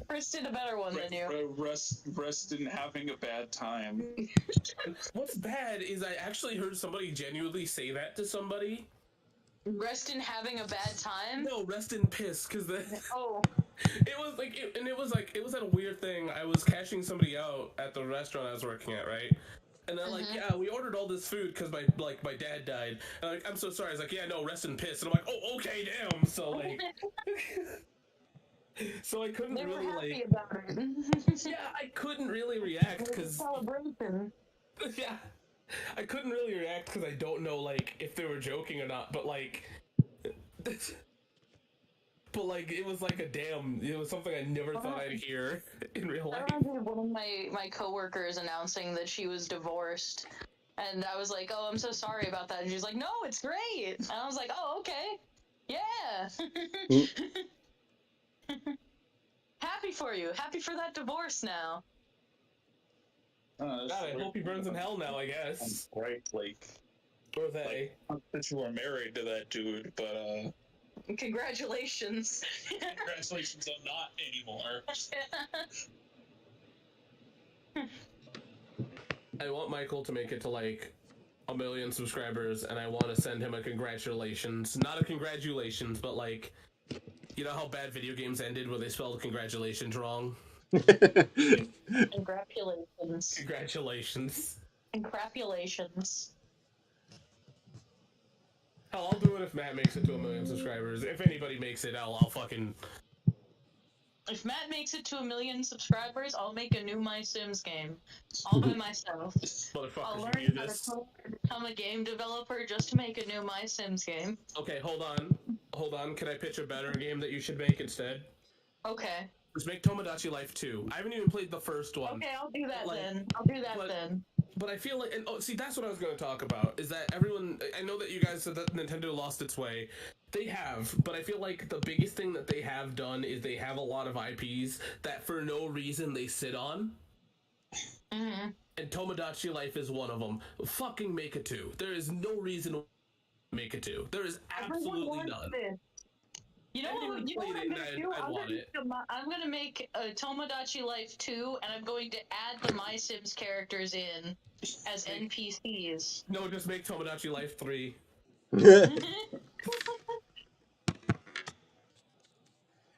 Rest in a better one than you. Rest in having a bad time. What's bad is I actually heard somebody genuinely say that to somebody. Rest in having a bad time? No, rest in piss, because Oh. it was like, it was at a weird thing. I was cashing somebody out at the restaurant I was working at, right? And they're like, yeah, we ordered all this food because my dad died. And I'm like, I'm so sorry. I was like, yeah, no, rest in piss. And I'm like, oh, okay, damn. So like, so I couldn't They were really happy like, about it. yeah, I couldn't really react because celebration. yeah, I couldn't really react because I don't know like if they were joking or not. But like, but like it was like it was something I never thought I'd hear in real life. I remember one of my coworkers announcing that she was divorced, and I was like, "Oh, I'm so sorry about that." And she's like, "No, it's great." And I was like, "Oh, okay, yeah." Happy for you. Happy for that divorce now. God, I hope he burns in hell now. I guess. Right, like. Or they. Not that you were married to that dude, but Congratulations. congratulations, I'm not anymore. I want Michael to make it to like 1 million subscribers, and I want to send him a congratulations. Not a congratulations, but like, you know how bad video games ended where they spelled congratulations wrong? Congratulations. Congratulations. Congratulations. Hell, I'll do it if Matt makes it to 1 million subscribers. If anybody makes it, I'll fucking... If Matt makes it to 1 million subscribers, I'll make a new My Sims game. All by myself. I'll learn how to become a game developer just to make a new My Sims game. Okay, hold on. Hold on. Can I pitch a better game that you should make instead? Okay. Let's make Tomodachi Life 2. I haven't even played the first one. Okay, I'll do that like, then. I'll do that then. But I feel like, and oh, see, that's what I was going to talk about, is that everyone, I know that you guys said that Nintendo lost its way. They have, but I feel like the biggest thing that they have done is they have a lot of IPs that for no reason they sit on. Mm-hmm. And Tomodachi Life is one of them. Fucking make a 2. There is no reason to make a 2. There is absolutely none. You know what I'm gonna do? I'm gonna make a Tomodachi Life 2, and I'm going to add the My Sims characters in as NPCs. No, just make Tomodachi Life 3.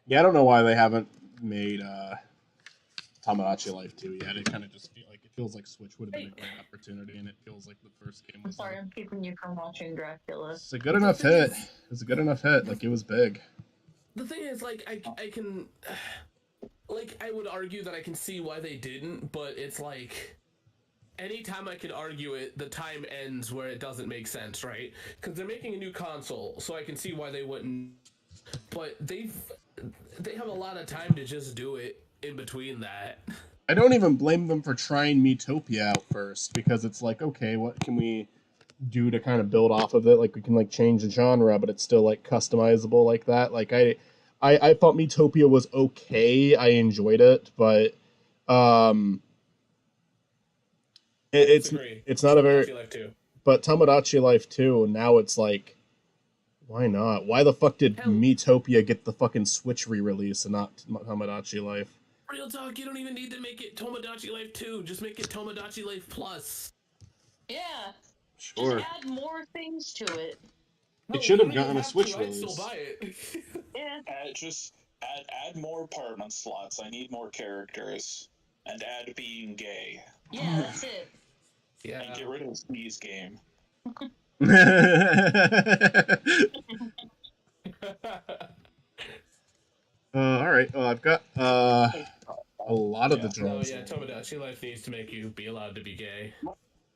Yeah, I don't know why they haven't made Tomodachi Life 2 yet. It kind of just feels like Switch would have been a great opportunity, and it feels like the first game was. I'm sorry, I'm keeping you from watching Dracula. It's a good enough hit. It's a good enough hit. Like, it was big. The thing is, like, I can, like, I would argue that I can see why they didn't, but it's like, anytime I can argue it, the time ends where it doesn't make sense, right? Because they're making a new console, so I can see why they wouldn't, but they have a lot of time to just do it in between that. I don't even blame them for trying Miitopia out first, because it's like, okay, what can we do to kind of build off of it? Like, we can like change the genre, but it's still like customizable like that. Like, I thought Miitopia was okay. I enjoyed it, but it's not a very. But Tomodachi Life 2, now it's like, why not? Why the fuck did Miitopia get the fucking Switch re-release and not Tomodachi Life? Real talk, you don't even need to make it Tomodachi Life 2. Just make it Tomodachi Life Plus. Yeah. Sure. Just add more things to it. It should have you don't gotten a have Switch to, I'd still release. buy it. Yeah. Add more apartment slots. I need more characters. And add being gay. Yeah, that's it. Yeah. And get rid of the sneeze game. All right. I've got a lot of the Yeah. Oh drones. yeah, Tomodachi Life needs to make you be allowed to be gay.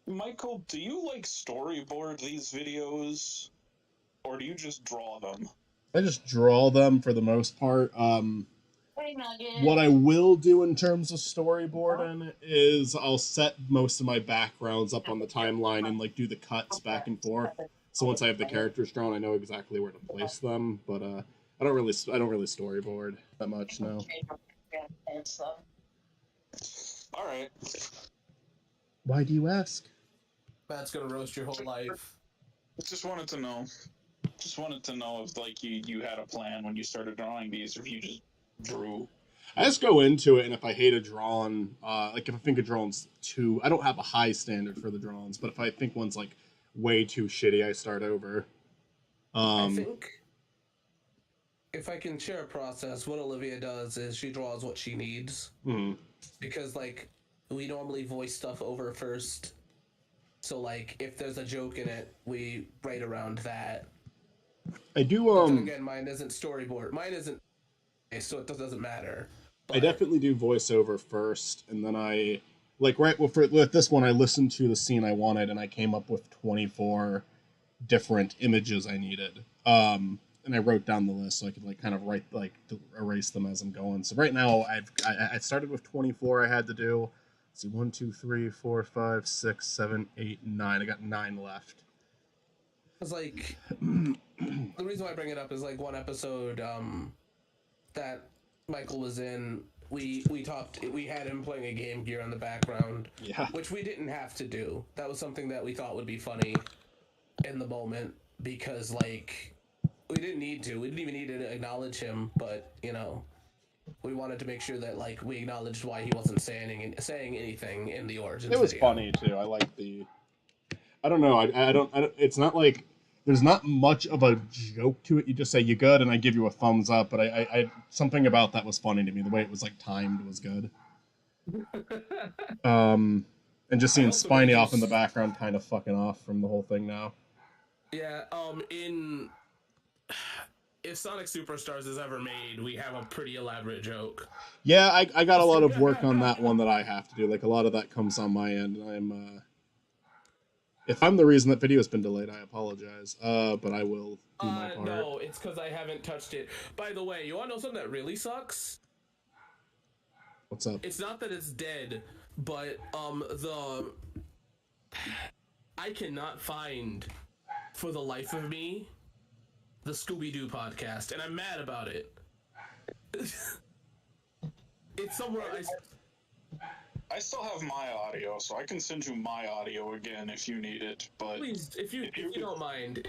Michael, do you like storyboard these videos? Or do you just draw them? I just draw them for the most part. Hey, Nugget. What I will do in terms of storyboarding is I'll set most of my backgrounds up on the timeline and like do the cuts back and forth. So once I have the characters drawn, I know exactly where to place them. But I don't really storyboard that much now. All right. Why do you ask? Matt's gonna roast your whole life. Just wanted to know. Just wanted to know if like you had a plan when you started drawing these, or if you just drew. I just go into it, and if I hate a drawing, like if I think a drawing's I don't have a high standard for the drawings, but if I think one's like way too shitty, I start over. I think if I can share a process, what Olivia does is she draws what she needs. Mhm. Because like we normally voice stuff over first. So like if there's a joke in it, we write around that. I do But then again, mine isn't storyboard. Mine isn't, so it doesn't matter. But I definitely do voiceover first, and then I like with this one I listened to the scene I wanted, and I came up with 24 different images I needed. And I wrote down the list so I could like kind of erase them as I'm going. So right now I started with 24 I had to do. Let's see, 1, 2, 3, 4, 5, 6, 7, 8, 9. I got 9 left. It's like the reason why I bring it up is like one episode that Michael was in. We had him playing a Game Gear in the background, Yeah. which we didn't have to do. That was something that we thought would be funny in the moment because like we didn't need to. We didn't even need to acknowledge him, but you know, we wanted to make sure that like we acknowledged why he wasn't saying anything in the origin. It was video. funny too. I like the. I don't know. I don't. It's not like there's not much of a joke to it. You just say you good, and I give you a thumbs up. But I something about that was funny to me. The way it was like timed was good. And just seeing Spiny off in the background, kind of fucking off from the whole thing now. Yeah. If Sonic Superstars is ever made, we have a pretty elaborate joke. Yeah, I got a lot of work on that one that I have to do. Like a lot of that comes on my end. I'm if I'm the reason that video's been delayed, I apologize. But I will do my part. No, it's because I haven't touched it. By the way, you want to know something that really sucks? What's up? It's not that it's dead, but I cannot find for the life of me the Scooby-Doo podcast, and I'm mad about it. It's somewhere I still have my audio, so I can send you my audio again if you need it. But please, if you don't mind.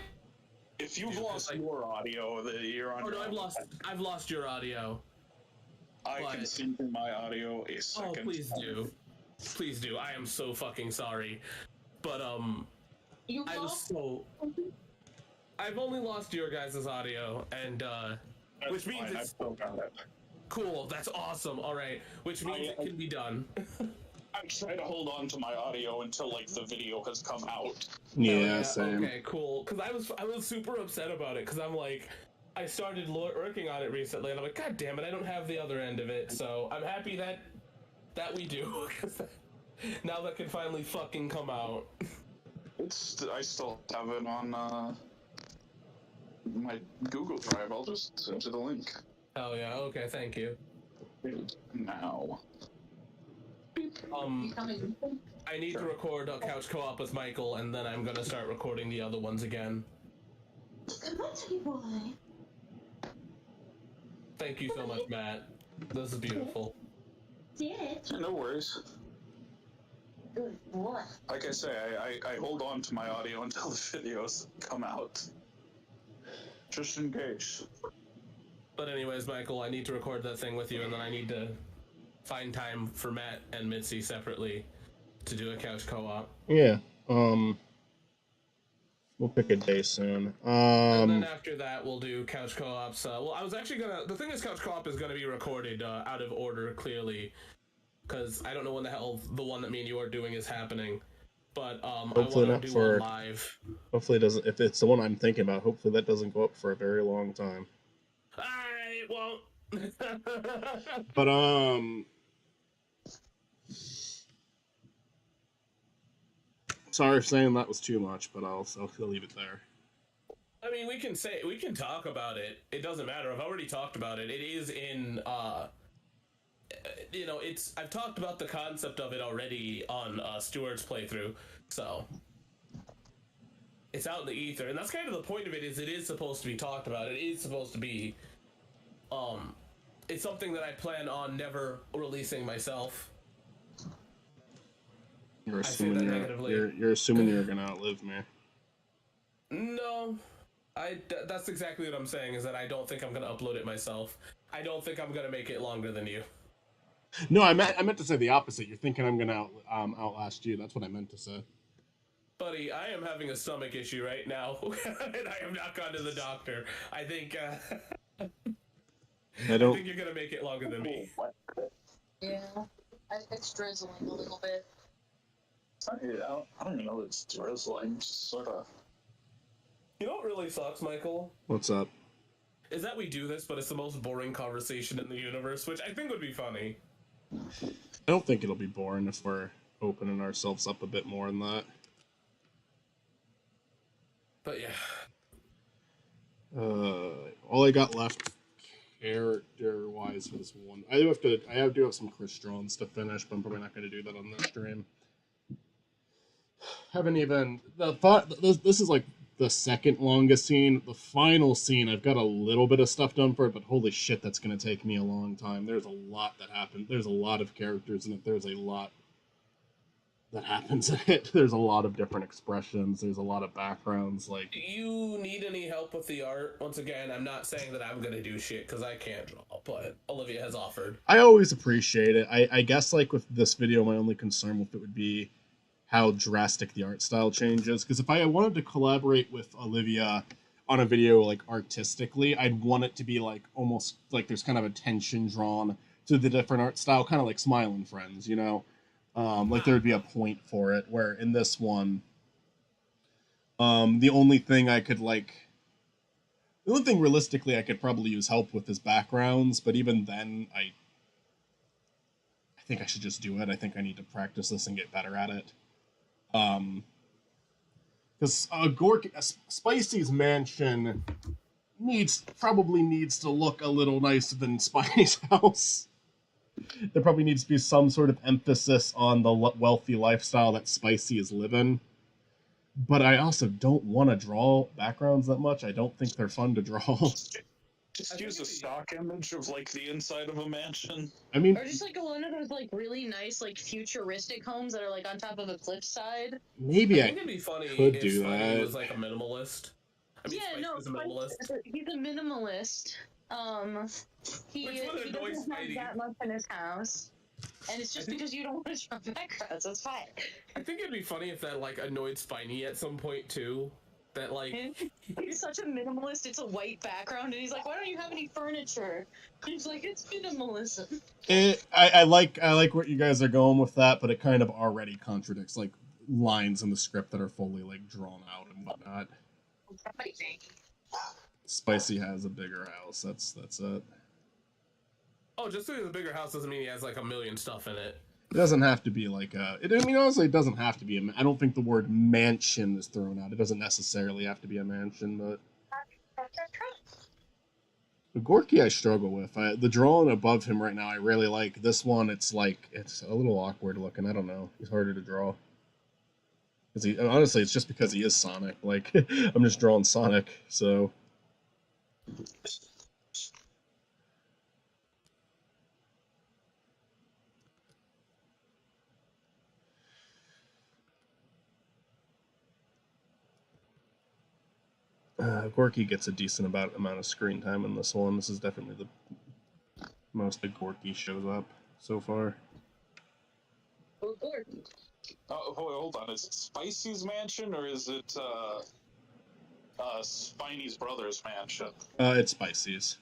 If you've lost your audio, you're on. Oh no, I've lost your audio. I can send you my audio a second. Oh, please do. Please do. I am so fucking sorry. But I've only lost your guys' audio, and which means fine. it's I've still got it. Cool. That's awesome. All right, which means it can be done. I try to hold on to my audio until like the video has come out. Yeah, same. Okay, cool. Because I was super upset about it because I'm like, I started working on it recently, and I'm like, God damn it, I don't have the other end of it. So I'm happy that we do, because now that can finally fucking come out. I still have it on my Google Drive. I'll just send you the link. Oh yeah. Okay. Thank you. Now. I need to record a couch co-op with Michael, and then I'm gonna start recording the other ones again. Thank you so much, Matt. This is beautiful. Yeah, no worries. Good boy. Like I say, I hold on to my audio until the videos come out. Just in case. But anyways, Michael, I need to record that thing with you, and then I need to find time for Matt and Mitzi separately to do a couch co-op. Yeah. We'll pick a day soon. And then after that, we'll do couch co-ops. Well, I was actually gonna. The thing is, couch co-op is gonna be recorded out of order, clearly, because I don't know when the hell the one that me and you are doing is happening. But I Hopefully want not to do for- one live. Hopefully it doesn't. If it's the one I'm thinking about, hopefully that doesn't go up for a very long time. It won't. But sorry for saying that was too much, but I'll leave it there. I mean, we can talk about it. It doesn't matter. I've already talked about it. It is in I've talked about the concept of it already on Stuart's playthrough, so it's out in the ether, and that's kind of the point of it. Is it is supposed to be talked about. It is supposed to be it's something that I plan on never releasing myself. You're assuming you're assuming you're gonna outlive me. No, that's exactly what I'm saying, is that I don't think I'm gonna upload it myself. I don't think I'm gonna make it longer than you. No, I meant to say the opposite. You're thinking I'm gonna outlast you. That's what I meant to say. Buddy, I am having a stomach issue right now, and I have not gone to the doctor. I think I think you're gonna make it longer than me. Yeah, it's drizzling a little bit. I don't even know it's drizzling, just sort of. You know what really sucks, Michael? What's up? Is that we do this, but it's the most boring conversation in the universe, which I think would be funny. I don't think it'll be boring if we're opening ourselves up a bit more than that. But yeah. All I got left character-wise for this one, I do have some Chris Jones to finish, but I'm probably not going to do that on this stream. Haven't even this is like the second longest scene. The final scene, I've got a little bit of stuff done for it, but holy shit, that's going to take me a long time. There's a lot that happened. There's a lot of characters in it. There's a lot that happens in it. There's a lot of different expressions. There's a lot of backgrounds. Like, Do you need any help with the art? Once again, I'm not saying that I'm gonna do shit, because I can't draw, but Olivia has offered. I always appreciate it. I guess, like, with this video, my only concern with it would be how drastic the art style changes. Because if I wanted to collaborate with Olivia on a video, like, artistically, I'd want it to be, like, almost like there's kind of attention drawn to the different art style, kind of like Smiling Friends, you know? Like there would be a point for it, where in this one, the only thing realistically I could probably use help with is backgrounds, but even then, I think I should just do it. I think I need to practice this and get better at it. Because Spicy's mansion probably needs to look a little nicer than Spidey's house. There probably needs to be some sort of emphasis on the wealthy lifestyle that Spicy is living. But I also don't want to draw backgrounds that much. I don't think they're fun to draw. Just use a stock image of, like, the inside of a mansion. I mean, Or just like one of those like really nice like futuristic homes that are like on top of a cliffside. maybe I I think it'd be funny could if do Spidey that. was like a minimalist. I mean, Yeah, Spidey no, is a minimalist. he's a minimalist. He Which would annoy doesn't Spidey. have that much in his house, and it's just because you don't want to draw backgrounds. That's fine. I think it'd be funny if that like annoyed Spidey at some point too. That like He's such a minimalist. It's a white background, and he's like, "Why don't you have any furniture?" He's like, "It's minimalism." I like what you guys are going with that, but it kind of already contradicts like lines in the script that are fully like drawn out and whatnot. Spicy has a bigger house. That's it. oh, just because it's a bigger house doesn't mean he has like a million stuff in it. It doesn't have to be like a. I mean, honestly, it doesn't have to be a. I don't think the word mansion is thrown out. It doesn't necessarily have to be a mansion, but. The Gorky I struggle with. The drawing above him right now, I really like. This one, it's a little awkward looking. I don't know. He's harder to draw. Honestly, it's just because he is Sonic. Like, I'm just drawing Sonic, so. Gorky gets a decent amount of screen time in this one. This is definitely the most that Gorky shows up so far. Oh, Gorky. Oh, hold on. Is it Spicy's mansion or is it Spiney's brother's mansion? It's Spicy's.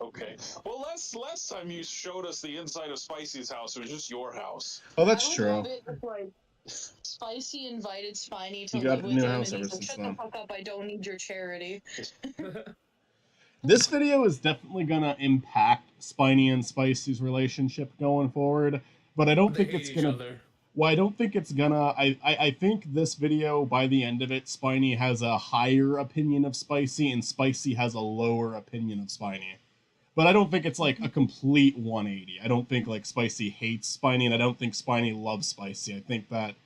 Okay. Well, last time you showed us the inside of Spicy's house, it was just your house. Oh, that's I would true. love it if, like, Spicy invited Spiny to You got live a with new him, house and ever he's like, since "Shut then. the fuck up! I don't need your charity." This video is definitely gonna impact Spiny and Spicy's relationship going forward, but I don't They think hate it's each gonna. other. Well, I don't think it's gonna. I think this video, by the end of it, Spiny has a higher opinion of Spicy, and Spicy has a lower opinion of Spiny. But I don't think it's like a complete 180. I don't think like Spicy hates Spiny, and I don't think Spiny loves Spicy. I think that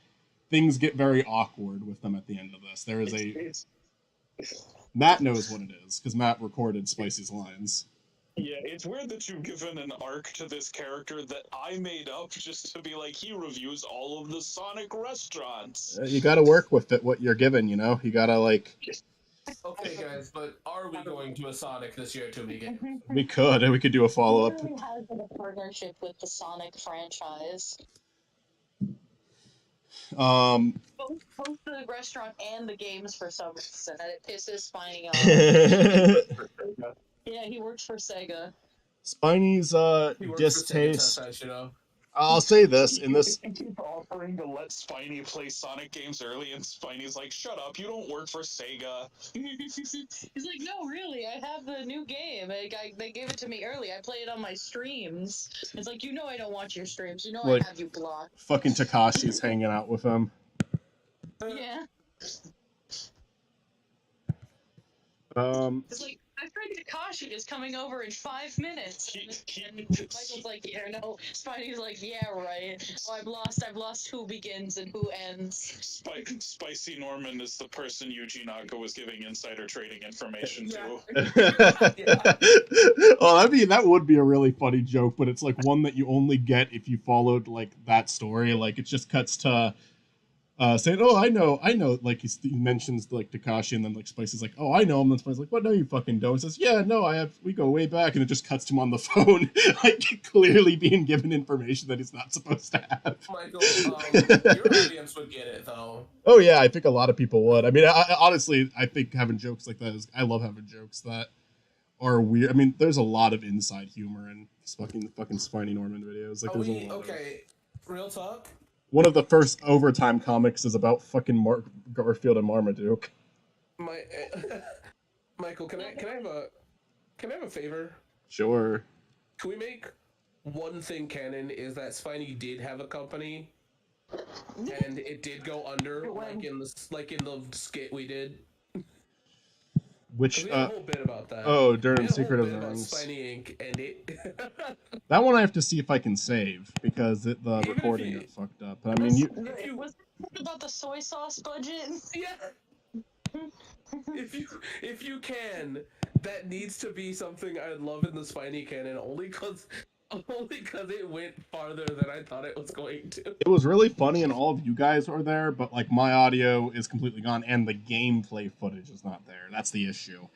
things get very awkward with them at the end of this. There is a Matt knows what it is because Matt recorded Spicy's lines. Yeah, it's weird that you've given an arc to this character that I made up just to be like, he reviews all of the Sonic restaurants. You got to work with it. What you're given, you know. You gotta like. Okay, guys, but are we going to a Sonic this year to begin? We could do a follow up. He really has a partnership with the Sonic franchise. Both the restaurant and the games for some reason, and it pisses Spiny off. Yeah, he works for Sega. Spiny's He works distaste. for Sega Test, you know. I'll say this in this. You keep offering to let Spiny play Sonic games early, and Spiny's like, "Shut up! You don't work for Sega." He's like, "No, really, I have the new game. They gave it to me early. I play it on my streams." It's like, you know, I don't watch your streams. You know, Like, I have you blocked. Fucking Takashi's hanging out with him. Yeah. It's like, my friend Takashi is coming over in 5 minutes. And Michael's like, yeah, no. Spidey's like, yeah, right. Oh, I've lost who begins and who ends. Spicy Norman is the person Yuji Naka was giving insider trading information to. Well, I mean, that would be a really funny joke, but it's like one that you only get if you followed like that story. Like it just cuts to saying, "Oh, I know," like he mentions like Takashi, and then like Spicy's like, "Oh, I know him." And Spicy's like, "What? No, you fucking don't." He says, "Yeah, no, I have. We go way back," and it just cuts to him on the phone, like clearly being given information that he's not supposed to have. Michael, your audience would get it though. Oh yeah, I think a lot of people would. I mean, honestly, I think having jokes like that is. I love having jokes that are weird. I mean, there's a lot of inside humor in fucking Spiny Norman videos. Like, there's a lot. Okay, real talk. One of the first Overtime comics is about fucking Garfield and Marmaduke. Michael, can I have a favor? Sure. Can we make one thing canon? Is that Spiny did have a company, and it did go under, like in the skit we did. Which we had a whole bit about that. Oh, Durham Secret of the Rings. Spiny Inc. and it. That one I have to see if I can save because the recording got fucked up. But I mean, was it about the soy sauce budget? Yeah. if you can, that needs to be something I'd love in the Spiny canon, only because it went farther than I thought it was going to. It was really funny, and all of you guys are there, but like my audio is completely gone, and the gameplay footage is not there. That's the issue.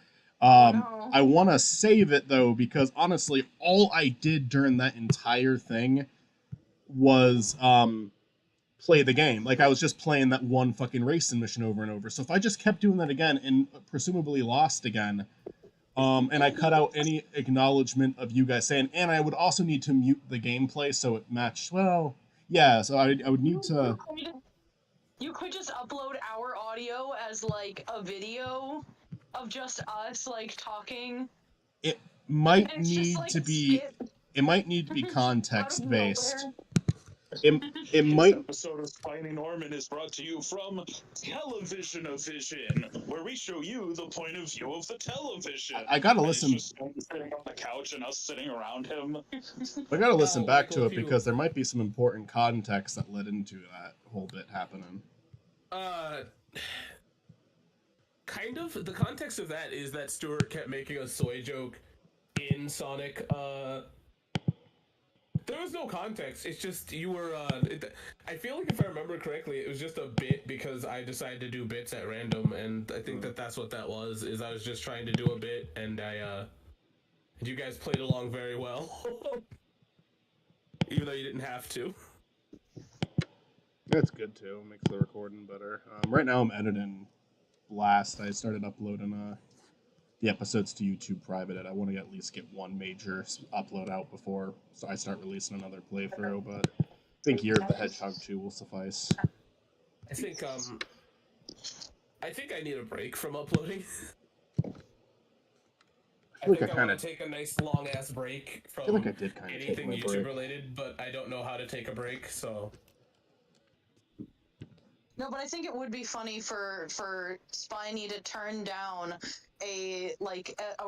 No. I want to save it though because honestly, all I did during that entire thing was play the game. Like I was just playing that one fucking racing mission over and over. So if I just kept doing that again and presumably lost again. And I cut out any acknowledgement of you guys saying, and I would also need to mute the gameplay so it matched. Well, yeah, so I would need to. You could just upload our audio as like a video of just us like talking. It might And it's just, need like, to be. skit. It might need to be context based. nowhere. It This might. episode of Spiny Norman is brought to you from Television-O-Vision, where we show you the point of view of the television. I gotta And listen. It's just him sitting on the couch and us sitting around him. I gotta listen No, back Michael, to it if you- because there might be some important context that led into that whole bit happening. Kind of. The context of that is that Stuart kept making a soy joke in Sonic. There was no context. It's just you were. I feel like if I remember correctly, it was just a bit because I decided to do bits at random, and I think that's what that was. Is I was just trying to do a bit, and you guys played along very well, even though you didn't have to. That's good too. Makes the recording better. Right now I'm editing Blast. I started uploading the episodes to YouTube private. I want to at least get one major upload out before I start releasing another playthrough. But I think Year of the Hedgehog 2 will suffice. I think I need a break from uploading. I think I want to take a nice long ass break from I feel like I did kind of take anything my YouTube break. related, but I don't know how to take a break, so. No, but I think it would be funny for Spiny to turn down a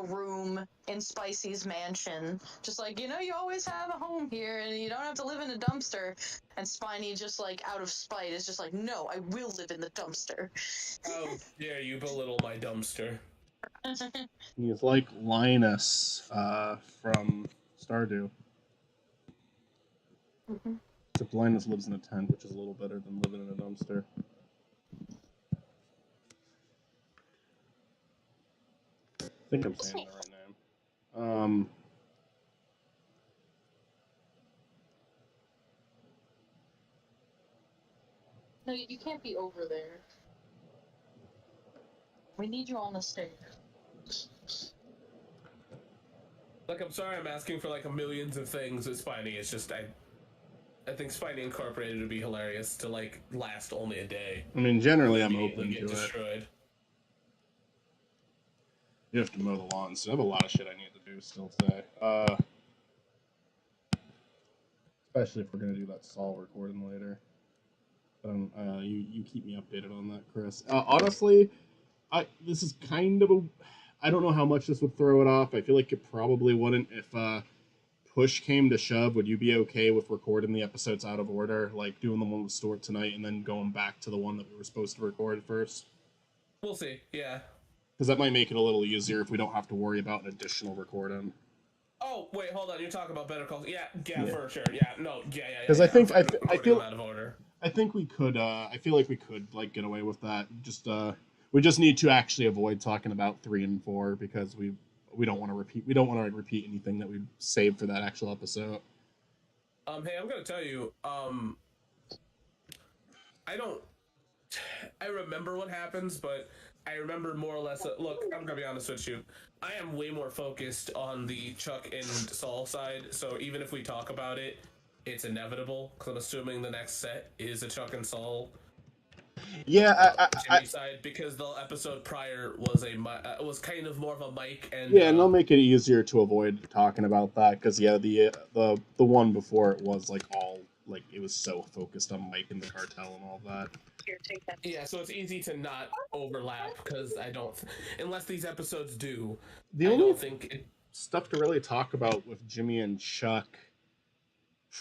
room in Spicy's mansion, just like, you know, you always have a home here and you don't have to live in a dumpster. And Spiny, just like out of spite, is just like, no, I will live in the dumpster. How dare you belittle my dumpster? He's like Linus from Stardew. Mm-hmm. Except Linus lives in a tent, which is a little better than living in a dumpster. I think I'm saying the right name. No, you can't be over there. We need you on the stage. Like, I'm sorry I'm asking for like millions of things with Spiny. It's just I think Spiny Incorporated would be hilarious to like last only a day. I mean, generally I'm open to destroyed. it. You have to mow the lawn, so I have a lot of shit I need to do still today. Especially if we're gonna do that Saul recording later. But you keep me updated on that, Chris. Honestly, this is kind of a. I don't know how much this would throw it off. I feel like it probably wouldn't if push came to shove. Would you be okay with recording the episodes out of order, like doing the one with Stuart tonight and then going back to the one that we were supposed to record first? We'll see. Yeah. Because that might make it a little easier if we don't have to worry about an additional recording. Oh wait, hold on. You're talking about Better Call? Yeah, for sure. Yeah, no, yeah. Because I feel out of order. I think we could. I feel like we could like get away with that. Just we just need to actually avoid talking about 3 and 4 because we don't want to repeat. We don't want to repeat anything that we saved for that actual episode. Hey, I'm gonna tell you. I remember what happens, but I remember more or less. Look, I'm gonna be honest with you. I am way more focused on the Chuck and Saul side. So even if we talk about it, it's inevitable because I'm assuming the next set is a Chuck and Saul. Yeah, Jimmy side, because the episode prior was was kind of more of a Mike and and they'll make it easier to avoid talking about that because the one before it was like all like it was so focused on Mike and the cartel and all that. Here, take that. Yeah, so it's easy to not overlap because I don't, unless these episodes do. The only stuff to really talk about with Jimmy and Chuck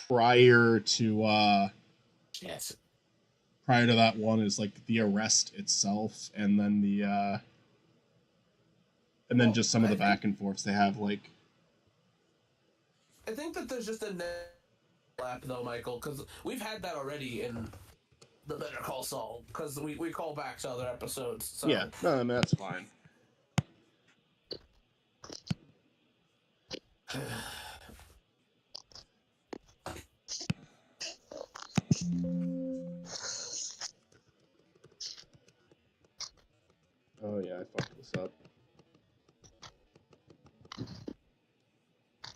prior to yes. Prior to that one is like the arrest itself, and then just some of the back and forths they have. Like, I think that there's just a lap though, Michael, because we've had that already in the Better Call Saul, because we call back to other episodes. So. Yeah, no, I mean, that's fine. Oh yeah, I fucked this up.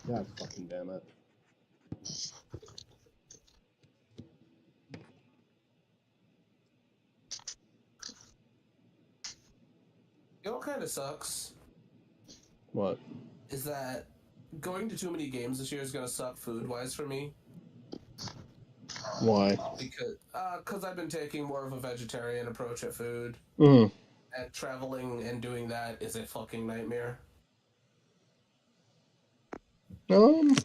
God fucking damn it. You know what kind of sucks? What? Is that going to too many games this year is going to suck food-wise for me. Why? Because I've been taking more of a vegetarian approach at food. Mm. And traveling and doing that is a fucking nightmare. I mean,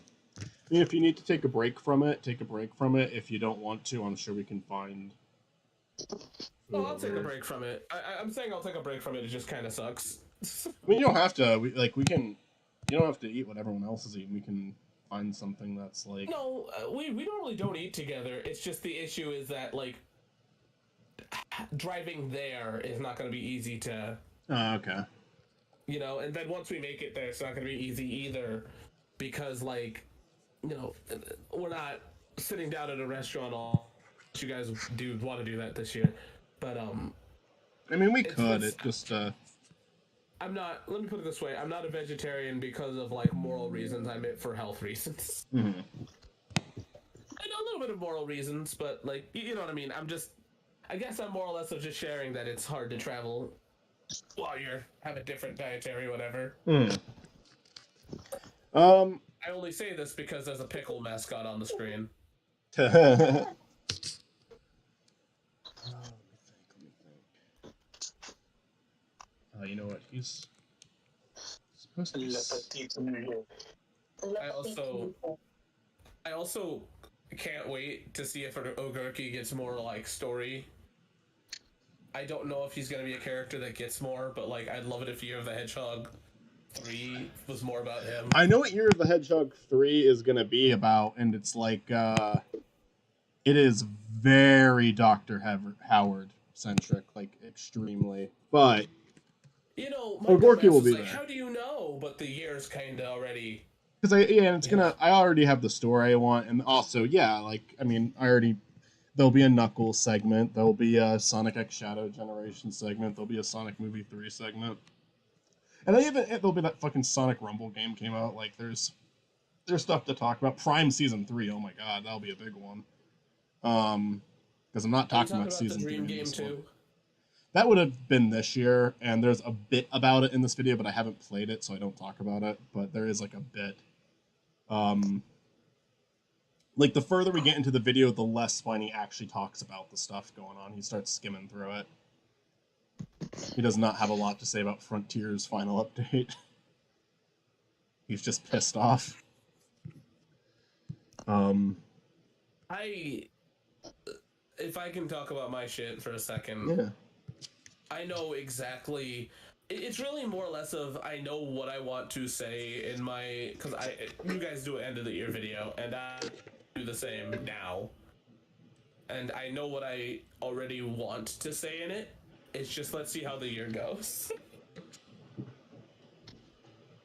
if you need to take a break from it, take a break from it. If you don't want to, I'm sure we can find. Oh, I'll take a break from it. I'm saying I'll take a break from it. It just kind of sucks. I mean, you don't have to. We can. You don't have to eat what everyone else is eating. We can find something that's like. No, we normally don't eat together. It's just the issue is that like driving there is not going to be easy to. Oh, okay. You know, and then once we make it there, it's not going to be easy either, because like, you know, we're not sitting down at a restaurant all you guys do want to do that this year, but I mean, we It's- could. it's- It just I'm not. Let me put it this way: I'm not a vegetarian because of like moral reasons. I'm it for health reasons. mhm. I know a little bit of moral reasons, but like you know what I mean. I guess I'm more or less of just sharing that it's hard to travel while you have a different dietary whatever. Mhm. I only say this because there's a pickle mascot on the screen. Let me think. You know what? He's supposed to be. I also can't wait to see if Ogurki gets more like story. I don't know if he's gonna be a character that gets more, but like I'd love it if Year of the Hedgehog 3 was more about him. I know what Year of the Hedgehog 3 is gonna be about, and it's like it is very Dr. Howard centric, like extremely. But You know, my Ogurki dumbass will was be like, there. how do you know? But the year's kinda already. Because I already have the story I want, and also I already. There'll be a Knuckles segment. There'll be a Sonic X Shadow Generation segment. There'll be a Sonic Movie 3 segment. And there'll be that fucking Sonic Rumble game came out. Like there's stuff to talk about. Prime Season 3. Oh my god, that'll be a big one. Because I'm not talking about Season 3 the Dream in game this one. too. That would have been this year, and there's a bit about it in this video, but I haven't played it, so I don't talk about it. But there is like a bit. Like the further we get into the video, the less Spiny actually talks about the stuff going on. He starts skimming through it. He does not have a lot to say about Frontier's final update. He's just pissed off. If I can talk about my shit for a second, Yeah. I know exactly. It's really more or less of I know what I want to say in my because you guys do an end of the year video and I do the same now, and I know what I already want to say in it. It's just let's see how the year goes.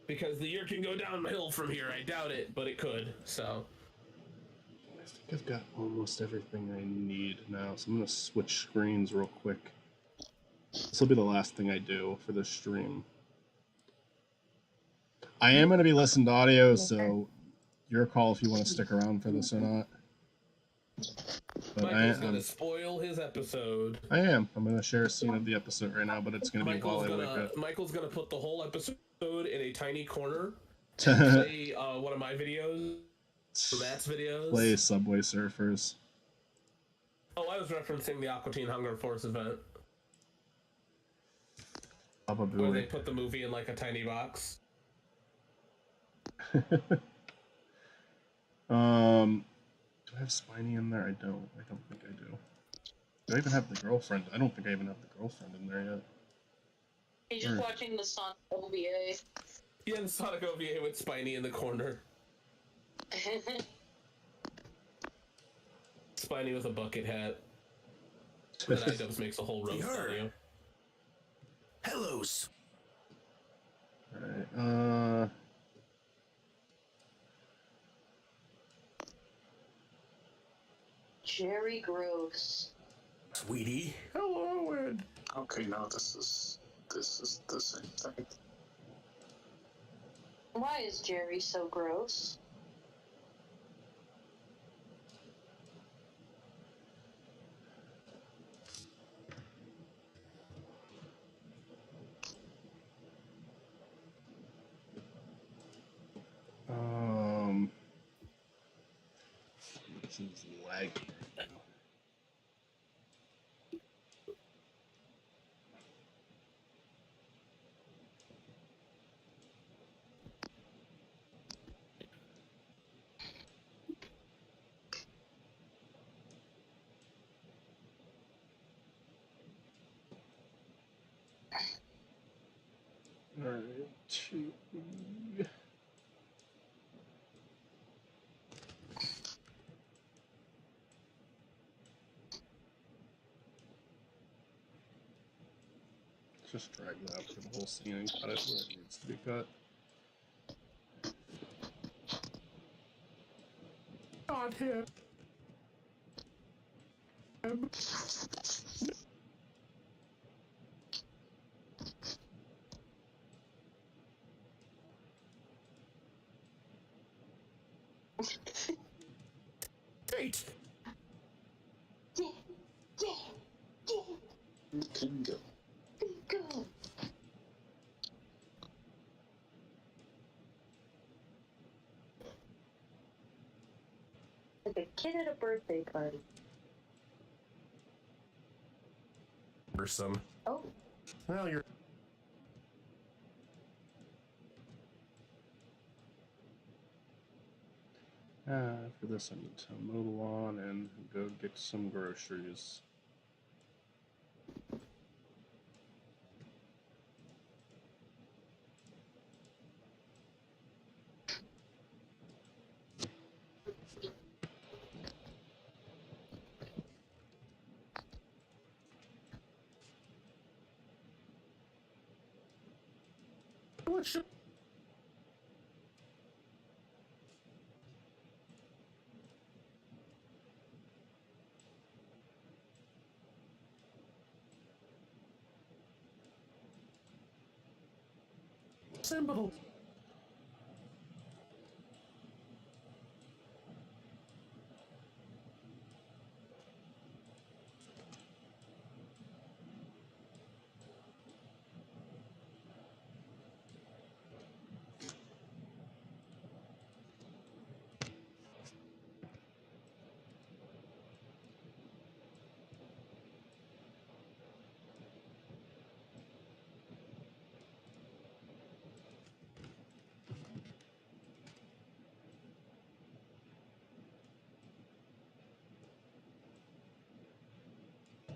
Because the year can go downhill from here. I doubt it, but it could. So. I think I've got almost everything I need now, so I'm gonna switch screens real quick. This will be the last thing I do for this stream. I am gonna be listening to audio, so your call if you want to stick around for this or not. But Michael's gonna spoil his episode. I am. I'm gonna share a scene of the episode right now, but it's gonna be while I wake up. Michael's gonna put the whole episode in a tiny corner and play one of my videos, Matt's videos. Play Subway Surfers. Oh, I was referencing the Aqua Teen Hunger Force event. Probably. Where they put the movie in like a tiny box. Do I have Spiny in there? I don't. I don't think I do. Do I even have the girlfriend? I don't think I even have the girlfriend in there yet. He's just watching the Sonic OVA. Yeah, the Sonic OVA with Spiny in the corner. Spiny with a bucket hat. That iDubbbz makes a whole roast on you. Hellos. Alright, Jerry Gross. Sweetie. Hello, Ed. Okay, now this is the same thing. Why is Jerry so gross? This is laggy. Alright, just drag that out for the whole scene and cut it where it needs to be cut. Not here. Date. Bingo. Go. Like a kid at a birthday party. Some. Oh. Well, you're. After this, I need to mow the lawn and go get some groceries. What should? Symbol.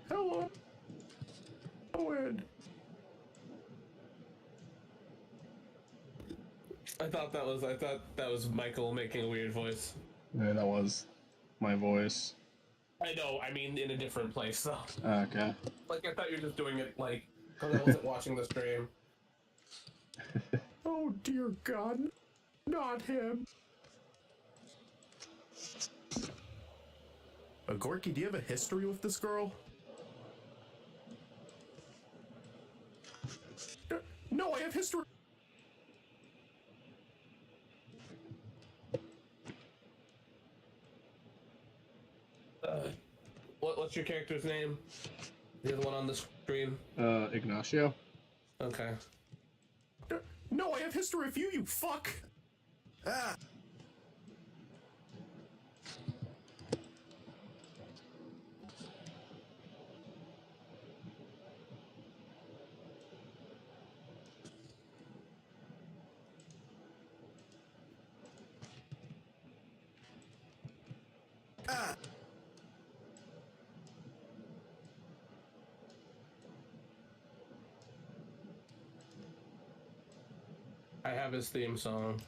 Hello. Howard. I thought that was Michael making a weird voice. Yeah, that was my voice. I know, I mean in a different place though. Okay. Like I thought you were just doing it like because I wasn't watching the stream. Oh dear God, not him. Gorky, do you have a history with this girl? No, I have history. What's your character's name? You're the one on the screen. Ignacio. Okay. No, I have history with you, you fuck! Ah! Ah! I have his theme song.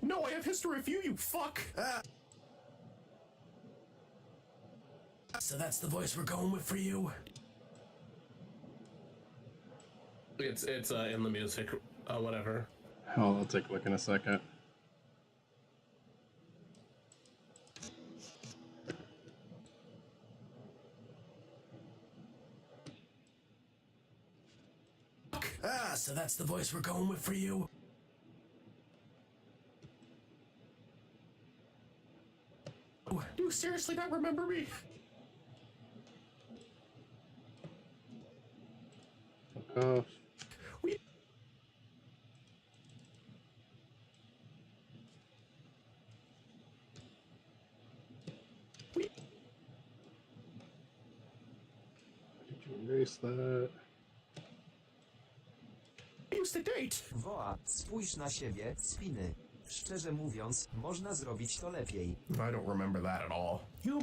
No, I have history with you, you fuck! Ah. So that's the voice we're going with for you? It's in the music, whatever. Oh, I'll take a look in a second. Ah, so that's the voice we're going with for you? Do you seriously not remember me? Oh. We... Did you erase that? Used to date. Woa, spójrz na siebie, spiny. Szczerze mówiąc, można zrobić to lepiej. I don't remember that at all. You...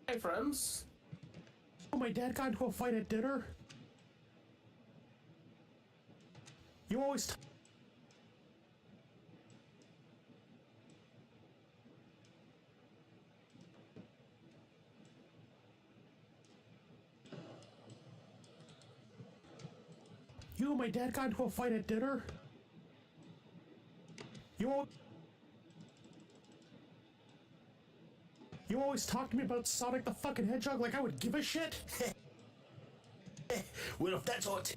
Hey, friends. Oh, my dad got into a fight at dinner? You always... You and my dad got into a fight at dinner? You always talk to me about Sonic the fucking Hedgehog like I would give a shit? Well, if that's all it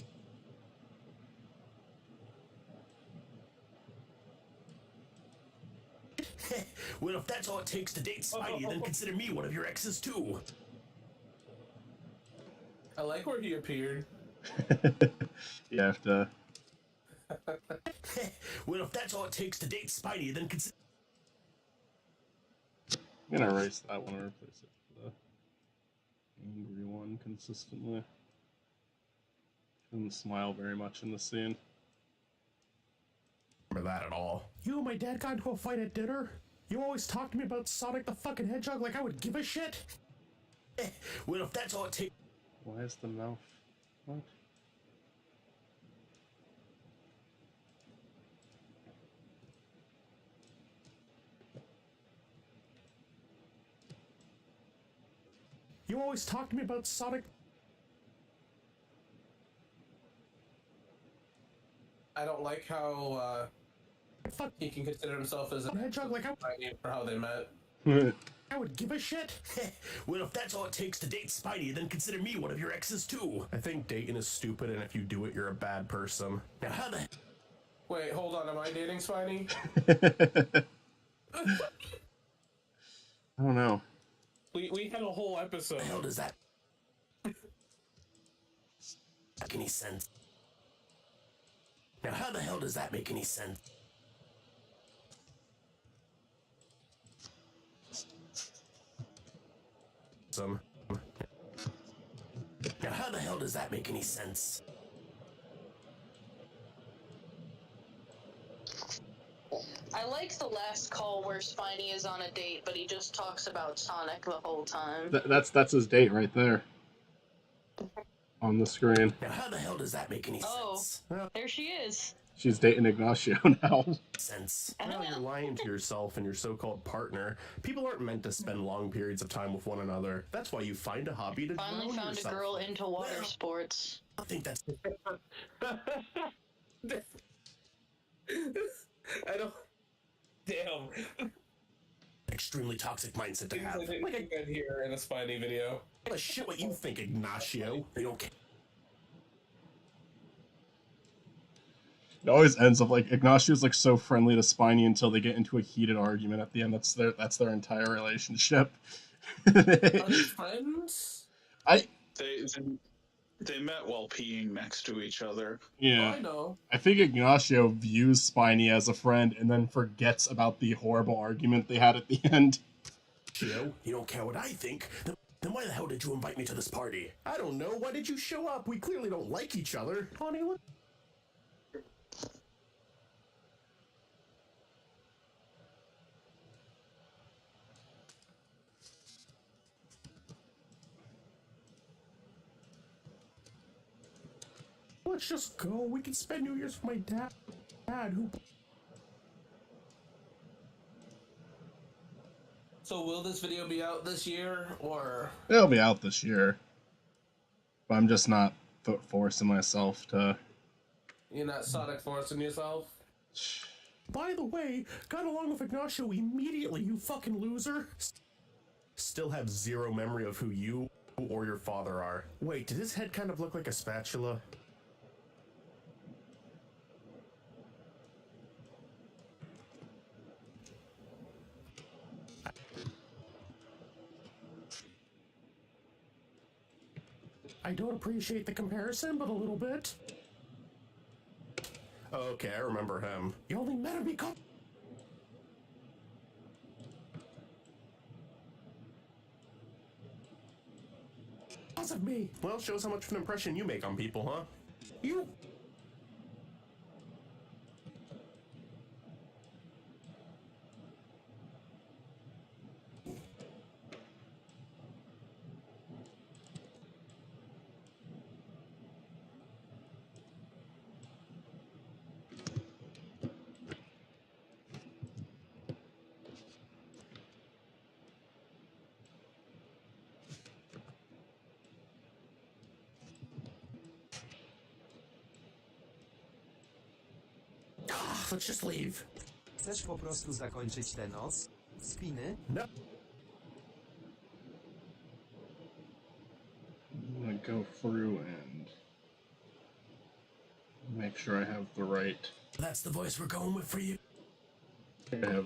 well, if that's all it takes to date Spidey, then consider me one of your exes too. I like where he appeared. You have to. Well, if that's all it takes to date Spidey, then consider. I'm gonna erase that one and replace it with the angry one consistently. Doesn't smile very much in the scene. Remember that at all? You and my dad got into a fight at dinner? You always talk to me about Sonic the fucking Hedgehog like I would give a shit? Well, if that's all it takes. Why is the mouth? What? You always talk to me about Sonic. I don't like how he can consider himself as a hedgehog like I for how they met. I would give a shit. Well, if that's all it takes to date Spidey, then consider me one of your exes too. I think dating is stupid, and if you do it, you're a bad person. Now, how the? Wait, hold on. Am I dating Spidey? I don't know. We had a whole episode. What the hell does that make any sense? Now, how the hell does that make any sense? Now, how the hell does that make any sense? I like the last call where Spiny is on a date, but he just talks about Sonic the whole time. That's his date right there. On the screen. Now, how the hell does that make any sense? There she is. She's dating Ignacio now. Sense. Well, you're lying to yourself and your so-called partner. People aren't meant to spend long periods of time with one another. That's why you find a hobby to Finally drown found yourself. A girl into water sports. I think that's. I don't. Damn. Extremely toxic mindset to have. Like I got here in a Spidey video. What shit what you think, Ignacio? They don't care. It always ends up like Ignacio's like so friendly to Spiny until they get into a heated argument at the end. That's their entire relationship. Are they friends? They met while peeing next to each other. Yeah. Oh, I know. I think Ignacio views Spiny as a friend and then forgets about the horrible argument they had at the end. Gio, you don't care what I think. Then why the hell did you invite me to this party? I don't know. Why did you show up? We clearly don't like each other. Honey, look. Let's just go. We can spend New Year's with my dad who... So will this video be out this year, or...? It'll be out this year. But I'm just not forcing myself to... You're not Sonic forcing yourself? By the way, got along with Ignacio immediately, you fucking loser. Still have zero memory of who you or your father are. Wait, did his head kind of look like a spatula? I don't appreciate the comparison, but a little bit. Okay, I remember him. You only met him because... of me. Well, shows how much of an impression you make on people, huh? You... let's just leave. Chcesz po prostu zakończyć tę noc? Spiny? No. I'm gonna go through and make sure I have the right. That's the voice we're going with for you. I have.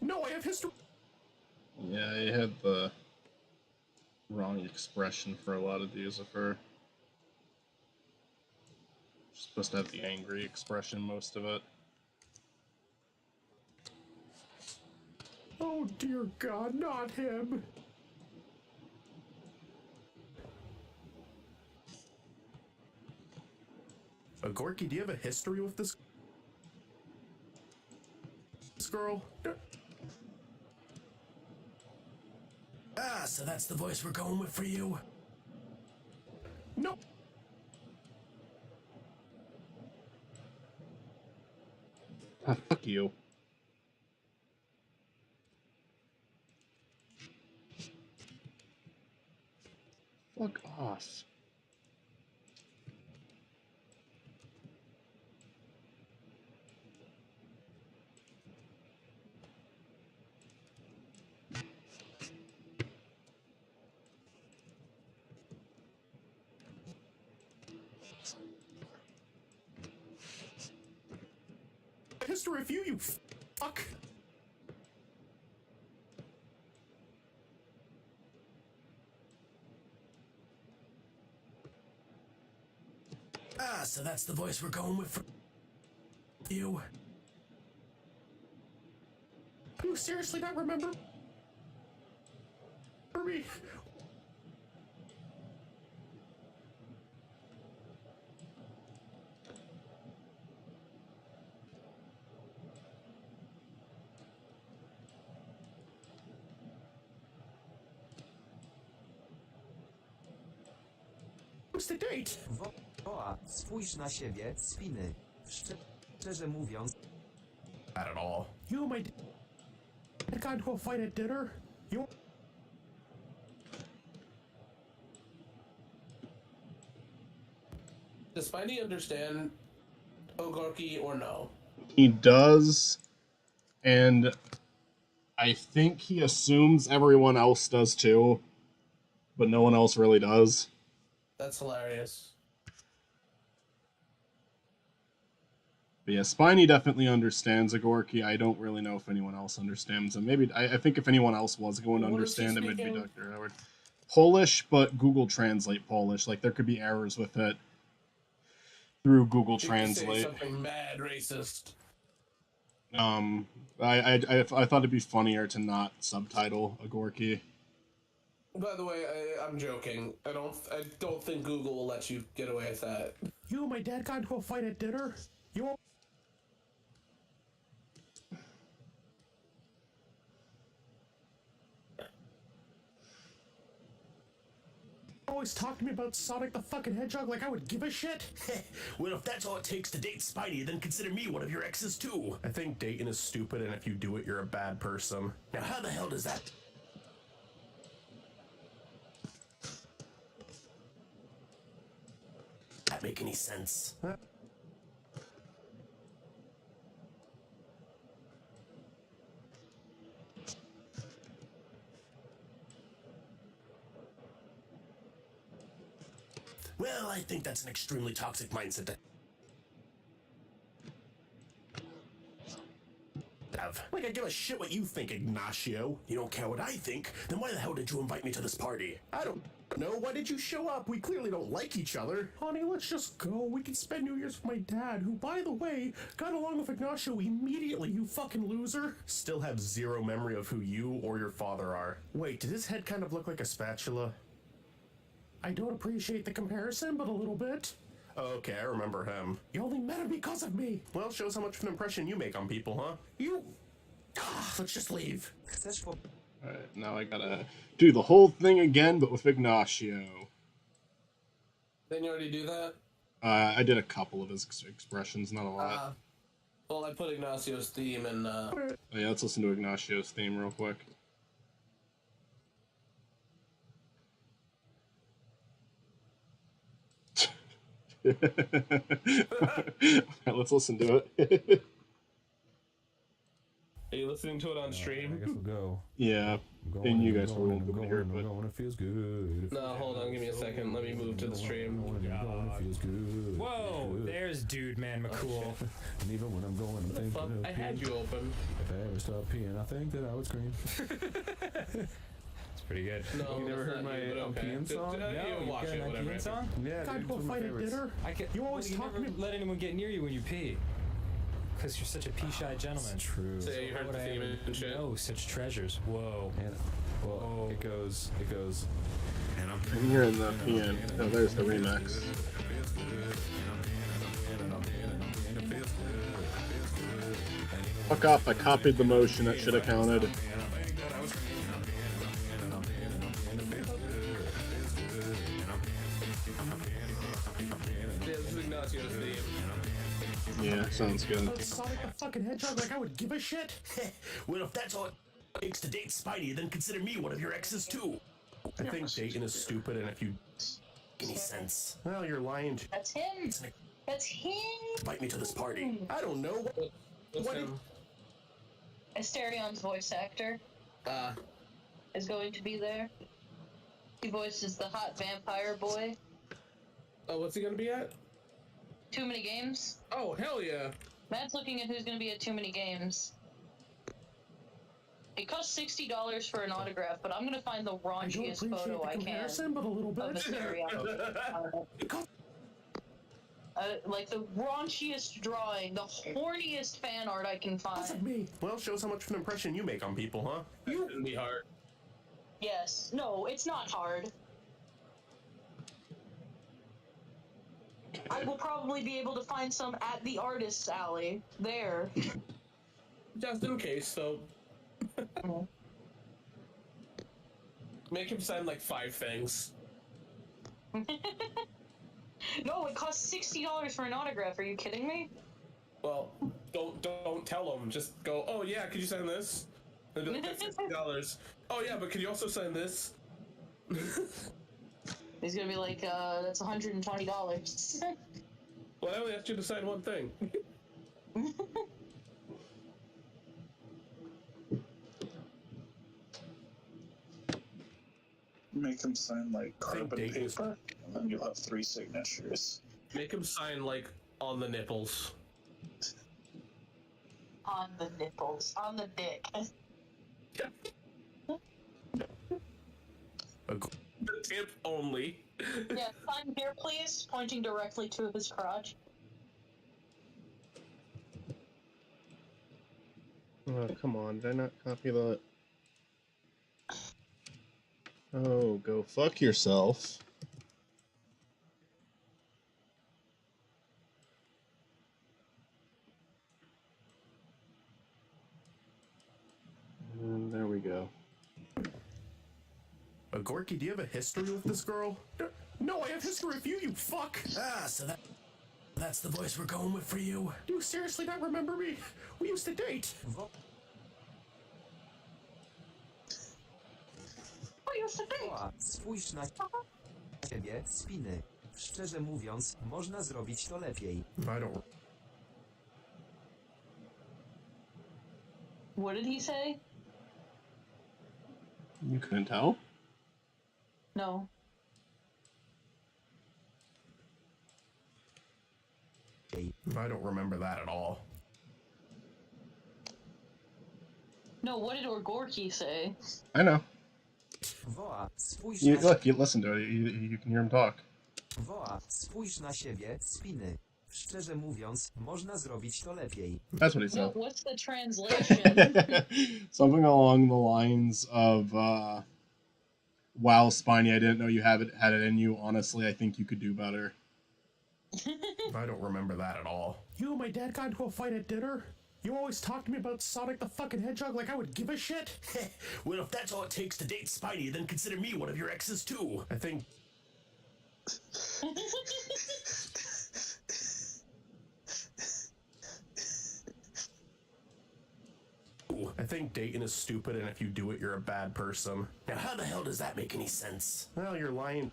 No, I have history. Yeah, I had the wrong expression for a lot of these of her. She's supposed to have the angry expression most of it. Oh dear God, not him. Gorky, do you have a history with this girl? Ah, so that's the voice we're going with for you? No. Ah, fuck you. Fuck off. History of you fuck. Ah, so that's the voice we're going with for you. You seriously not remember me? What's the date? Woła, spójrz na siebie, spiny. Szczerze mówiąc... Not at all. You and my got into a fight at dinner? You... Does Spidey understand Ogorki or no? He does, and I think he assumes everyone else does too, but no one else really does. That's hilarious. But yeah, Spiny definitely understands Agorki. I don't really know if anyone else understands him. Maybe I think if anyone else was going to What is he understand him, it'd be speaking? Dr. Howard. Polish, but Google Translate Polish. Like there could be errors with it through Google You could say Translate. something mad racist. I thought it'd be funnier to not subtitle Agorki. By the way, I'm joking. I don't think Google will let you get away with that. You and my dad got into a fight at dinner? You always talk to me about Sonic the fucking Hedgehog like I would give a shit? Well, if that's all it takes to date Spidey, then consider me one of your exes too. I think dating is stupid, and if you do it, you're a bad person. Now, how the hell does that make any sense? Well, I think that's an extremely toxic mindset to have. Like, I give a shit what you think, Ignacio. You don't care what I think? Then why the hell did you invite me to this party? I don't know. Why did you show up? We clearly don't like each other. Honey, let's just go. We can spend New Year's with my dad, who, by the way, got along with Ignacio immediately, you fucking loser. Still have zero memory of who you or your father are. Wait, did his head kind of look like a spatula? I don't appreciate the comparison, but a little bit. Okay, I remember him. You only met him because of me. Well, shows how much of an impression you make on people, huh? You... let's just leave. Chcesz po... Alright, now I gotta do the whole thing again, but with Ignacio. Didn't you already do that? I did a couple of his expressions, not a lot. Well, I put Ignacio's theme in, Oh, yeah, let's listen to Ignacio's theme real quick. Alright, let's listen to it. Are you listening to it on I stream? guess we'll go. Yeah, I'm going, and you I'm guys going, won't I'm be able to going, hear it, I'm but going, it feels good. No, hold on, give me a second. Let me move to the stream. I'm going, it feels good. Whoa, Feels good. there's Dude Man McCool. And even when I'm going, I'm thinking Fuck, of I had peeing. you open. If I ever stop peeing, I think that I would scream. It's pretty good. No, You never that's heard not my you, but okay. peeing song? No, you you watch got it, an whatever. Ian song? Yeah, God, dude, go it's one of my fight at favorites. dinner. I can, You always well, talk never to me- let anyone get near you when you pee. Because you're such a pee-shy gentleman. It's true. So you Why heard would the I theme ever and shit. know such treasures? Whoa. And, well, it goes. I'm hearing the piano. Oh, there's the remix. Fuck off, I copied the motion, that should have counted. Yeah, this is Ignacio's theme. Yeah, sounds good. About Sonic the fucking Hedgehog like I would give a shit. Well, if that's all it takes to date Spidey, then consider me one of your exes too. I think dating is stupid, and if you Any sense? well, you're lying to That's him. That's him. Invite me to this party. I don't know. What's What him? Asterion's voice actor is going to be there. He voices the hot vampire boy. Oh, what's he gonna be at? Too Many Games. Oh, hell yeah. Matt's looking at who's going to be at Too Many Games. It costs $60 for an autograph, but I'm going to find the I don't raunchiest appreciate photo the I can comparison, but a little of bit. Asterion. It cost Like the raunchiest drawing, the horniest fan art I can Wasn't find. me. Well, shows how much of an impression you make on people, huh? That shouldn't be hard. Yes. No, it's not hard. I will probably be able to find some at the Artist's Alley. There. Just in case, so. Make him sign like 5 things. No, it costs $60 for an autograph. Are you kidding me? Well, don't tell him. Just go. Oh yeah, could you sign this? And be like, that's $60. Oh yeah, but could you also sign this? He's gonna be like, that's $120. Well, I only asked you to sign one thing. Make him sign like carbon date is- paper, and then you'll have 3 signatures. Make him sign like on the nipples. On the nipples. On the dick. The tip only. Yeah, sign here, please. Pointing directly to his crotch. Oh, come on, did I not copy that? Oh, go fuck yourself. And there we go. Gorky, do you have a history with this girl? No, I have history with you, you fuck! Ah, so that's the voice we're going with for you. Do you seriously not remember me? We used to date. Oh, you're so big. Woła, spójrz na siebie, spiny. Szczerze mówiąc, można zrobić to lepiej. I don't. What did he say? You couldn't tell? No. I don't remember that at all. No, what did Gorky say? I know. Woła, spójrz You, na look, you listen to it. You can hear him talk. Woła, spójrz na siebie, spiny. Szczerze mówiąc, można zrobić to lepiej. That's what he No, said. what's the translation? Something along the lines of, wow, Spiny, I didn't know you had it in you. Honestly, I think you could do better. I don't remember that at all. You and my dad got into a fight at dinner? You always talk to me about Sonic the fucking Hedgehog like I would give a shit? Well, if that's all it takes to date Spidey, then consider me one of your exes too. I think dating is stupid, and if you do it, you're a bad person. Now, how the hell does that make any sense? Well, you're lying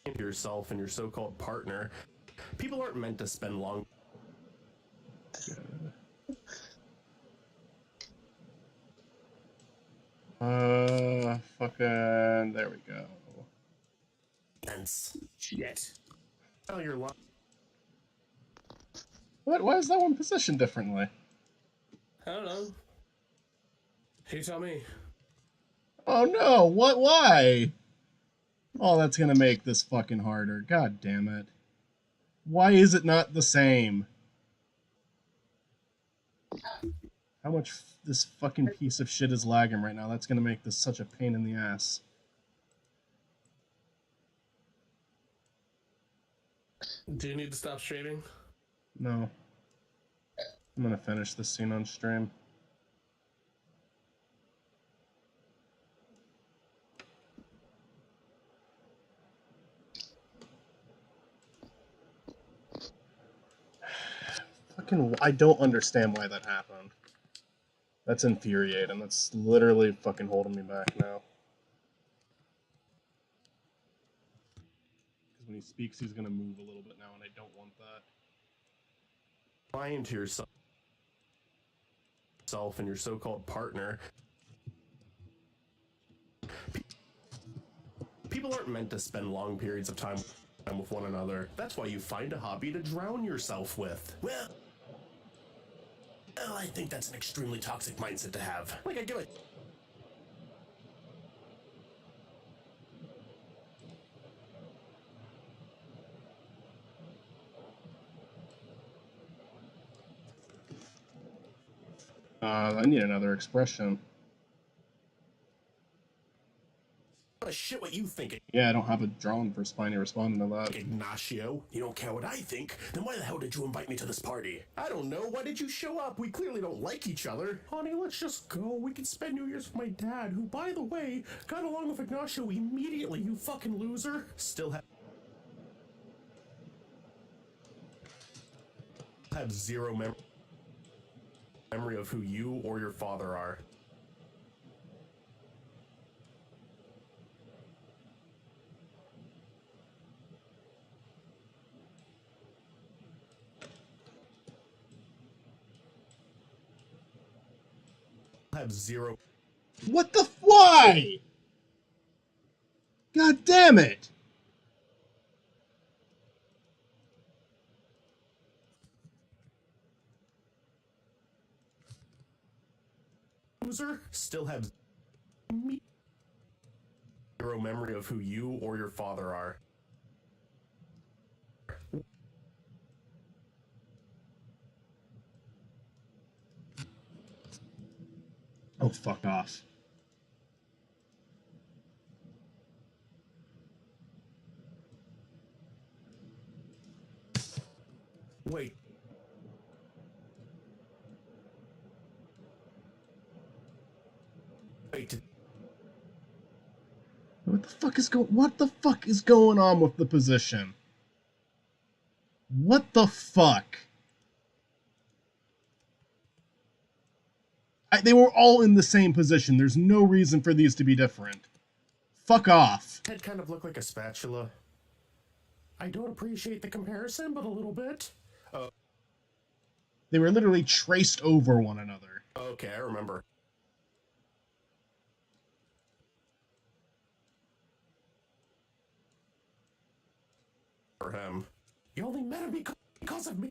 to yourself and your so-called partner. People aren't meant to spend long. Fucking. There we go. Shit. Oh, you're lying. What? Why is that one positioned differently? I don't know. You tell me. Oh no! What? Why? Oh, that's gonna make this fucking harder. God damn it. Why is it not the same? How much this fucking piece of shit is lagging right now? That's gonna make this such a pain in the ass. Do you need to stop streaming? No. I'm gonna finish this scene on stream. Fucking, I don't understand why that happened. That's infuriating. That's literally fucking holding me back now. Because when he speaks, he's gonna move a little bit now, and I don't want that. Lying to yourself and your so-called partner. People aren't meant to spend long periods of time with one another. That's why you find a hobby to drown yourself with. Well, I think that's an extremely toxic mindset to have. Like, I give it. I need another expression. Shit, what you think? Yeah, I don't have a drawn for Spiny responding to that. Ignacio, you don't care what I think? Then why the hell did you invite me to this party? I don't know. Why did you show up? We clearly don't like each other. Honey, let's just go. We can spend New Year's with my dad, who, by the way, got along with Ignacio immediately, you fucking loser. Still have zero memory of who you or your father are. Have zero. What the? Why? God damn it! Loser, still have zero memory of who you or your father are. Oh, fuck off. Wait. Wait. What the fuck is going on with the position? What the fuck? They were all in the same position. There's no reason for these to be different. Fuck off. Head kind of looked like a spatula. I don't appreciate the comparison, but a little bit. They were literally traced over one another. Okay, I remember. For him. You only met him because of me.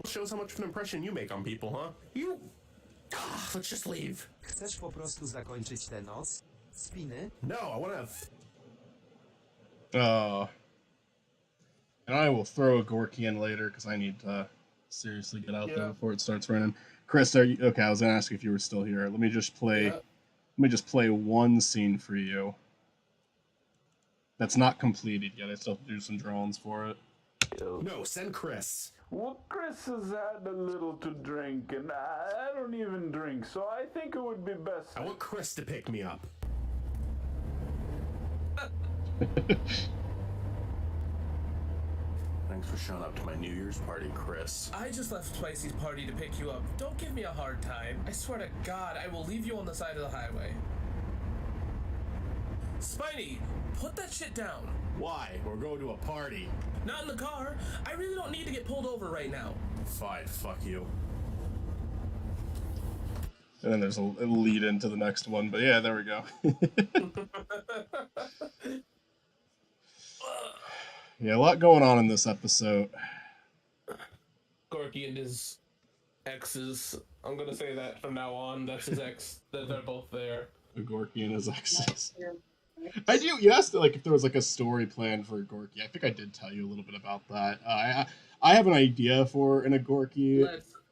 Shows how much of an impression you make on people, huh? You... let's just leave. Chcesz po prostu zakończyć tę noc? Spiny? No, I want to have... And I will throw a Gorky in later, because I need to seriously get out there before it starts raining. Chris, are you... Okay, I was going to ask if you were still here. Let me just play... Let me just play one scene for you. That's not completed yet. I still have to do some drawings for it. No, send Chris. Well, Chris has had a little to drink, and I don't even drink, so I think it would be best. I want Chris to pick me up. Thanks for showing up to my New Year's party, Chris. I just left Spicy's party to pick you up. Don't give me a hard time. I swear to God, I will leave you on the side of the highway. Spiny, put that shit down. Why? We're going to a party. Not in the car. I really don't need to get pulled over right now. Fine, fuck you. And then there's a lead into the next one, but yeah, there we go. Yeah, a lot going on in this episode. Gorky and his exes. I'm gonna say that from now on. That's his ex. They're both there. Gorky and his exes. You asked like if there was like a story plan for Gorky. I think I did tell you a little bit about that. I have an idea for an Gorky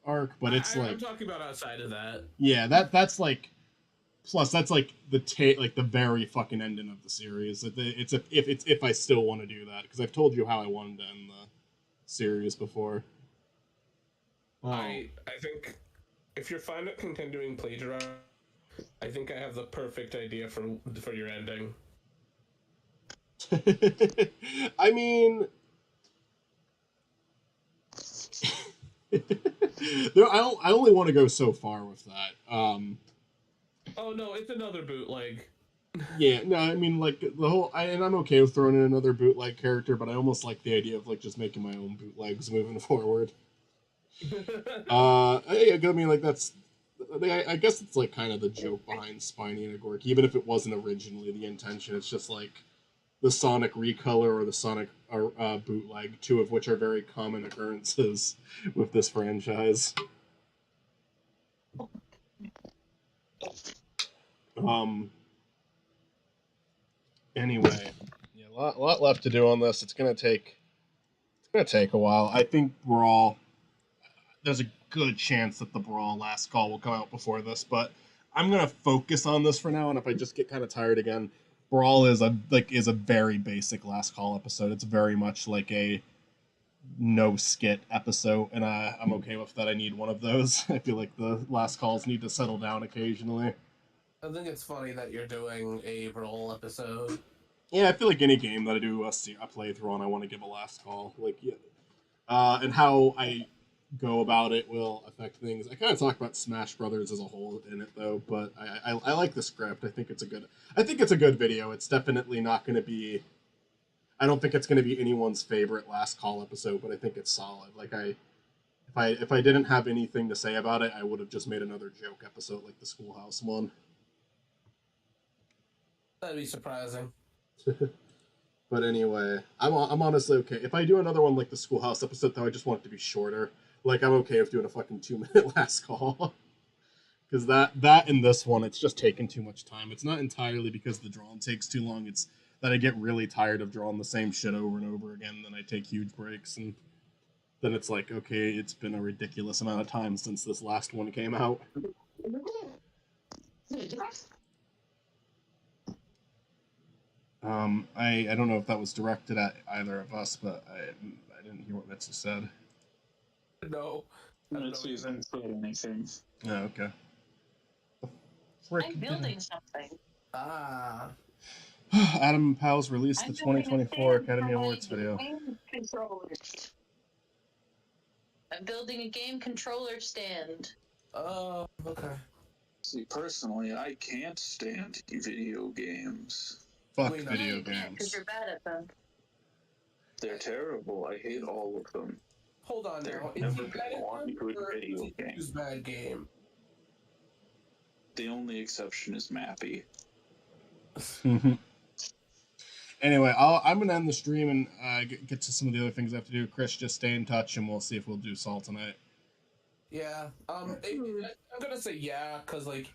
arc, but it's I'm talking about outside of that. Yeah, that's like. Plus, that's like the very fucking ending of the series. If I still want to do that, because I've told you how I wanted to end the series before. I think if you're fine with continuing plagiarizing, I think I have the perfect idea for your ending. I mean, I only want to go so far with that. Oh no, it's another bootleg. Yeah, no, I mean like the whole, and I'm okay with throwing in another bootleg character, but I almost like the idea of like just making my own bootlegs moving forward. I mean like that's, I guess it's like kind of the joke behind Spiny and Agork, even if it wasn't originally the intention. It's just like the Sonic recolor or the Sonic bootleg, two of which are very common occurrences with this franchise. Anyway, yeah, a lot left to do on this. It's gonna take a while. I think there's a good chance that the Brawl last call will come out before this, but I'm gonna focus on this for now. And if I just get kind of tired again, Brawl is a very basic last call episode. It's very much like a no skit episode, and I'm okay with that. I need one of those. I feel like the last calls need to settle down occasionally. I think it's funny that you're doing a Brawl episode. Yeah, I feel like any game that I do a playthrough on, I want to give a last call. Like, yeah. And how I go about it will affect things. I kind of talk about Smash Brothers as a whole in it, though. But I like the script. I think it's a good video. It's definitely not going to be. I don't think it's going to be anyone's favorite last call episode, but I think it's solid. Like if I didn't have anything to say about it, I would have just made another joke episode like the Schoolhouse one. That'd be surprising. But anyway, I'm honestly okay. If I do another one like the Schoolhouse episode, though, I just want it to be shorter. Like, I'm okay with doing a fucking 2-minute last call. Because that and this one, it's just taking too much time. It's not entirely because the drawing takes too long. It's that I get really tired of drawing the same shit over and over again. Then I take huge breaks. And then it's like, okay, it's been a ridiculous amount of time since this last one came out. I don't know if that was directed at either of us, but I didn't hear what Mitsu said. No. Mitsu hasn't said anything. Oh, okay. I'm building something. Ah. Adam Powell's released the 2024 Academy Awards video. I'm building a game controller stand. Oh, okay. See, personally, I can't stand video games. Fuck video games. Because you're bad at them. They're terrible. I hate all of them. Hold on now. Never been one good video game. Bad game. The only exception is Mappy. Anyway, I'm gonna end the stream and get to some of the other things I have to do. Chris, just stay in touch, and we'll see if we'll do Saul tonight. Yeah. I'm gonna say yeah, because like,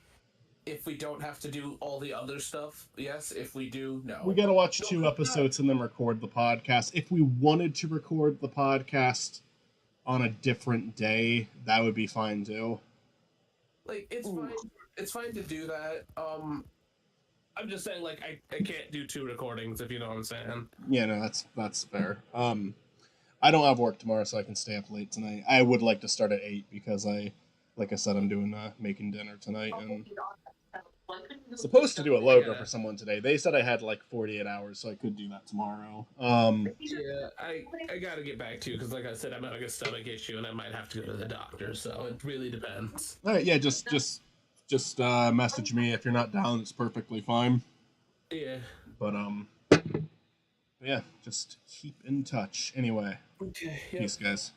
if we don't have to do all the other stuff, yes. If we do, no. We gotta watch 2 episodes and then record the podcast. If we wanted to record the podcast on a different day, that would be fine too. Like, it's fine. It's fine to do that. I'm just saying, like, I can't do 2 recordings, if you know what I'm saying. Yeah, no, that's fair. I don't have work tomorrow, so I can stay up late tonight. I would like to start at 8 because like I said, I'm doing making dinner tonight, and supposed to do a logo for someone today. They said I had like 48 hours, so I could do that tomorrow. Yeah, I gotta get back to you because, like I said, I'm having a stomach issue and I might have to go to the doctor. So it really depends. All right, yeah, just message me if you're not down. It's perfectly fine. Yeah. But But yeah, just keep in touch. Anyway, Okay. peace, guys.